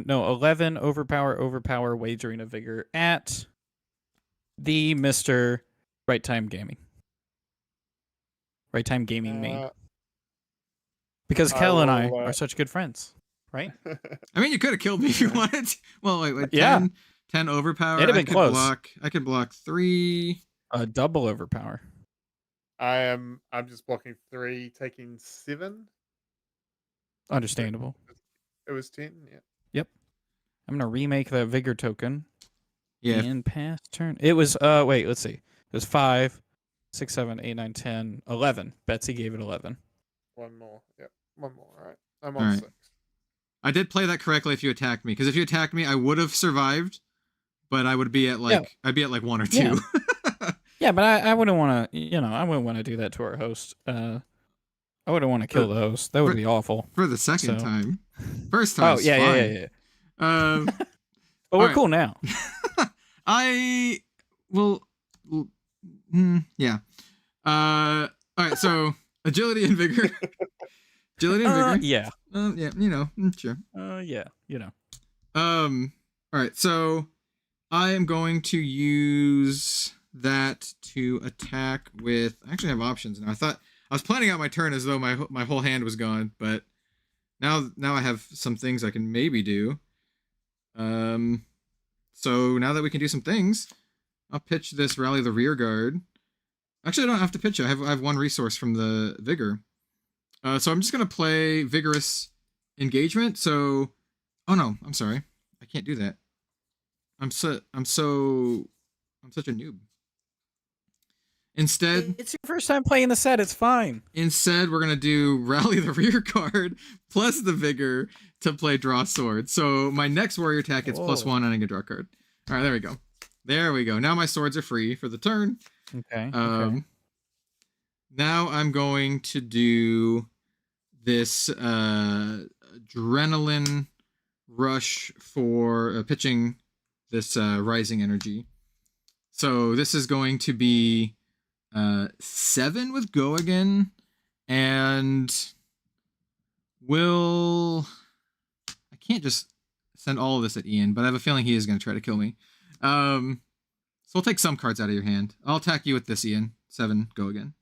No, 11 overpower, wagering a Vigor at the Mr. Right Time Gaming. Right Time Gaming main. Because Kel and I are such good friends, right? I mean, you could have killed me if you wanted. Well, wait, 10, yeah. 10 overpower. It'd have been close. I could block 3. Double overpower. I'm just blocking 3, taking 7. Understandable. It was 10, yeah. Yep. I'm gonna remake that Vigor token. Yeah. And pass turn. It was wait, let's see. It was 5, 6, 7, 8, 9, 10, 11. Betsy gave it 11. One more. Yep. One more. All right. I'm on 6. I did play that correctly if you attacked me, because if you attacked me, I would have survived, but I would be at like I'd be at like 1 or 2. Yeah, yeah, but I wouldn't want to. I wouldn't want to do that to our host. I wouldn't want to kill the host. That would be awful. For the second time. First time. Oh yeah. But we're cool now. I will. Yeah. All right. So agility and vigor. Agility and vigor. Yeah. Yeah. Sure. Yeah. All right. So I am going to use that to attack with. I actually have options now. I was planning out my turn as though my whole hand was gone, but now I have some things I can maybe do. So now that we can do some things, I'll pitch this Rally the Rear Guard. Actually, I don't have to pitch it. I have one resource from the Vigor. So I'm just going to play Vigorous Engagement. So, oh no, I'm sorry. I can't do that. I'm such a noob. Instead, It's your first time playing the set. It's fine. Instead, we're going to do Rally the Rear Guard plus the Vigor to play Draw Sword. So my next warrior attack gets +1 and I get draw a card. All right, there we go. There we go. Now my swords are free for the turn. Okay. Now I'm going to do this adrenaline rush for pitching this rising energy. So this is going to be 7 with Go Again, and I can't just send all of this at Ian, but I have a feeling he is going to try to kill me. So we'll take some cards out of your hand. I'll attack you with this, Ian. 7, Go Again.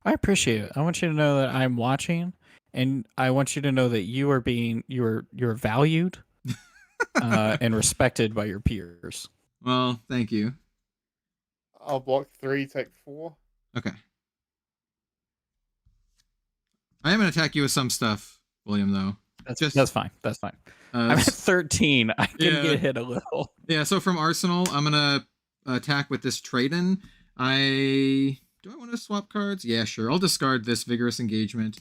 I appreciate it. I want you to know that I'm watching, and I want you to know that you're valued and respected by your peers. Well, thank you. I'll block 3, take 4. Okay. I am going to attack you with some stuff, William, though. That's fine. That's fine. I'm at 13. I can get hit a little. Yeah, so from Arsenal, I'm going to attack with this Trade-in. Do I want to swap cards? Yeah, sure. I'll discard this Vigorous Engagement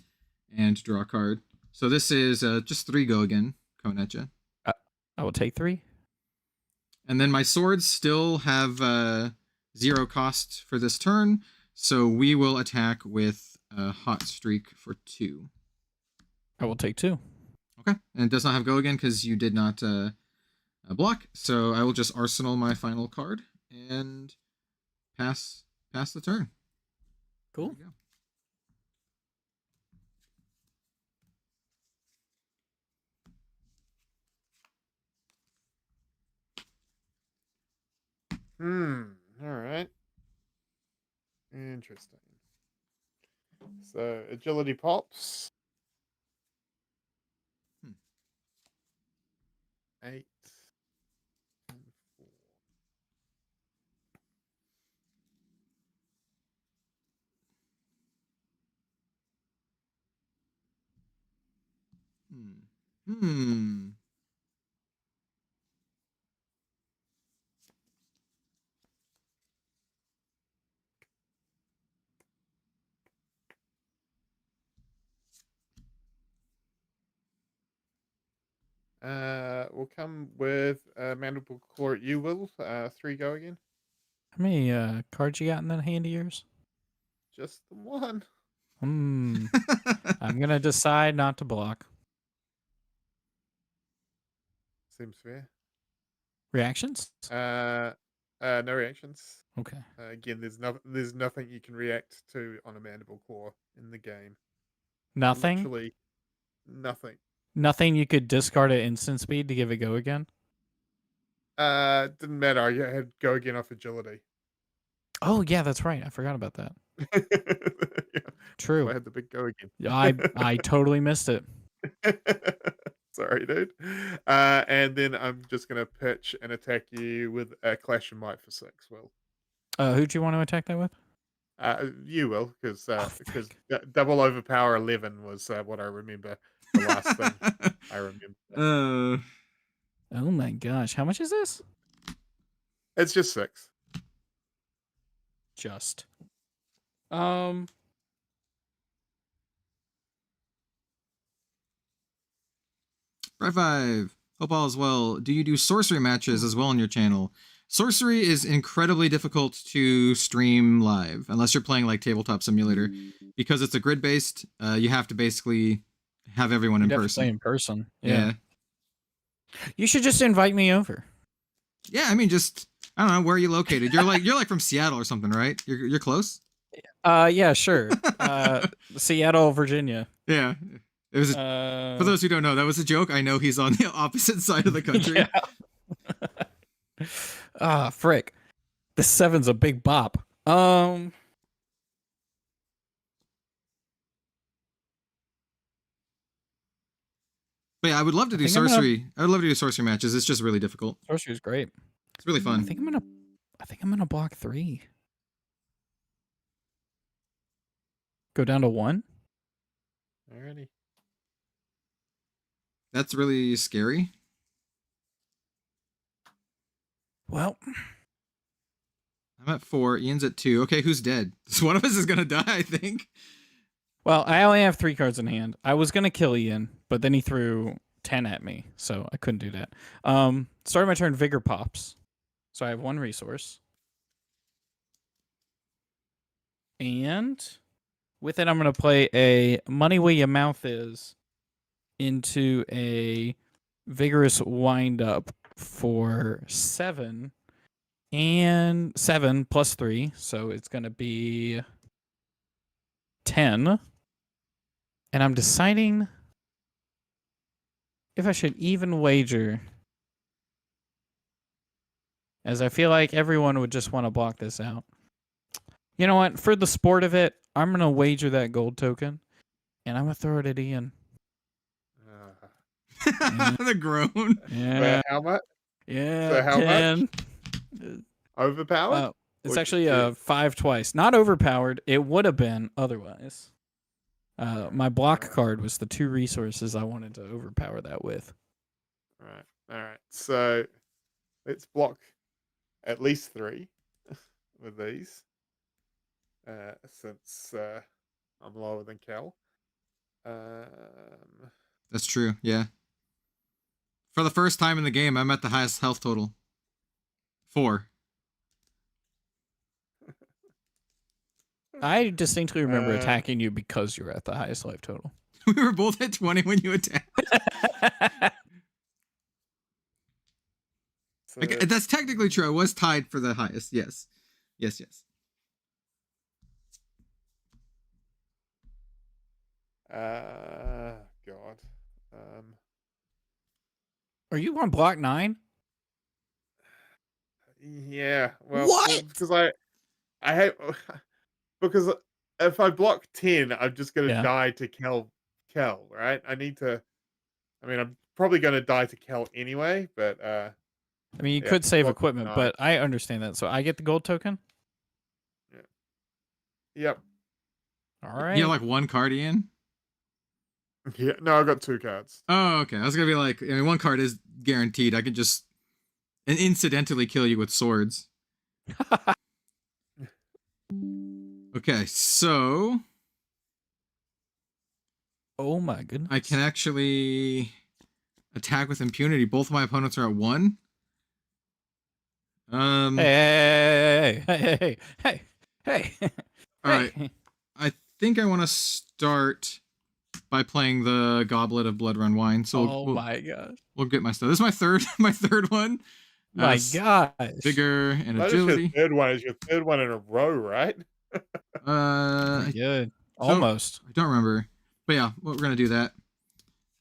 and draw a card. So this is just 3 Go Again, coming at you. I will take 3. And then my swords still have 0 cost for this turn, so we will attack with a Hot Streak for 2. I will take 2. Okay, and it does not have Go Again because you did not block, so I will just Arsenal my final card and pass the turn. Cool. All right. Interesting. So agility pops. 8 and 4. We'll come with Mandible Claw at you, Will. 3 Go Again. How many cards you got in the hand of yours? Just the 1. I'm gonna decide not to block. Seems fair. Reactions? No reactions. Okay. Again, there's nothing you can react to on a Mandible Claw in the game. Nothing? Literally nothing. Nothing you could discard at instant speed to give it Go Again? Didn't matter. I had Go Again off agility. Oh, yeah, that's right. I forgot about that. Yeah, True. I had the big Go Again. I totally missed it. Sorry, dude. And then I'm just going to pitch and attack you with a Clash of Might for 6, Will. Who'd you want to attack that with? You will, because double overpower 11 was what I remember. The last thing I remember. Oh my gosh. How much is this? It's just 6. Just. Right 5. Hope all is well. Do you do sorcery matches as well on your channel? Sorcery is incredibly difficult to stream live, unless you're playing like Tabletop Simulator. Because it's a grid-based, you have to basically have everyone in person. Play in person. Yeah. You should just invite me over. Yeah, I mean, just, I don't know, where are you located? You're like from Seattle or something, right? You're close? Yeah, sure. Seattle, Virginia. Yeah. It was for those who don't know, that was a joke. I know he's on the opposite side of the country. Frick. The 7's a big bop. But yeah, I would love to do sorcery. I would love to do sorcery matches. It's just really difficult. Sorcery is great. It's really fun. I think I'm gonna block 3. Go down to 1. Alrighty. That's really scary. Well, I'm at 4. Ian's at 2. Okay, who's dead? So one of us is gonna die, I think. well, I only have 3 cards in hand. I was gonna kill Ian, but then he threw 10 at me, so I couldn't do that. Starting my turn, Vigor pops. So I have 1 resource. And with it, I'm going to play a Money Where Your Mouth Is into a Vigorous Wind-Up for 7. And 7 plus 3, so it's going to be 10. And I'm deciding if I should even wager, as I feel like everyone would just want to block this out. You know what? For the sport of it, I'm going to wager that gold token, and I'm going to throw it at Ian. The groan. Yeah. How much? Yeah. So how 10. Overpowered? It's Or actually just 5 twice. Not overpowered. It would have been otherwise. My block card was the 2 resources I wanted to overpower that with. All right. So let's block at least 3 with these. Since I'm lower than Cal. That's true. Yeah. For the first time in the game, I'm at the highest health total. 4. I distinctly remember attacking you because you were at the highest life total. We were both at 20 when you attacked. So, Okay, that's technically true. I was tied for the highest. Yes. Yes, yes. God. Are you on block 9? Yeah. Well, What? because I hate because if I block 10, I'm just gonna Yeah. die to Kel, right? I mean, I'm probably gonna die to Kel anyway, but I mean, you yeah, could save block equipment, 9. but I understand that. So I get the gold token? Yep. All right. You have like 1 card, Ian? Yeah. No, I got 2 cards. Oh, okay. I was gonna be like, I mean, 1 card is guaranteed. I could just incidentally kill you with swords. Okay, so Oh my goodness. I can actually attack with impunity. Both of my opponents are at 1. Hey. All right. I think I want to start by playing the Goblet of Blood Run Wine. So my gosh. we'll get my stuff. This is my third one. My gosh. Vigor and That is your agility. third one. Is your third one in a row, right? Good. Almost. I don't remember. But yeah, we're gonna do that.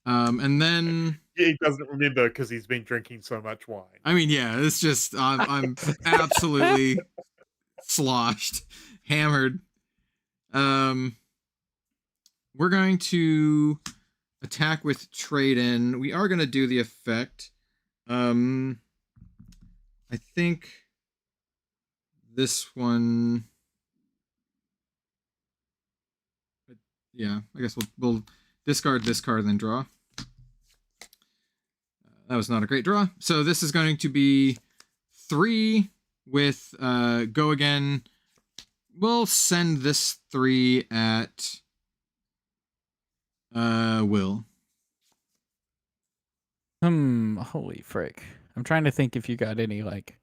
And then He doesn't remember because he's been drinking so much wine. I mean, yeah, it's just I'm absolutely sloshed, hammered. We're going to attack with trade in. We are gonna do the effect. I think this one. Yeah, I guess we'll discard this card and then draw. That was not a great draw. So this is going to be 3 with go again. We'll send this 3 at Will. Holy frick. I'm trying to think if you got any like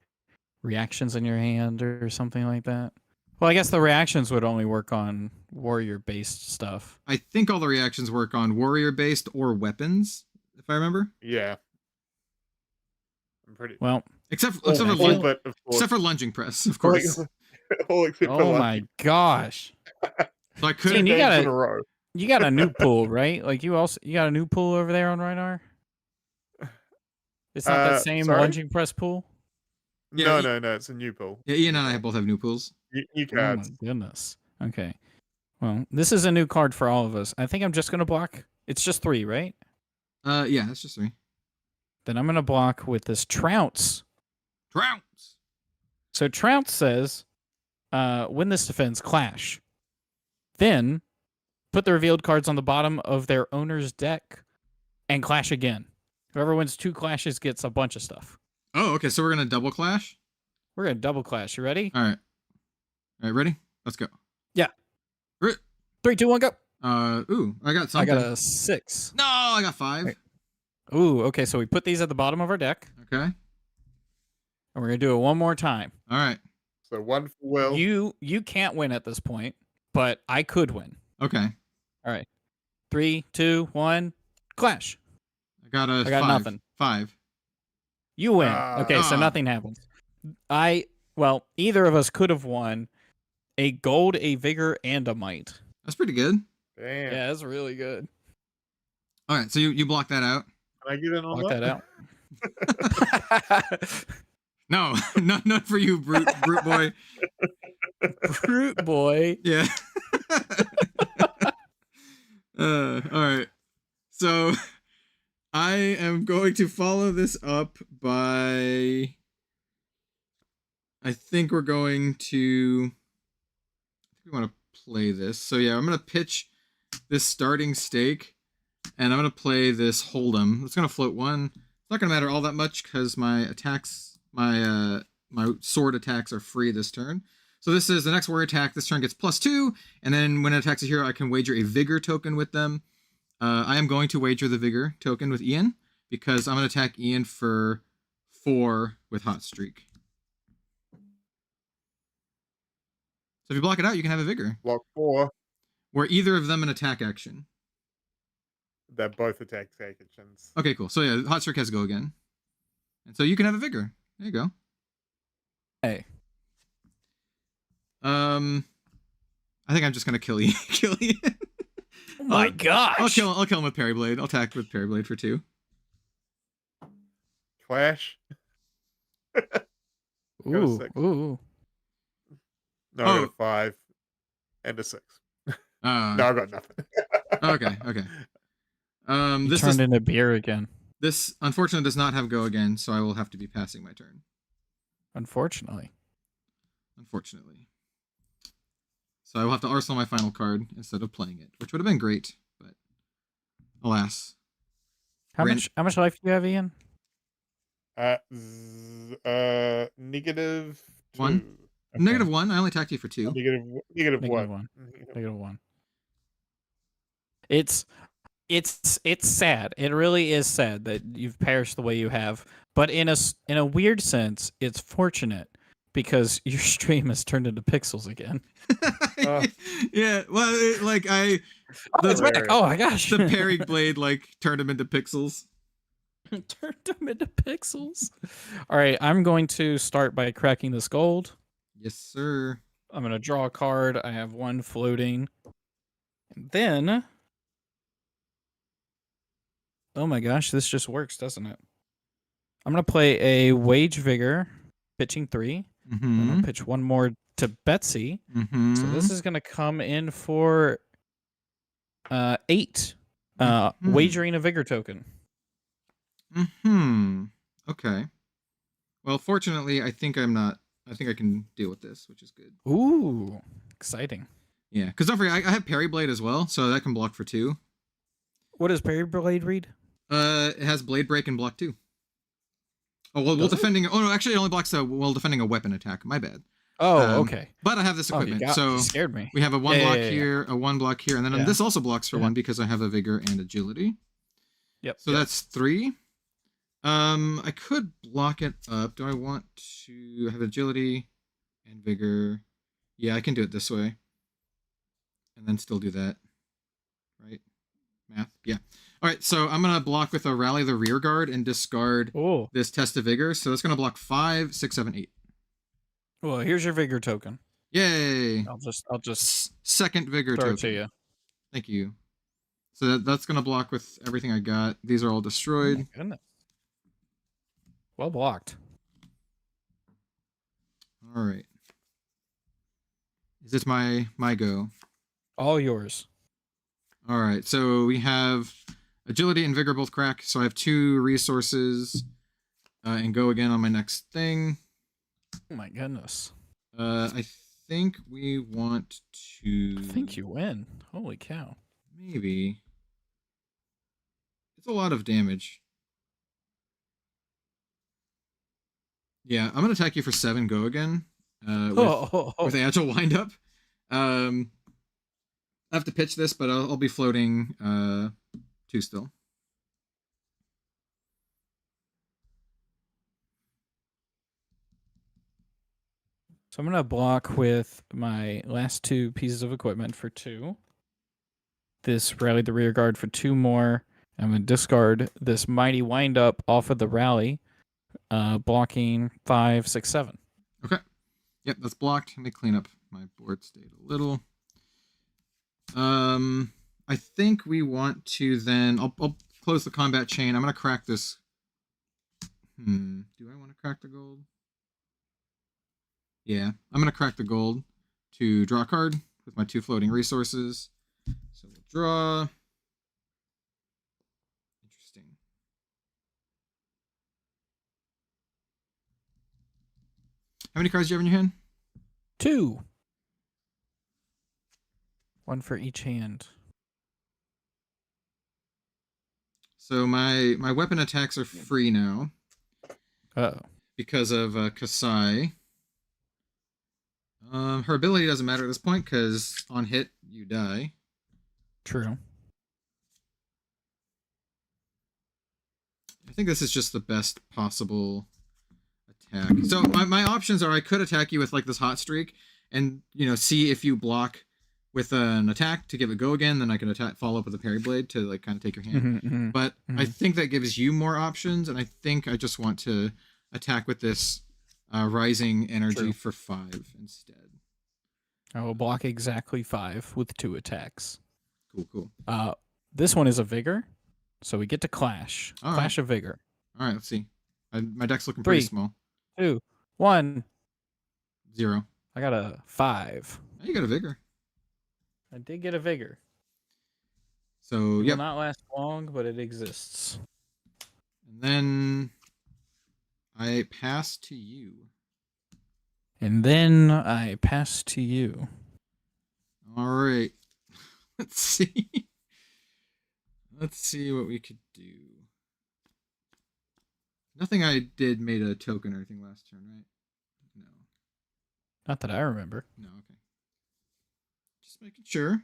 reactions in your hand or something like that. Well, I guess the reactions would only work on warrior-based stuff. I think all the reactions work on warrior-based or weapons, if I remember. Yeah. I'm pretty Well, except but of course. except for lunging press, of course. All except for oh my gosh. So I could. Ian, you games in a row. You got a new pool, right? Like you got a new pool over there on Rhinar? It's not that same sorry? lunging press pool? Yeah, No, it's a new pool. Yeah, Ian and I both have new pools. New Oh my cards. goodness. Okay. Well, this is a new card for all of us. I think I'm just gonna block. It's just 3, right? Yeah, that's just 3. Then I'm going to block with this Trounce. Trounce. So Trounce says, when this defends, clash. Then put the revealed cards on the bottom of their owner's deck and clash again. Whoever wins 2 clashes gets a bunch of stuff. Oh, okay. So we're gonna double clash. We're going to double clash. You ready? All right. All right. Ready? Let's go. Yeah. Ri- 3, 2, 1, go. Ooh, I got something. I got a 6. No, I got 5. Right. Ooh, okay. So we put these at the bottom of our deck. Okay. And we're going to do it one more time. All right. So 1 for Will. You can't win at this point, but I could win. Okay. All right. 3, 2, 1, clash. I got 5. nothing. 5. You win. Okay, so nothing happens. Well, either of us could have won a gold, a vigor, and a might. That's pretty good. Damn. Yeah, that's really good. All right. So you block that out. Can I get in on Block that out. No, not for you, brute boy. Brute boy. Yeah. All right. So I am going to follow this up by. I think we're going to. We want to play this. So yeah, I'm going to pitch this starting stake, and I'm going to play this hold'em. It's going to float 1. It's not going to matter all that much because my attacks, my sword attacks are free this turn. So this is the next warrior attack. This turn gets +2, and then when it attacks a hero, I can wager a vigor token with them. I am going to wager the vigor token with Ian because I'm going to attack Ian for 4 with hot streak. So if you block it out, you can have a vigor. Block 4. Where either of them an attack action. They're both attack actions. Okay, cool. So yeah, hot streak has go again, and so you can have a vigor. There you go. Hey. I think I'm just gonna kill you. Kill Ian. Oh my gosh. I'll kill him with Parry Blade. I'll attack with Parry Blade for 2. Clash. Ooh. 6. Ooh. No, I got a 5 and a 6. No, I got nothing. Okay. This turned into beer again. This unfortunately does not have go again, so I will have to be passing my turn. Unfortunately. So I will have to arsenal my final card instead of playing it, which would have been great, but alas. How much life do you have, Ian? Negative 1. 2. Okay. Negative 1. I only attacked you for 2. Negative 1. Negative 1. It's sad. It really is sad that you've perished the way you have. But in a weird sense, it's fortunate because your stream has turned into pixels again. Yeah. Well, It's back. Oh my gosh. The Parry Blade turned him into pixels. Turned them into pixels. All right, I'm going to start by cracking this gold. Yes, sir. I'm going to draw a card. I have 1 floating. And then... Oh my gosh, this just works, doesn't it? I'm going to play a Wage Vigor, pitching 3. I'm going to pitch 1 more to Betsy. So this is going to come in for 8. Wagering a Vigor token. Okay. Well, fortunately, I think I can deal with this, which is good. Ooh, exciting. Yeah, because don't forget, I have Parry Blade as well, so that can block for 2. What does Parry Blade read? It has Blade Break and block 2. Oh, well, defending... Oh, no, actually, it only blocks while defending a weapon attack. My bad. Oh, okay. But I have this equipment, you scared me. we have a 1 block here, a 1 block here, and then this also blocks for 1 because I have a Vigor and Agility. Yep. So that's 3. I could block it up. Do I want to have Agility and Vigor? Yeah, I can do it this way. And then still do that. Right? Math? Yeah. All right, so I'm going to block with a Rally the Rear Guard and discard this Test of Vigor. So that's going to block 5, 6, 7, 8. Well, here's your Vigor token. Yay! I'll just second Vigor throw token. it to you. Thank you. So that's going to block with everything I got. These are all destroyed. Oh my goodness. Well blocked. All right. Is this my go? All yours. All right. So we have Agility and Vigor both crack, so I have 2 resources and go again on my next thing. Oh my goodness. I think we want to... I think you win. Holy cow. Maybe. It's a lot of damage. Yeah, I'm going to attack you for 7, go again. With Agile Windup. I have to pitch this, but I'll be floating 2 still. So I'm going to block with my last 2 pieces of equipment for 2. This Rally the Rear Guard for 2 more. I'm going to discard this Mighty Windup off of the Rally, blocking 5, 6, 7. Okay. Yep, that's blocked. Let me clean up my board state a little. I think we want to then... I'll close the combat chain. I'm going to crack this... Do I want to crack the gold? Yeah, I'm going to crack the gold to draw a card with my 2 floating resources. So we'll draw. Interesting. How many cards do you have in your hand? 2. 1 for each hand. So my weapon attacks are free now. Uh-oh. Because of Kasai. Her ability doesn't matter at this point because on hit you die. True. I think this is just the best possible attack. So my options are I could attack you with like this hot streak and see if you block with an attack to give it go again. Then I can attack, follow up with a parry blade to like kind of take your hand. But I think that gives you more options, and I think I just want to attack with this rising energy for 5 instead. I will block exactly 5 with 2 attacks. Cool. This one is a Vigor, so we get to clash. All Clash of Vigor. All right, let's see. My deck's looking 3, pretty small. 2, 1. 0. I got a 5. Oh, you got a Vigor. I did get a Vigor. So It yep. will not last long, but it exists. And then I pass to you. And then I pass to you. All right. Let's see. Let's see what we could do. Nothing I did made a token or anything last turn, right? No. Not that I remember. No, okay. Just making sure.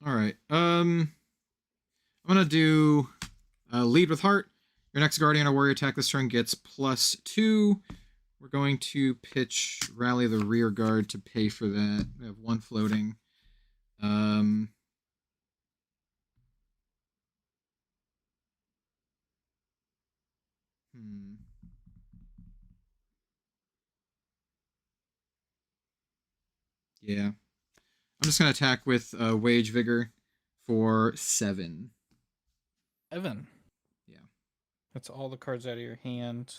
All right. I'm gonna do lead with heart. Your next guardian or warrior attack this turn gets +2. We're going to pitch Rally the Rear Guard to pay for that. We have 1 floating. Yeah. I'm just going to attack with Wage Vigor for 7. 7. Yeah. That's all the cards out of your hand.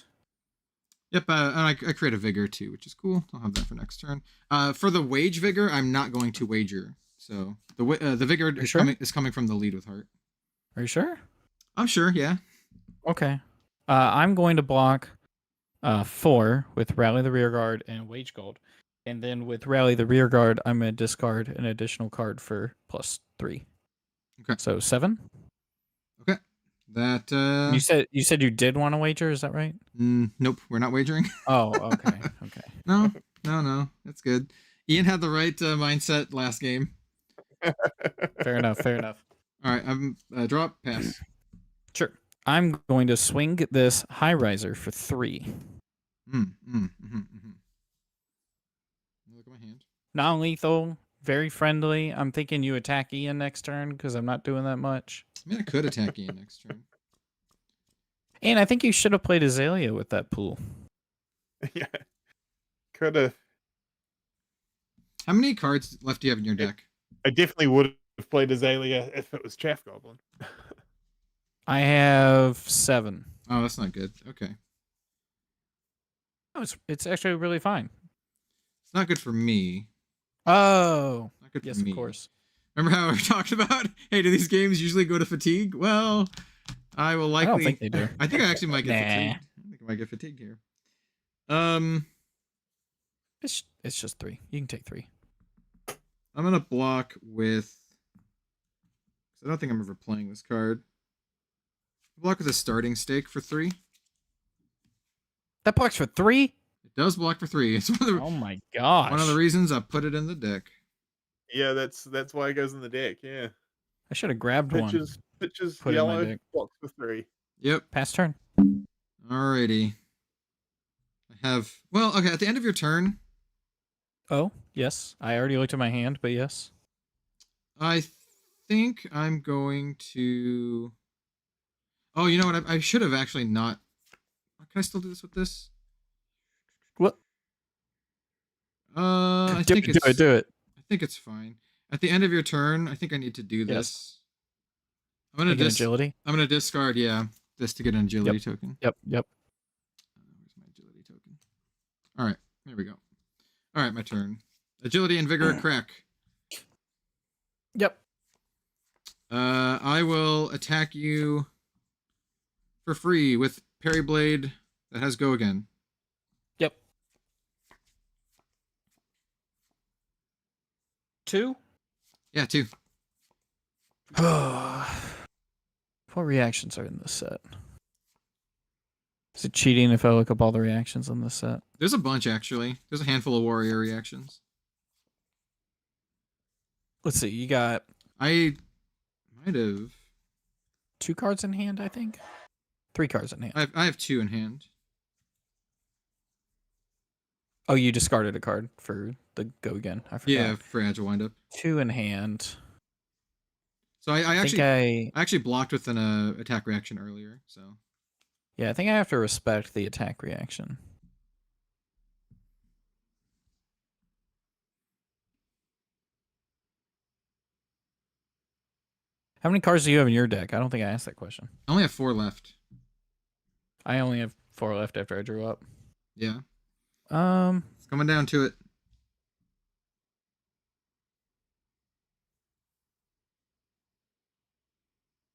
Yep, and I create a Vigor too, which is cool. I'll have that for next turn. For the Wage Vigor, I'm not going to wager. So the Vigor is coming from the lead with heart. Are you sure? I'm sure, yeah. Okay. I'm going to block 4 with Rally the Rear Guard and Wage Gold. And then with Rally the Rear Guard, I'm going to discard an additional card for +3. Okay. So 7? Okay. That You said you did want to wager, is that right? Nope, we're not wagering. Oh, okay. Okay. No. That's good. Ian had the right mindset last game. Fair enough. All right, I'm drop, pass. Sure. I'm going to swing this High Riser for 3. Look at my hand. Non-lethal, very friendly. I'm thinking you attack Ian next turn because I'm not doing that much. I mean, I could attack Ian next turn. And I think you should have played Azalea with that pool. Yeah. Could have. How many cards left do you have in your deck? I definitely would have played Azalea if it was Chaff Goblin. I have 7. Oh, that's not good. Okay. Oh, it's actually really fine. It's not good for me. Oh. Not good Yes, for me. of course. Remember how we talked about, hey, do these games usually go to fatigue? Well, I will likely. I don't think they do. I think I actually might get Nah. fatigued. I think I might get fatigued here. It's just 3. You can take 3. I'm gonna block with. I don't think I'm ever playing this card. Block with a starting stake for 3. That blocks for 3? It does block for 3. It's Oh my gosh. one of the reasons I put it in the deck. Yeah, that's why it goes in the deck. Yeah. I should have grabbed one. Pitches Put it in my yellow, deck. blocks for 3. Yep. Pass turn. Alrighty. I have. Well, okay. At the end of your turn, Oh, yes. I already looked at my hand, but yes. I think I'm going to. Oh, you know what? I should have actually not. Can I still do this with this? What? I Do think it, it's. do it. I think it's fine. At the end of your turn, I think I need to do this. Yes. I'm gonna agility. I'm gonna discard, yeah, this to get an agility token. Yep. Where's my agility token? All right, there we go. All right, my turn. Agility and vigor crack. Yep. I will attack you for free with Parry Blade that has go again. Yep. 2? Yeah, 2. What reactions are in this set? Is it cheating if I look up all the reactions on this set? There's a bunch, actually. There's a handful of warrior reactions. Let's see. You got I might have. 2 cards in hand, I think. 3 cards in hand. I have 2 in hand. Oh, you discarded a card for the go again. I forgot. Yeah, for agile windup. 2 in hand. So I think actually blocked with an attack reaction earlier. So yeah, I think I have to respect the attack reaction. How many cards do you have in your deck? I don't think I asked that question. I only have 4 left. I only have 4 left after I drew up. Yeah. It's coming down to it.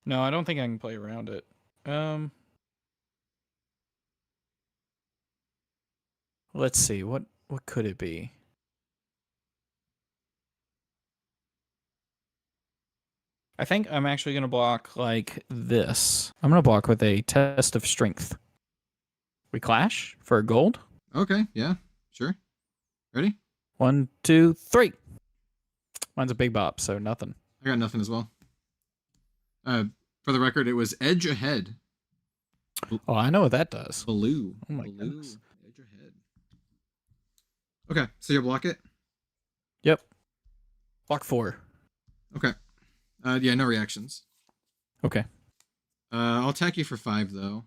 No, I don't think I can play around it. Let's see. What could it be? I think I'm actually going to block like this. I'm going to block with a test of strength. We clash for a gold. Okay, yeah, sure. Ready? 1, 2, 3. Mine's a big bop, so nothing. I got nothing as well. For the record, it was edge ahead. Oh, I know what that does. Blue. Oh my Blue. goodness. Edge ahead. Okay, so you block it? Yep. Block 4. Okay. Yeah, no reactions. Okay. I'll attack you for 5 though,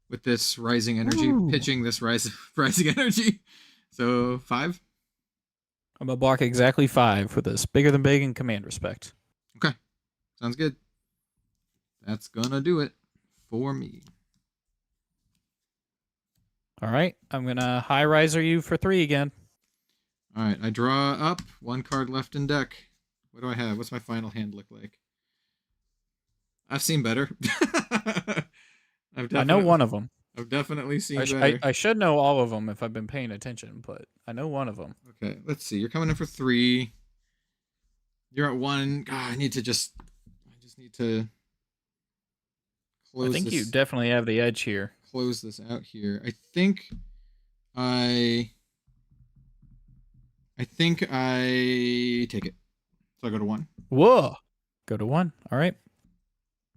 with this rising energy, Ooh. pitching this rising energy. So 5. I'm gonna block exactly 5 with this bigger than big and command respect. Okay, sounds good. That's gonna do it for me. All right, I'm gonna high riser you for 3 again. All right, I draw up 1 card left in deck. What do I have? What's my final hand look like? I've seen better. I know one of them. I've definitely seen better. I should know all of them if I've been paying attention, but I know one of them. Okay, let's see. You're coming in for 3. You're at 1. God, I just need to close I think this. you definitely have the edge here. Close this out here. I think I take it. So I go to 1. Whoa. Go to 1. All right.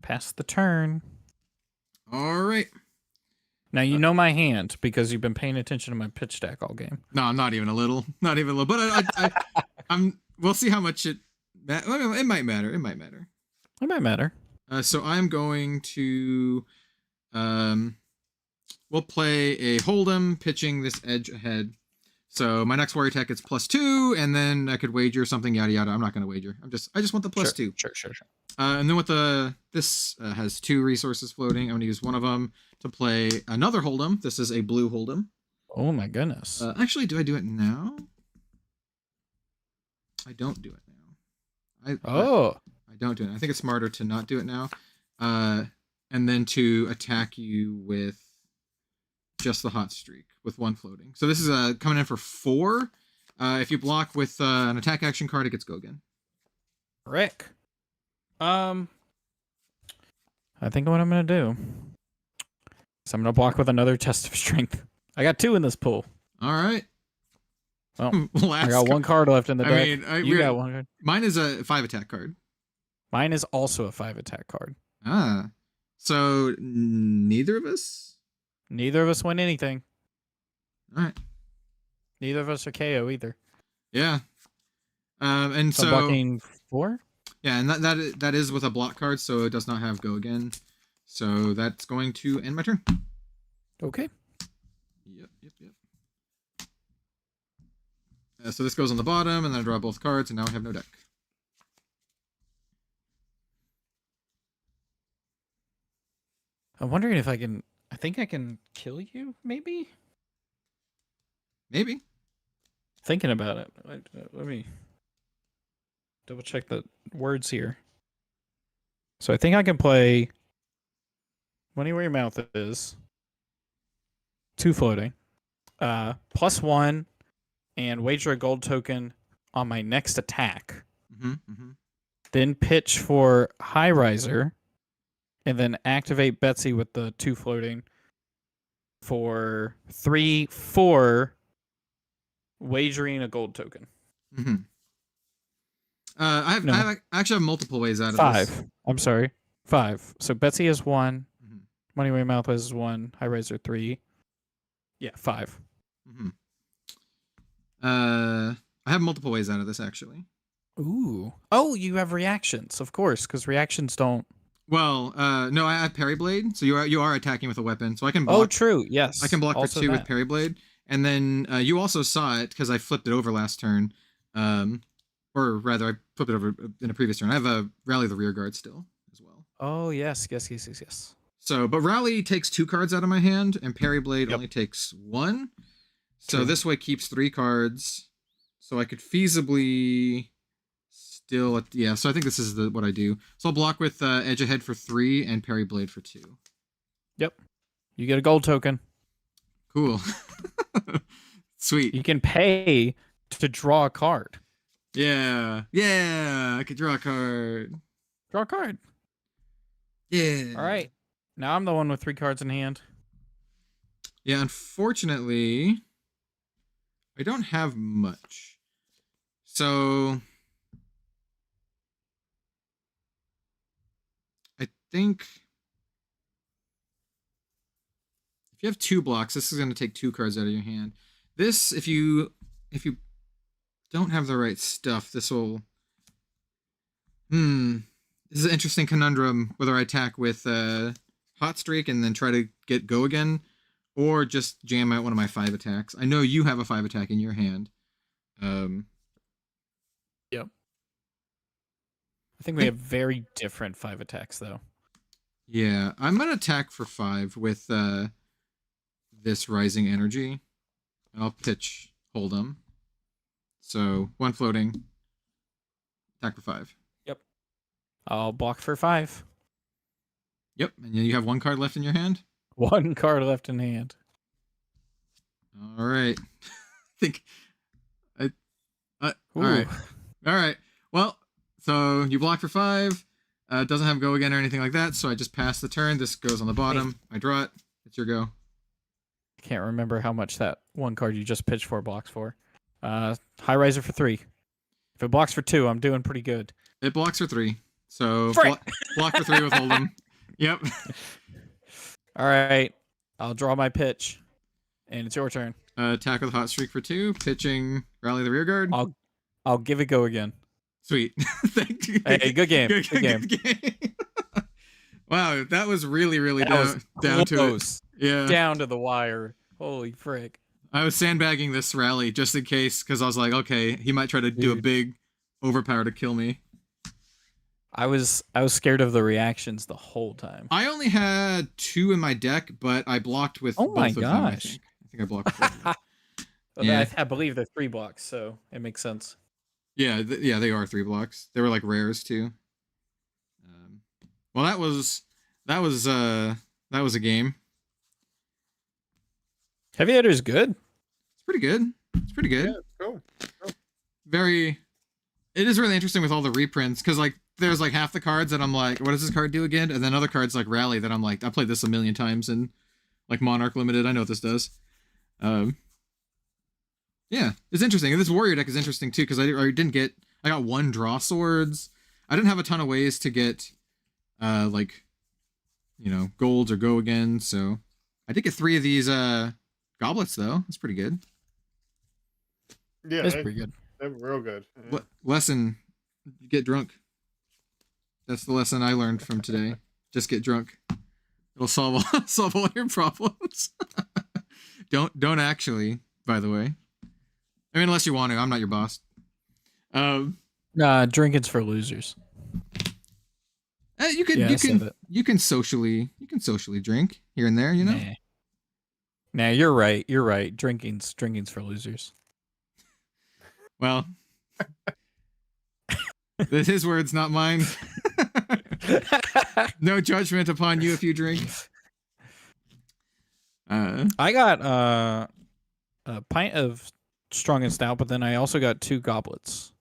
Pass the turn. All right. Now you know my hand because you've been paying attention to my pitch stack all game. No, not even a little. Not even a little. But I'm. We'll see how much it. It might matter. It might matter. It might matter. So I'm going to. We'll play a hold'em, pitching this edge ahead. So my next warrior attack is +2, and then I could wager something, yada yada. I'm not going to wager. I just want the +2. Sure. And then with this has 2 resources floating. I'm going to use one of them to play another hold'em. This is a blue hold'em. Oh my goodness. Actually, do I do it now? I don't do it now. I don't do it. I think it's smarter to not do it now. And then to attack you with just the hot streak with 1 floating. So this is coming in for 4. If you block with an attack action card, it gets go again. Rick. I think what I'm gonna do is I'm gonna block with another test of strength. I got 2 in this pool. All right. Well, I got 1 card left in the deck. You got 1 card. Mine is a 5 attack card. Mine is also a 5 attack card. Ah. So neither of us? Neither of us win anything. All right. Neither of us are KO either. Yeah. And so blocking 4? Yeah, and that is with a block card, so it does not have go again. So that's going to end my turn. Okay. Yep. So this goes on the bottom, and then I draw both cards, and now I have no deck. I'm wondering if I can... I think I can kill you, maybe? Maybe. Thinking about it. Let me double check the words here. So I think I can play Money Where Your Mouth Is. 2 floating. +1 and wager a gold token on my next attack. Then pitch for High Riser. And then activate Betsy with the 2 floating for 3/4 wagering a gold token. I actually have multiple ways out of 5. this. I'm sorry. 5. So Betsy is 1. Money Where Your Mouth is 1. High Riser 3. Yeah, 5. I have multiple ways out of this, actually. Ooh. Oh, you have reactions, of course, because reactions don't... Well, no, I have Parry Blade, so you are attacking with a weapon, so I can block. Oh, true, yes. I can block also for 2 that. with Parry Blade, and then you also saw it, because I flipped it over last turn, or rather, I flipped it over in a previous turn. I have a Rally the Rear Guard still, as well. Oh, yes. So, but Rally takes 2 cards out of my hand, and Parry Blade only takes 1. So True. this way keeps 3 cards, so I could feasibly... Still, yeah, so I think this is what I do. So I'll block with Edge Ahead for 3 and Parry Blade for 2. Yep. You get a gold token. Cool. Sweet. You can pay to draw a card. Yeah. Yeah, I could draw a card. Draw a card. Yeah. All right. Now I'm the one with 3 cards in hand. Yeah, unfortunately, I don't have much. So... I think if you have 2 blocks, this is going to take 2 cards out of your hand. This, if you don't have the right stuff, this will... This is an interesting conundrum, whether I attack with Hot Streak and then try to get go again, or just jam out one of my 5 attacks. I know you have a 5 attack in your hand. Yep. I think we have very different 5 attacks, though. Yeah, I'm going to attack for 5 with this Rising Energy. I'll pitch Hold'em. So, 1 floating. Attack for 5. Yep. I'll block for 5. Yep, and you have 1 card left in your hand? 1 card left in hand. All right. All right. All right. Well, so you block for 5. It doesn't have go again or anything like that, so I just pass the turn. This goes on the bottom. I draw it. It's your go. I can't remember how much that 1 card you just pitched for blocks for. High Riser for 3. If it blocks for 2, I'm doing pretty good. It blocks for 3. So block for 3 with Hold'em. Yep. All right. I'll draw my pitch, and it's your turn. Attack with Hot Streak for 2. Pitching Rally the Rear Guard. I'll give it go again. Sweet. Thank you. Hey, good game. Good game. Wow, that was really, really That down was to close. it. Yeah. Down to the wire. Holy frick. I was sandbagging this rally just in case, because I was like, okay, he might try to do a big overpower to kill me. I was scared of the reactions the whole time. I only had 2 in my deck, but I blocked with both of them, I think. I blocked with both of them. Well, Yeah. I believe they're 3 blocks, so it makes sense. Yeah, yeah, they are 3 blocks. They were like rares too. Well, that was a game. Heavy Hitter's good. It's pretty good. It's pretty good. Yeah, it's cool. Very. It is really interesting with all the reprints because like there's like half the cards that I'm like, what does this card do again? And then other cards like Rally that I'm like, I played this a million times in like Monarch Limited. I know what this does. Yeah, it's interesting. And this Warrior deck is interesting too because I got 1 draw swords. I didn't have a ton of ways to get like, you know, golds or go again. So I did get 3 of these goblets though. That's pretty good. Yeah, It's pretty good. they're real good. Yeah. Lesson: get drunk. That's the lesson I learned from today. Just get drunk. It'll solve all your problems. Don't actually. By the way, I mean unless you want to. I'm not your boss. Nah, drinking's for losers. You can socially drink here and there. You know. Nah, you're right. You're right. Drinking's for losers. Well, this is his words, not mine. No judgment upon you if you drink. I got a pint of strong and stout, but then I also got 2 goblets.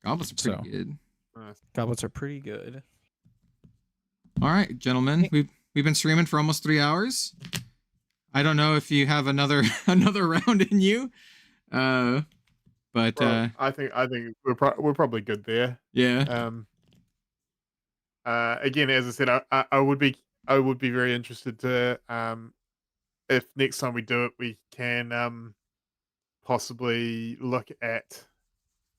Goblets are pretty good. Goblets are pretty good. All right, gentlemen, we've been streaming for almost 3 hours. I don't know if you have another round in you, but I think we're probably good there. Yeah. Again, as I said, I would be very interested to if next time we do it, we can possibly look at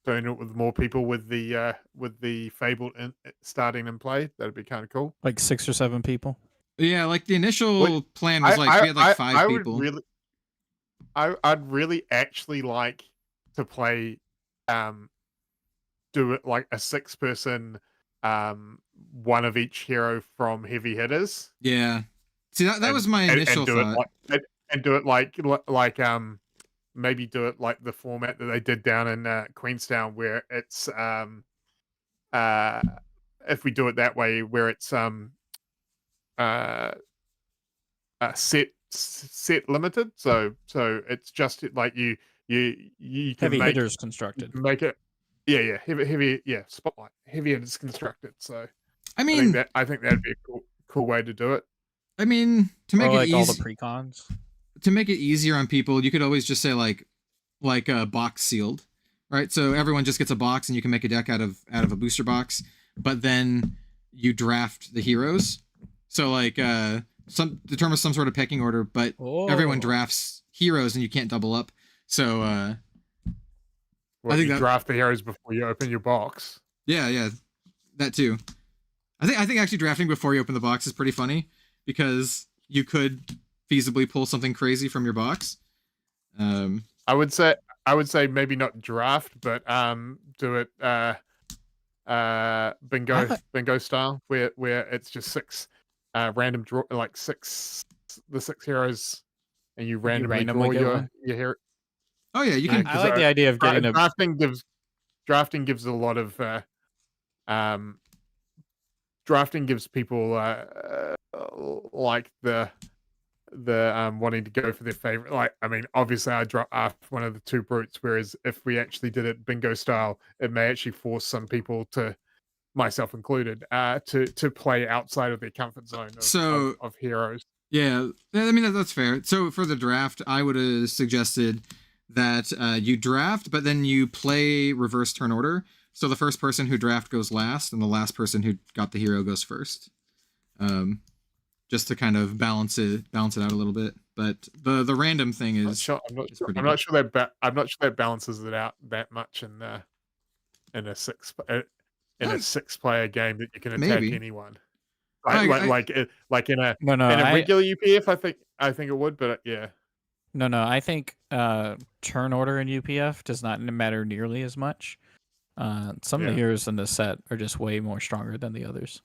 doing it with more people with the Fable starting in play. That'd be kind of cool. Like 6 or 7 people. Yeah, like the initial plan was like we had like 5 people. I'd really actually like to play, do it like a 6-person, one of each hero from Heavy Hitters. Yeah. See, that was my initial thought. And do it like maybe do it like the format that they did down in Queenstown, where it's if we do it that way, where it's set limited. So it's just like you can Heavy make Hitters constructed. Make it. Yeah, heavy, spotlight. Heavy Hitters constructed. So I mean, I think that'd be a cool way to do it. I mean, to make it all the precons. To make it easier on people, you could always just say like a box sealed, right? So everyone just gets a box and you can make a deck out of a booster box, but then you draft the heroes. So like determine some sort of pecking order, but everyone drafts heroes and you can't double up. So I think you draft the heroes before you open your box. Yeah, that too. I think actually drafting before you open the box is pretty funny because you could feasibly pull something crazy from your box. I would say maybe not draft, but do it bingo style, where it's just 6 random draw, like 6 heroes, and you randomly draw your hero. Oh yeah, you can. I like the idea of getting drafting gives a lot of drafting gives people like the wanting to go for their favorite. Like, I mean, obviously I draft one of the 2 brutes, whereas if we actually did it bingo style, it may actually force some people, to myself included, to play outside of their comfort zone of heroes. Yeah, I mean that's fair. So for the draft, I would have suggested that you draft, but then you play reverse turn order. So the first person who draft goes last, and the last person who got the hero goes first. Just to kind of balance it out a little bit. But the random thing is I'm not sure that balances it out that much in a 6-player game that you can attack anyone. Like in a regular UPF, I think it would, but yeah. No, I think turn order in UPF does not matter nearly as much. Some of the heroes in the set are just way more stronger than the others.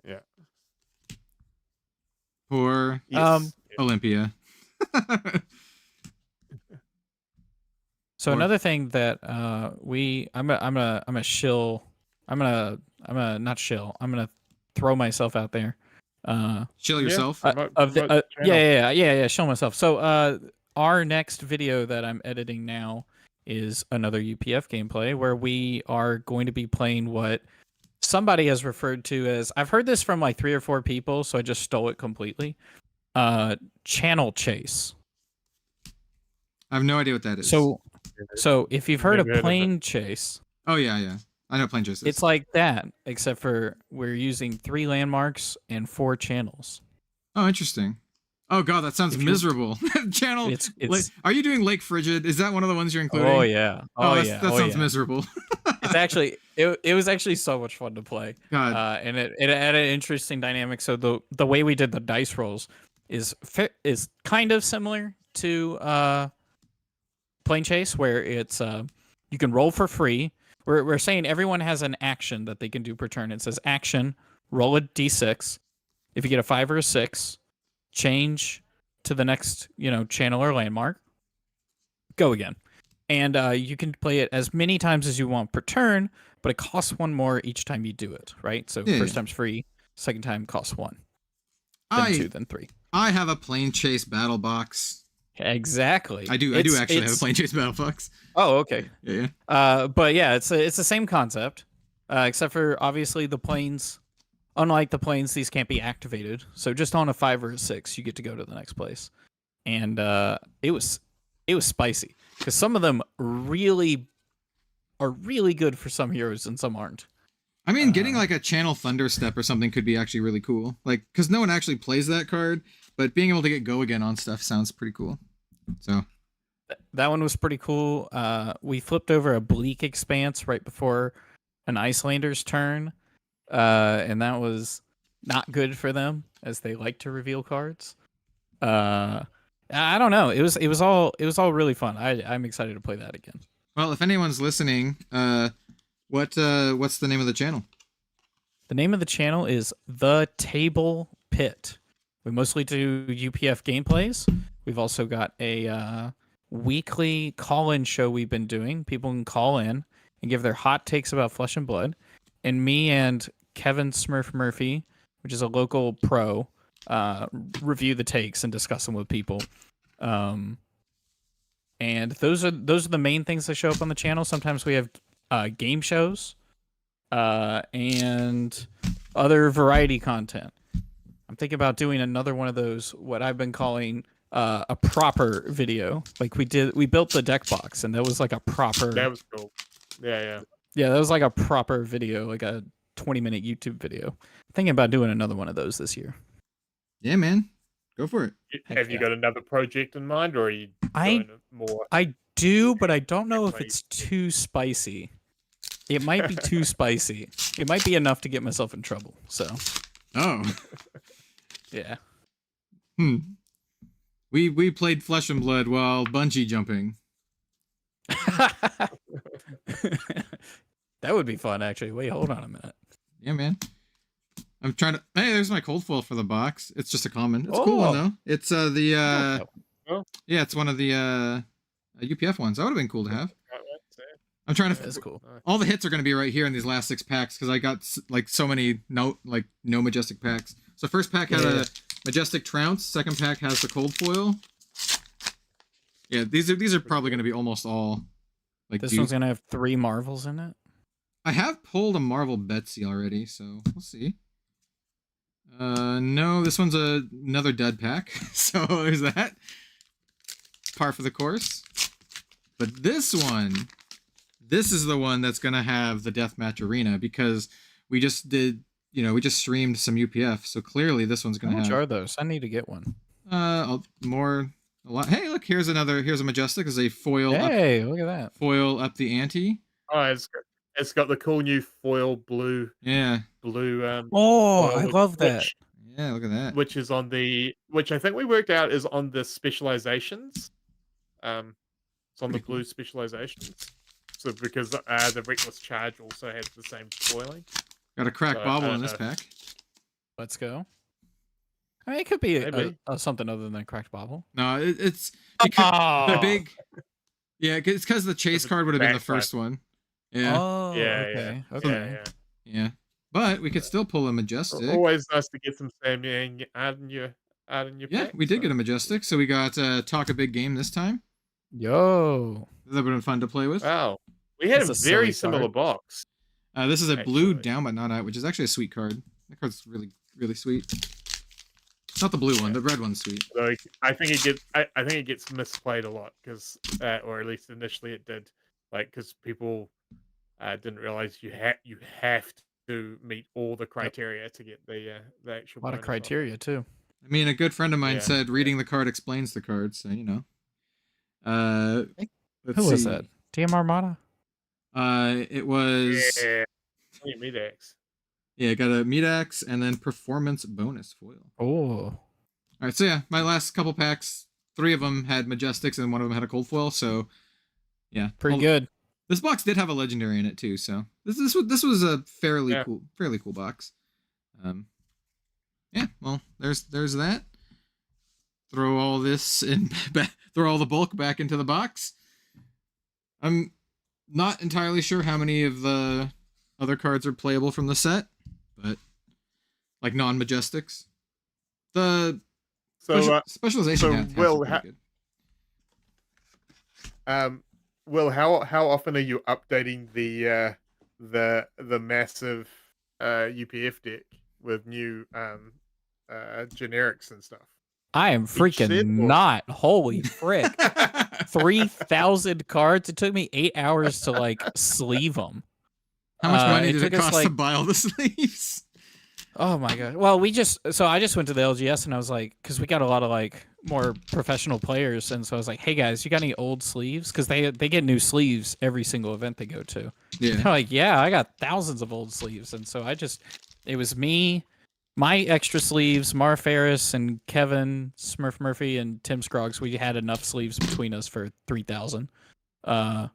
Yeah. For Olympia. So Or- another thing that I'm gonna shill. I'm gonna not shill. I'm gonna throw myself out there. Chill Yeah. yourself. Promote Of the the channel. yeah, show myself. So our next video that I'm editing now is another UPF gameplay where we are going to be playing what somebody has referred to as, I've heard this from like 3 or 4 people, so I just stole it completely. Channel chase. I have no idea what that is. So if you've heard Never heard of of it. plane chase, Oh yeah. I know plane chases. it's like that, except for we're using 3 landmarks and 4 channels. Oh, interesting. Oh god, that sounds If you- miserable. Channel. It's Are you doing Lake Frigid? Is that one of the ones you're including? oh yeah, That sounds miserable. It's actually it was actually so much fun to play. God. And it had an interesting dynamic. So the way we did the dice rolls is kind of similar to plane chase, where it's you can roll for free. We're saying everyone has an action that they can do per turn. It says action, roll a d6. If you get a 5 or a 6, change to the next channel or landmark. Go again. And you can play it as many times as you want per turn, but it costs 1 more each time you do it, right? So Yeah, first yeah. time's free, second time costs 1, then 2, then 3. I have a plane chase battle box. Exactly. I do actually have a plane chase battle box. Oh, okay. Yeah. But yeah, it's the same concept, except for obviously the planes. Unlike the planes, these can't be activated. So just on a 5 or a 6, you get to go to the next place, and it was spicy because some of them really are really good for some heroes and some aren't. I mean, getting like a channel thunder step or something could be actually really cool. Like, because no one actually plays that card, but being able to get go again on stuff sounds pretty cool. So That one was pretty cool. We flipped over a bleak expanse right before an Icelander's turn, and that was not good for them as they like to reveal cards. I don't know. It was all really fun. I'm excited to play that again. well, if anyone's listening, what's the name of the channel? The name of the channel is The Table Pit. We mostly do UPF gameplays. We've also got a weekly call-in show we've been doing. People can call in and give their hot takes about Flesh and Blood. And me and Kevin Smurf Murphy, which is a local pro, review the takes and discuss them with people. And those are the main things that show up on the channel. Sometimes we have game shows and other variety content. I'm thinking about doing another one of those, what I've been calling a proper video. Like we built the deck box, and that was like a proper. That was cool. Yeah. Yeah, that was like a proper video, like a 20-minute YouTube video. Thinking about doing another one of those this year. Yeah, man, go for it. Have you got another project in mind, or are you doing more? I do, but I don't know if it's too spicy. It might be too spicy. It might be enough to get myself in trouble. So, Oh, yeah. We played Flesh and Blood while bungee jumping. That would be fun, actually. Wait, hold on a minute. Yeah, man. I'm trying to. Hey, there's my cold foil for the box. It's just a common. It's a cool one though. It's yeah, it's one of the UPF ones. That would have been cool to have. I'm trying to. That's cool. All the hits are going to be right here in these last 6 packs because I got like so many no majestic packs. So first pack had a majestic trounce. Second pack has the cold foil. Yeah, these are probably going to be almost all. Like This one's gonna have 3 marvels in it. I have pulled a Marvel Betsy already, so we'll see. No, this one's another dead pack, so there's that. Par for the course. But this one, this is the one that's gonna have the deathmatch arena because we just did, we just streamed some UPF, so clearly this one's gonna How much have. are those? I need to get one. A lot. Hey, look, here's a majestic. There's a foil. Hey, look at that. Foil up the ante. Oh, it's got the cool new foil blue. Yeah. Blue. Oh, foil, I love that. Yeah, look at that. Which is which I think we worked out is on the specializations. It's on the blue specializations. So because the reckless charge also has the same foiling. Got a cracked bobble in this pack. Let's go. I mean, it could be something other than a cracked bobble. No, it's because Yeah, it's because the chase it's card would have been the backflip. first one. Yeah, Oh, Yeah, okay. yeah, Okay. yeah. yeah. But we could still pull a majestic. Always nice to get some Sam Yang out in your Yeah, pack. we did get a So. majestic. So we got Talk a Big Game this time. Yo. That would have been fun to play with. Wow, we had That's a a very silly similar card. box. This is a blue Actually. down but not out, which is actually a sweet card. That card's really, really sweet. It's not the blue one. The red one's sweet. Like I think it gets misplayed a lot because, or at least initially it did, like because people didn't realize you have to meet all the criteria to get the actual. A lot of bonus off. criteria too. I mean, a good friend of mine Yeah, said reading yeah. the card explains the card, so you know. Let's Who was see. that? DM Armada? It was Yeah, Medex. yeah, got a meat axe and then performance bonus foil. Oh. All right, so yeah, my last couple packs, 3 of them had majestics and 1 of them had a cold foil, so yeah, Pretty good. This box did have a legendary in it too, so this was a fairly cool box. Yeah, well, there's that. Throw all this in, throw all the bulk back into the box. I'm not entirely sure how many of the other cards are playable from the set, but like non-majestics. The specialization. so, has to Will, be good. Will, how often are you updating the massive UPF deck with new generics and stuff? I am freaking set, or- not. Holy frick. 3,000 cards. It took me 8 hours to like sleeve them. How much money did it took us, cost to buy all the sleeves? Oh my god. Well, I just went to the LGS and I was like, because we got a lot of like more professional players, and so I was like, hey guys, you got any old sleeves? Because they get new sleeves every single event they go to. Yeah. They're like, yeah, I got thousands of old sleeves, and so it was me, my extra sleeves, Mar Ferris and Kevin Smurf Murphy and Tim Scroggs. We had enough sleeves between us for 3,000. Yeah,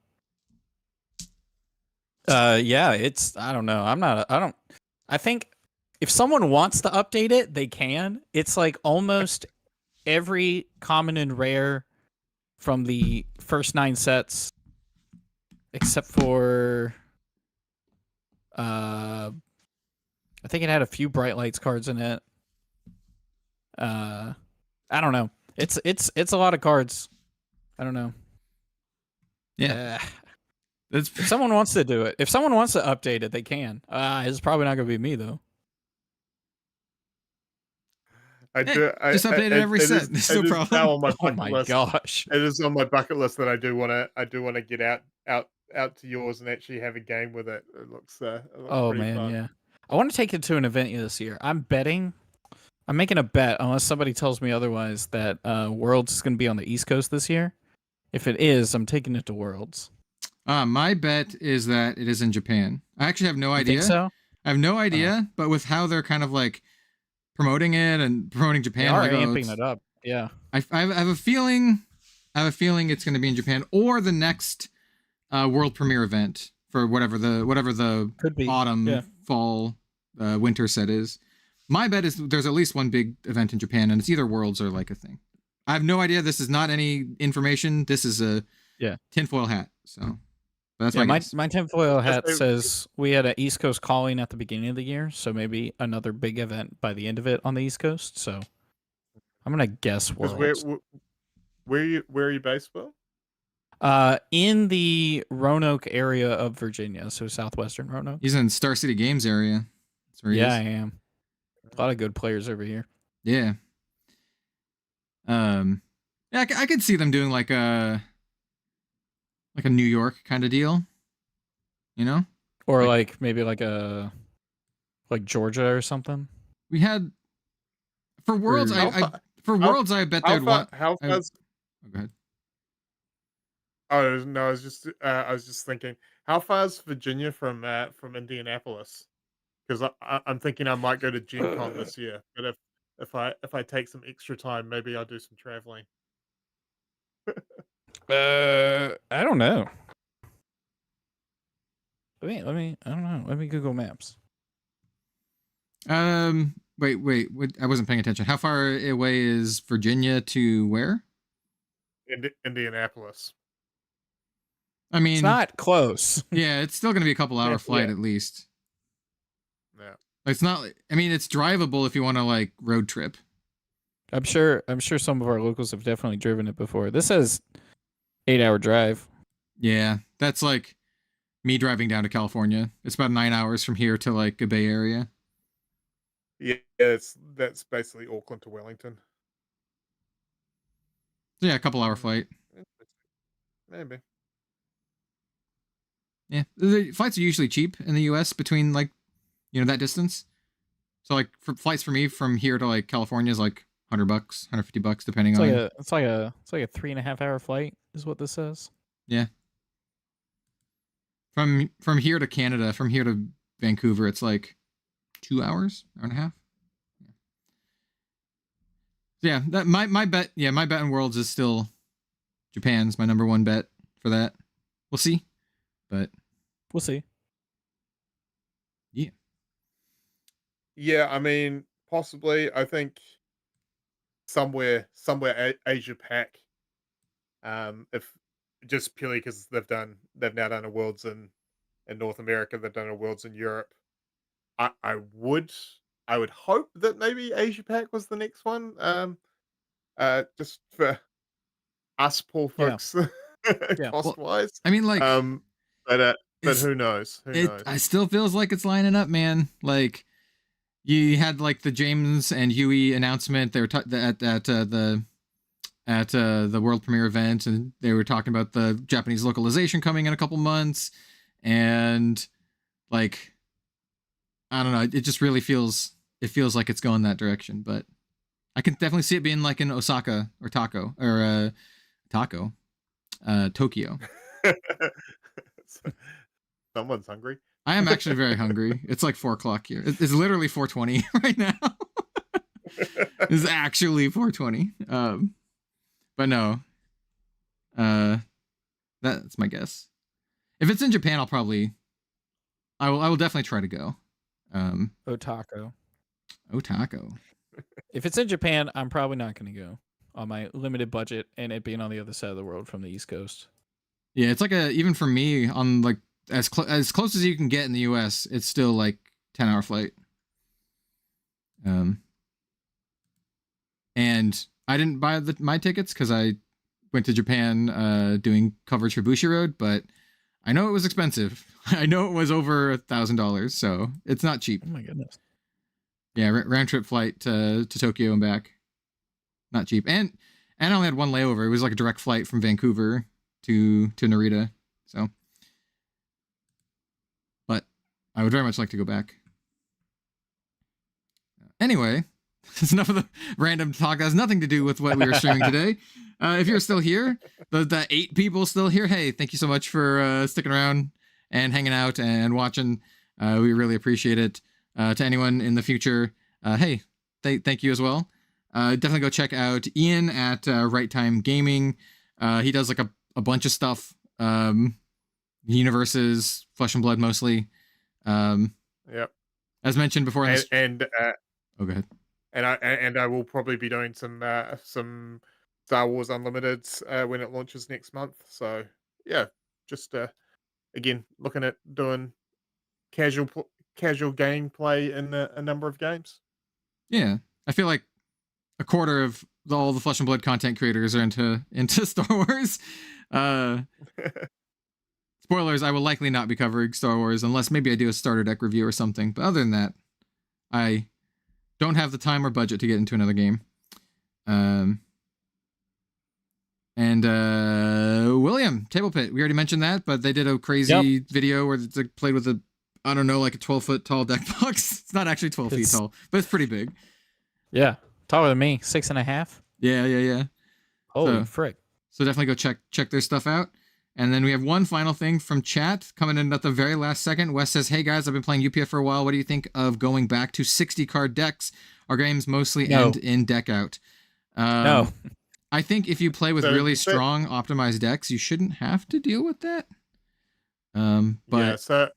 it's I don't know. I think if someone wants to update it, they can. It's like almost every common and rare from the first 9 sets, except for I think it had a few Bright Lights cards in it. I don't know. It's a lot of cards. I don't know. Yeah. If someone wants to do it, if someone wants to update it, they can. It's probably not going to be me though. Just update it every set. There's no problem. Now on my Oh my list. gosh. It is on my bucket list that I do want to get out to yours and actually have a game with it. It looks Oh pretty man, fun. yeah. I want to take it to an event this year. I'm making a bet, unless somebody tells me otherwise, that Worlds is going to be on the East Coast this year. If it is, I'm taking it to Worlds. My bet is that it is in Japan. I actually have no You idea. think so? I have no idea, but with how they're kind of like promoting it and promoting Japan, They are like, amping it up. Yeah. I have a feeling. It's going to be in Japan or the next world premiere event for whatever the Could be. autumn, Yeah. fall, winter set is. My bet is there's at least one big event in Japan, and it's either Worlds or like a thing. I have no idea. This is not any information. This is a tinfoil hat. So that's my tinfoil hat Yes, says we had an East Coast calling at the beginning of the year, so maybe another big event by the end of it on the East Coast. So I'm gonna guess Worlds. Where are you based, Will? In the Roanoke area of Virginia, so southwestern Roanoke. He's in Star City Games area. That's where he Yeah, is. I am. A lot of good players over here. Yeah. Yeah, I could see them doing like a New York kind of deal, you know, Or like maybe like Georgia or something. we had for Worlds. I bet they'd want. How far? Oh, go ahead. Oh no, I was just thinking, how far is Virginia from Indianapolis? Because I'm thinking I might go to Gen Con this year, but if I take some extra time, maybe I'll do some traveling. I don't know. I don't know. Let me Google Maps. Wait. I wasn't paying attention. How far away is Virginia to where? Indianapolis. I mean, It's not close. yeah, it's still going to be a couple hour flight at least. Yeah. It's not. I mean, it's drivable if you want to like road trip. I'm sure some of our locals have definitely driven it before. This says 8-hour drive. Yeah, that's like me driving down to California. It's about 9 hours from here to like a Bay Area. Yeah, that's basically Auckland to Wellington. Yeah, a couple hour flight. Maybe. Yeah, the flights are usually cheap in the U.S. between like, that distance. So like for flights for me from here to like California is like $100, $150, depending It's on. like a 3.5-hour flight is what this says. Yeah. From here to Canada, from here to Vancouver, it's like 2 hours, hour and a half. Yeah, that my bet. Yeah, my bet in Worlds is still Japan's my number one bet for that. We'll see, but we'll see. Yeah. Yeah, I mean, possibly. I think somewhere Asia Pac. If just purely because they've now done a Worlds in North America, they've done a Worlds in Europe. I would hope that maybe Asia Pac was the next one. Just for us poor folks, Yeah. cost wise. I mean, like, but who knows? Who knows? It still feels like it's lining up, man. Like, you had like the James and Huey announcement. They were at the world premiere event, and they were talking about the Japanese localization coming in a couple months, and like, I don't know, it just really feels like it's going that direction. But I can definitely see it being like in Osaka or Tokyo. Someone's hungry. I am actually very hungry. It's like 4:00 here. It's literally 4:20 right now. It's actually 4:20. But no. That's my guess. If it's in Japan, I will definitely try to go. Otako. If it's in Japan, I'm probably not going to go on my limited budget and it being on the other side of the world from the East Coast. Yeah, it's like even for me on like as close as you can get in the US, it's still like 10-hour flight. And I didn't buy my tickets because I went to Japan doing coverage for Bushiroad, but I know it was expensive. I know it was over $1,000, so it's not cheap. Oh my goodness. Yeah, round trip flight to Tokyo and back. Not cheap. And I only had one layover. It was like a direct flight from Vancouver to Narita. So, but I would very much like to go back. Anyway, that's enough of the random talk. That has nothing to do with what we were streaming today. If you're still here, the 8 people still here, hey, thank you so much for sticking around and hanging out and watching. We really appreciate it. To anyone in the future, hey, thank you as well. Definitely go check out Ian at Right Time Gaming. He does like a bunch of stuff. Universes, Flesh and Blood mostly. Yep. As mentioned before. Oh, go ahead. And I will probably be doing some Star Wars Unlimited when it launches next month. So yeah, just again looking at doing casual gameplay in a number of games. Yeah, I feel like a quarter of all the Flesh and Blood content creators are into Star Wars. Spoilers, I will likely not be covering Star Wars unless maybe I do a starter deck review or something. But other than that, I don't have the time or budget to get into another game. And William, Table Pit, we already mentioned that, but they did a crazy video where it's like played with like a 12-foot tall deck box. It's not actually 12 feet tall, but it's pretty big. Yeah, taller than me, 6.5. Yeah. Holy frick! So definitely go check their stuff out. And then we have one final thing from chat coming in at the very last second. Wes says, "Hey guys, I've been playing UPF for a while. What do you think of going back to 60 card decks? Our games mostly end in deck out." No. I think if you play with really strong optimized decks, you shouldn't have to deal with that. But yeah,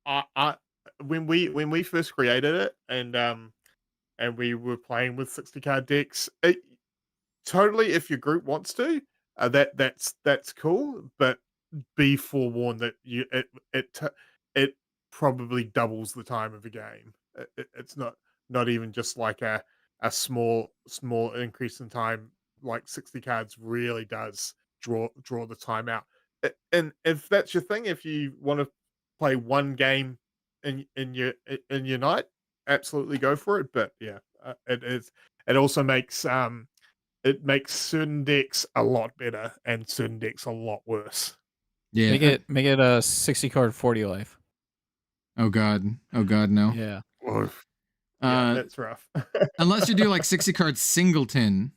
I when we first created it and we were playing with 60 card decks, totally if your group wants to, that's cool, but be forewarned that it probably doubles the time of a game. It's not even just like a small increase in time. Like 60 cards really does draw the time out. And if that's your thing, if you want to play one game in your night, absolutely go for it. But yeah, it also makes it makes certain decks a lot better and certain decks a lot worse. Yeah. Make it a 60 card 40 life. Oh god. Oh god, no. Yeah. Oof. Yeah, Uh, that's rough. unless you do like 60 card singleton,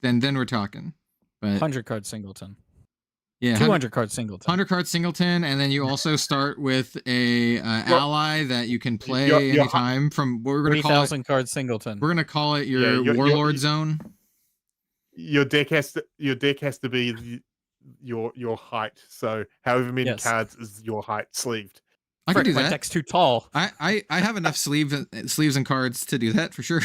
then we're talking. But 100 card singleton. yeah, 200 card singleton. 100 card singleton, and then you also start with a ally that you can play anytime from what we're gonna call it. 3,000 card singleton. We're gonna call it your warlord zone. Your deck has to be your height. So however many cards is your height sleeved. I can do that. My deck's too tall. I have enough sleeves and cards to do that for sure.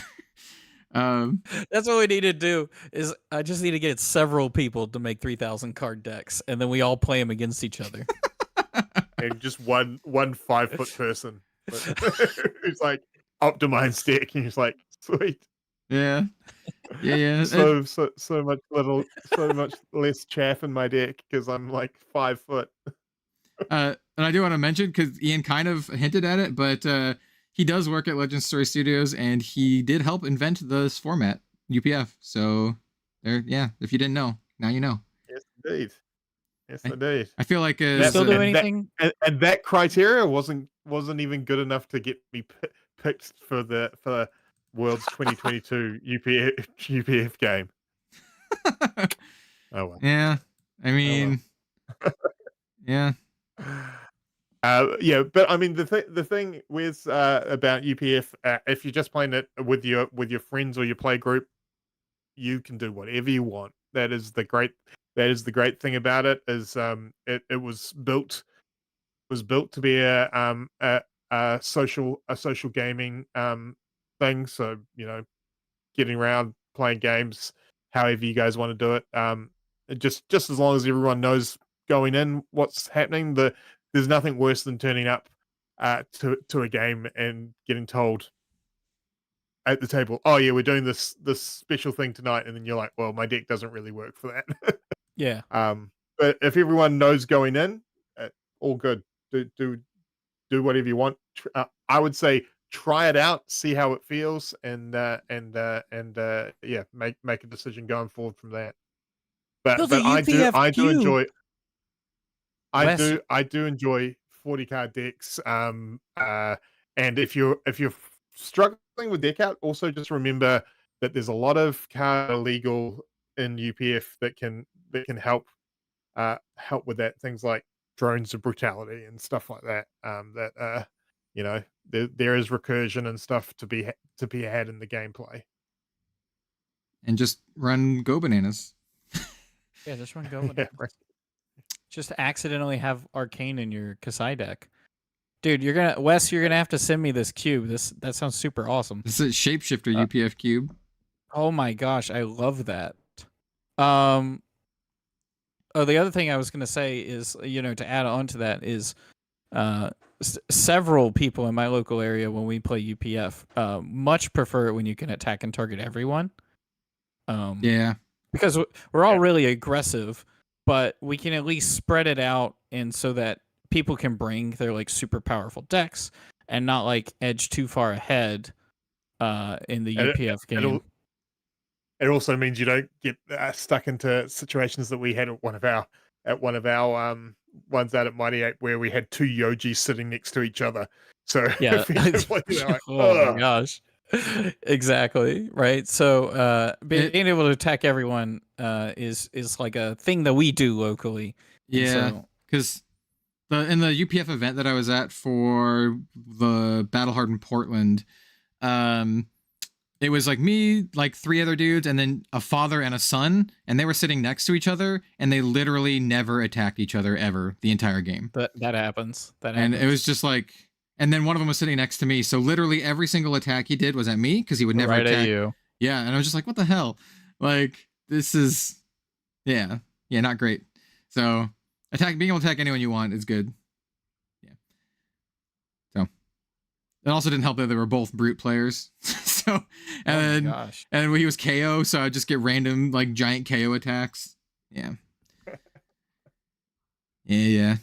That's what we need to do. Is I just need to get several people to make 3,000 card decks, and then we all play them against each other. And just one 5-foot person who's like optimized deck, and he's like, sweet. Yeah. So much less chaff in my deck because I'm like 5 foot. And I do want to mention, because Ian kind of hinted at it, but he does work at Legend Story Studios, and he did help invent this format, UPF. So there, yeah. If you didn't know, now you know. Yes, indeed. Yes, indeed. I feel like still do anything, and that criteria wasn't even good enough to get me picked for the World's 2022 UPF game. Oh well. Yeah, I mean, yeah. Yeah, but I mean the thing with about UPF, if you're just playing it with your friends or your play group, you can do whatever you want. That is the great thing about it. Is it was built to be a social gaming thing. So getting around, playing games, however you guys want to do it. Just as long as everyone knows going in what's happening. There's nothing worse than turning up to a game and getting told at the table, oh yeah, we're doing this special thing tonight, and then you're like, well, my deck doesn't really work for that. Yeah. But if everyone knows going in, all good. Do whatever you want. I would say try it out, see how it feels, and yeah, make a decision going forward from that. But I do enjoy. I do enjoy 40 card decks. And if you're struggling with deck out, also just remember that there's a lot of card illegal in UPF that can help with that. Things like drones of brutality and stuff like that. There is recursion and stuff to be had in the gameplay. And just run Go Bananas. Yeah, just run Go Bananas. Yeah. Just accidentally have Arcane in your Kasai deck. Dude, you're gonna have to send me this cube. That sounds super awesome. This is a shapeshifter UPF cube. Oh my gosh, I love that. The other thing I was gonna say is, to add on to that is, several people in my local area when we play UPF much prefer it when you can attack and target everyone. Yeah, because we're all really aggressive. But we can at least spread it out, and so that people can bring their like super powerful decks and not like edge too far ahead in the UPF game. It also means you don't get stuck into situations that we had at one of our ones out at Mighty 8 where we had two Yojis sitting next to each other. So yeah, oh my gosh. Exactly, right? So being able to attack everyone is like a thing that we do locally. Yeah, because in the UPF event that I was at for the Battle Hardened Portland, it was like me, like 3 other dudes, and then a father and a son, and they were sitting next to each other, and they literally never attacked each other ever the entire game. That happens. And it was just like. And then one of them was sitting next to me, so literally every single attack he did was at me because he would never attack at you. Yeah, and I was just like, "What the hell?" Like this is, yeah. Yeah, not great. So being able to attack anyone you want is good. Yeah. So it also didn't help that they were both brute players. So and gosh. and when he was KO, so I'd just get random like giant KO attacks. Yeah. Yeah.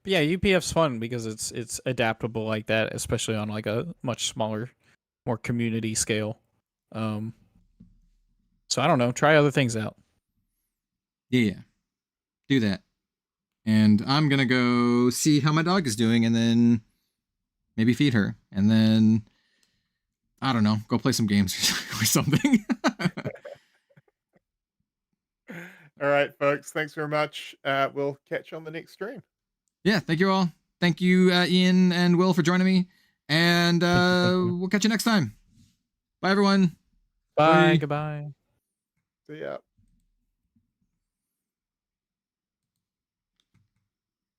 But yeah, UPF's fun because it's adaptable like that, especially on like a much smaller, more community scale. So I don't know. Try other things out. Yeah. Do that. And I'm gonna go see how my dog is doing, and then maybe feed her, and then I don't know, go play some games or something. All right, folks. Thanks very much. We'll catch you on the next stream. Yeah, thank you all. Thank you, Ian and Will, for joining me, and we'll catch you next time. Bye, everyone. Bye. Bye. Goodbye. See ya.